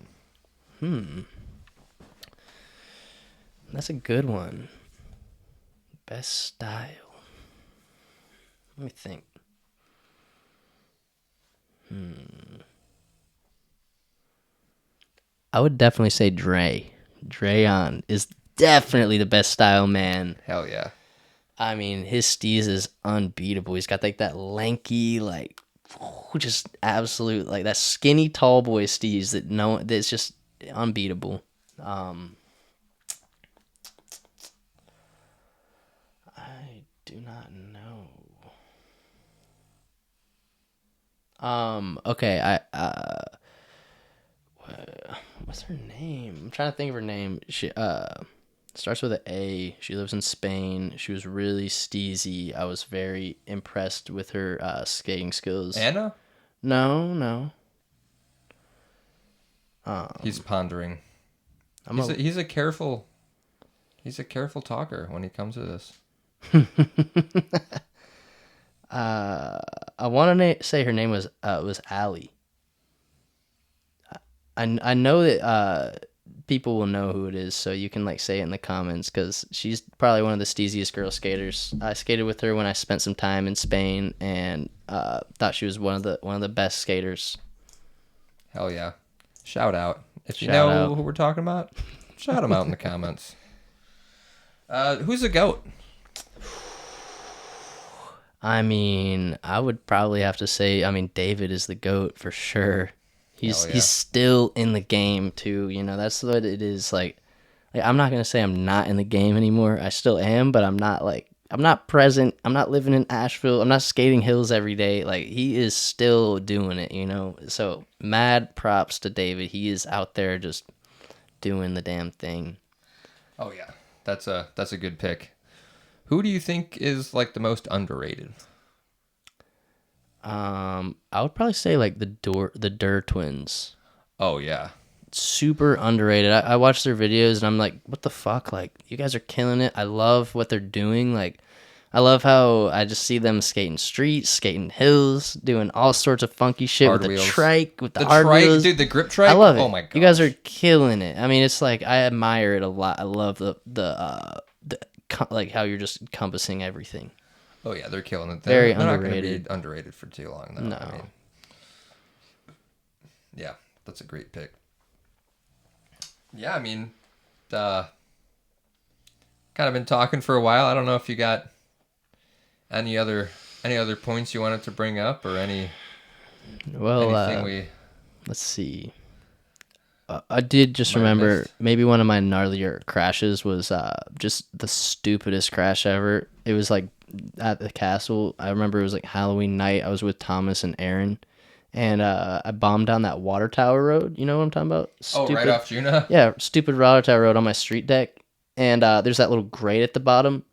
[SPEAKER 2] That's a good one. Best style. Let me think. I would definitely say Dre. Dreon is definitely the best style man.
[SPEAKER 1] Hell yeah.
[SPEAKER 2] I mean, his steez is unbeatable. He's got like that lanky, like just absolute, like that skinny tall boy steez that's just unbeatable. I do not know. Okay, what's her name? I'm trying to think of her name. She starts with an A. She lives in Spain. She was really steezy. I was very impressed with her skating skills.
[SPEAKER 1] Anna?
[SPEAKER 2] No.
[SPEAKER 1] He's pondering. He's a careful talker when he comes to this.
[SPEAKER 2] I want to say her name was Allie. I know that people will know who it is, so you can like say it in the comments because she's probably one of the steeziest girl skaters. I skated with her when I spent some time in Spain, and thought she was one of the best skaters.
[SPEAKER 1] Hell yeah! Shout out if you
[SPEAKER 2] Shout
[SPEAKER 1] know
[SPEAKER 2] out.
[SPEAKER 1] who we're talking about. Shout them out in the comments. Who's the GOAT?
[SPEAKER 2] I mean, I would probably have to say, David is the GOAT for sure.
[SPEAKER 1] Hell yeah.
[SPEAKER 2] He's still in the game too. You know, that's what it is. Like I'm not gonna say I'm not in the game anymore. I still am, but I'm not present. I'm not living in Asheville. I'm not skating hills every day. Like he is still doing it. You know, so mad props to David. He is out there just doing the damn thing.
[SPEAKER 1] Oh yeah, that's a good pick. Who do you think is like the most underrated?
[SPEAKER 2] I would probably say like the Durr twins.
[SPEAKER 1] Oh yeah,
[SPEAKER 2] Super underrated. I watch their videos and I'm like, what the fuck? Like, you guys are killing it. I love what they're doing. Like, I love how I just see them skating streets, skating hills, doing all sorts of funky shit
[SPEAKER 1] Hard
[SPEAKER 2] with
[SPEAKER 1] wheels.
[SPEAKER 2] the trike, with the
[SPEAKER 1] the
[SPEAKER 2] hard
[SPEAKER 1] trike,
[SPEAKER 2] wheels.
[SPEAKER 1] dude, the grip trike.
[SPEAKER 2] I love it.
[SPEAKER 1] Oh my god,
[SPEAKER 2] you guys are killing it. I mean, it's like I admire it a lot. I love like how you're just encompassing everything.
[SPEAKER 1] Oh yeah, they're killing it.
[SPEAKER 2] Very
[SPEAKER 1] they're not
[SPEAKER 2] underrated.
[SPEAKER 1] going to be underrated for too long, though.
[SPEAKER 2] No.
[SPEAKER 1] I mean, yeah, that's a great pick. Yeah, I mean, kind of been talking for a while. I don't know if you got any other points you wanted to bring up or anything we.
[SPEAKER 2] Let's see. I did just remember
[SPEAKER 1] missed.
[SPEAKER 2] maybe one of my gnarlier crashes was just the stupidest crash ever. It was like at the castle. I remember it was like Halloween night. I was with Thomas and Aaron, and I bombed down that water tower road. You know what I'm talking about?
[SPEAKER 1] Oh, right off Juna?
[SPEAKER 2] Yeah, stupid water tower road on my street deck. And there's that little grate at the bottom.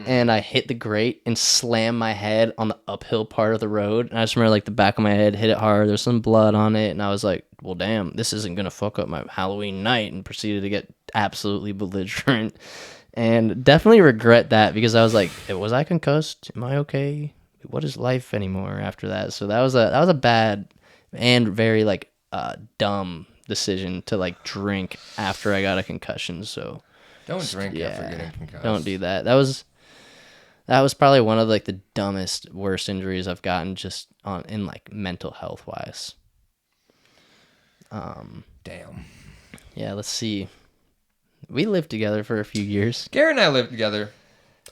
[SPEAKER 2] And I hit the grate and slammed my head on the uphill part of the road. And I just remember like the back of my head hit it hard. There's some blood on it. And I was like, well, damn, this isn't going to fuck up my Halloween night. And proceeded to get absolutely belligerent. And definitely regret that because I was like, was I concussed? Am I okay? What is life anymore after that? So that was a bad and very like dumb decision to like drink after I got a concussion. So
[SPEAKER 1] Don't drink after getting concussed.
[SPEAKER 2] don't do that. That was probably one of like the dumbest, worst injuries I've gotten just in like mental health wise.
[SPEAKER 1] Damn.
[SPEAKER 2] Yeah, let's see. We lived together for a few years.
[SPEAKER 1] Garrett and I lived together.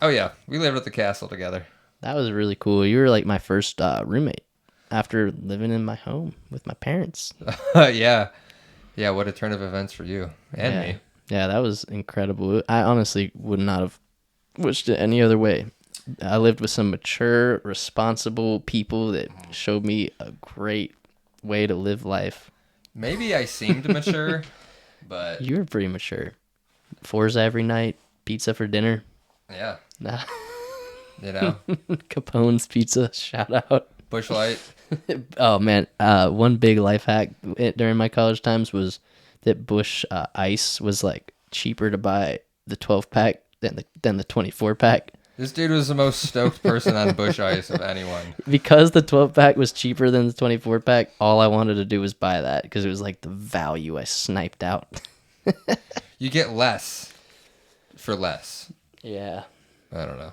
[SPEAKER 1] Oh yeah, we lived at the castle together.
[SPEAKER 2] That was really cool. You were like my first roommate after living in my home with my parents.
[SPEAKER 1] Yeah. Yeah, what a turn of events for you and me.
[SPEAKER 2] Yeah, that was incredible. I honestly would not have wished it any other way. I lived with some mature, responsible people that showed me a great way to live life.
[SPEAKER 1] Maybe I seemed mature, but
[SPEAKER 2] You were pretty mature. Forza every night, pizza for dinner.
[SPEAKER 1] yeah,
[SPEAKER 2] Nah.
[SPEAKER 1] you know,
[SPEAKER 2] Capone's Pizza, shout out.
[SPEAKER 1] Bush Light.
[SPEAKER 2] Oh man, one big life hack during my college times was that Bush Ice was like cheaper to buy the 12-pack than the 24-pack.
[SPEAKER 1] This dude was the most stoked person on Bush Ice of anyone.
[SPEAKER 2] Because the 12-pack was cheaper than the 24-pack, all I wanted to do was buy that because it was like the value I sniped out.
[SPEAKER 1] You get less for less.
[SPEAKER 2] Yeah.
[SPEAKER 1] I don't know.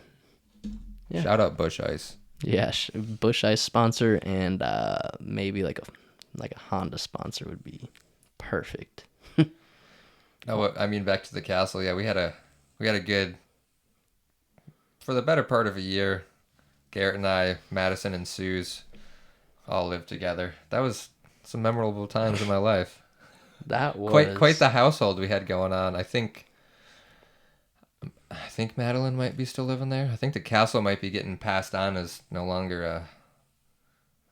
[SPEAKER 2] Yeah.
[SPEAKER 1] Shout out Bush Ice.
[SPEAKER 2] Yeah, Bush Ice sponsor and maybe like a Honda sponsor would be perfect.
[SPEAKER 1] No, I mean back to the castle. Yeah, we had a good for the better part of a year. Garrett and I, Madison and Suze, all lived together. That was some memorable times in my life.
[SPEAKER 2] That was
[SPEAKER 1] Quite the household we had going on. I think Madeline might be still living there. I think the castle might be getting passed on as no longer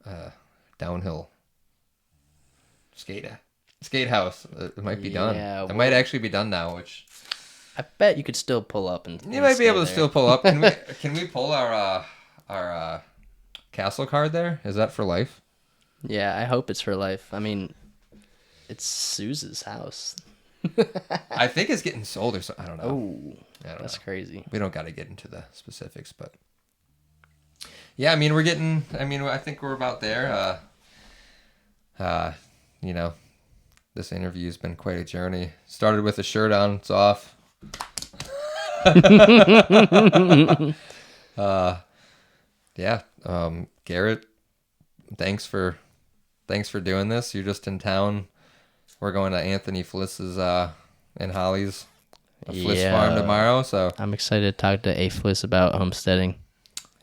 [SPEAKER 1] a downhill skate house. It might be done.
[SPEAKER 2] Yeah,
[SPEAKER 1] It might actually be done now, which
[SPEAKER 2] I bet you could still pull up and
[SPEAKER 1] you might be able to
[SPEAKER 2] stay
[SPEAKER 1] still pull up. Can we pull our castle card there? Is that for life?
[SPEAKER 2] Yeah, I hope it's for life. I mean, it's Suze's house.
[SPEAKER 1] I think it's getting sold or something. I don't know.
[SPEAKER 2] Oh,
[SPEAKER 1] I don't
[SPEAKER 2] that's
[SPEAKER 1] know.
[SPEAKER 2] crazy.
[SPEAKER 1] We don't got to get into the specifics, but yeah, I mean, I think we're about there. You know, this interview's been quite a journey. Started with a shirt on, it's off. Yeah. Garrett, thanks for doing this. You're just in town. We're going to Anthony Fliss's and Holly's Fliss farm tomorrow, so
[SPEAKER 2] I'm excited to talk to A Fliss about homesteading.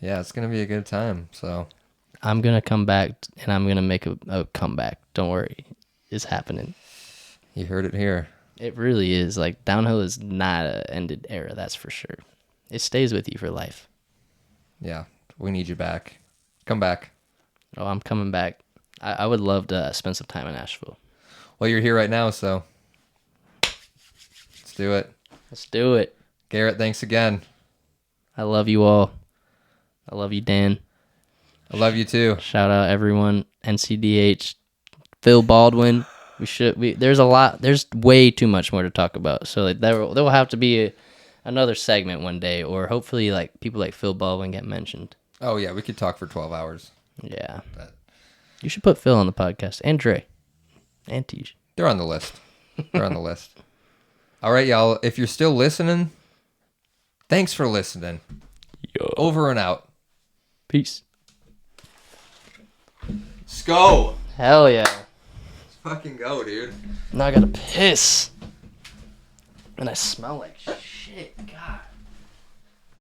[SPEAKER 1] yeah, it's gonna be a good time. So
[SPEAKER 2] I'm gonna come back and I'm gonna make a comeback. Don't worry, it's happening.
[SPEAKER 1] you heard it here.
[SPEAKER 2] It really is. Like, downhill is not an ended era, that's for sure. It stays with you for life.
[SPEAKER 1] Yeah, we need you back. Come back.
[SPEAKER 2] Oh, I'm coming back. I would love to spend some time in Asheville.
[SPEAKER 1] Well, you're here right now, so let's do it.
[SPEAKER 2] Let's do it.
[SPEAKER 1] Garrett, thanks again.
[SPEAKER 2] I love you all. I love you, Dan.
[SPEAKER 1] I love you too.
[SPEAKER 2] Shout out everyone. NCDH, Phil Baldwin. There's way too much more to talk about. So like there will have to be another segment one day, or hopefully like people like Phil Baldwin get mentioned.
[SPEAKER 1] Oh yeah, we could talk for 12 hours.
[SPEAKER 2] Yeah.
[SPEAKER 1] But
[SPEAKER 2] You should put Phil on the podcast. And Dre. And Tej.
[SPEAKER 1] they're on the list. They're on the list. All right, y'all. If you're still listening, thanks for listening.
[SPEAKER 2] Yo.
[SPEAKER 1] Over and out.
[SPEAKER 2] Peace.
[SPEAKER 1] Let's go.
[SPEAKER 2] Hell yeah.
[SPEAKER 1] Let's fucking go, dude.
[SPEAKER 2] Now I gotta piss. And I smell like shit. God.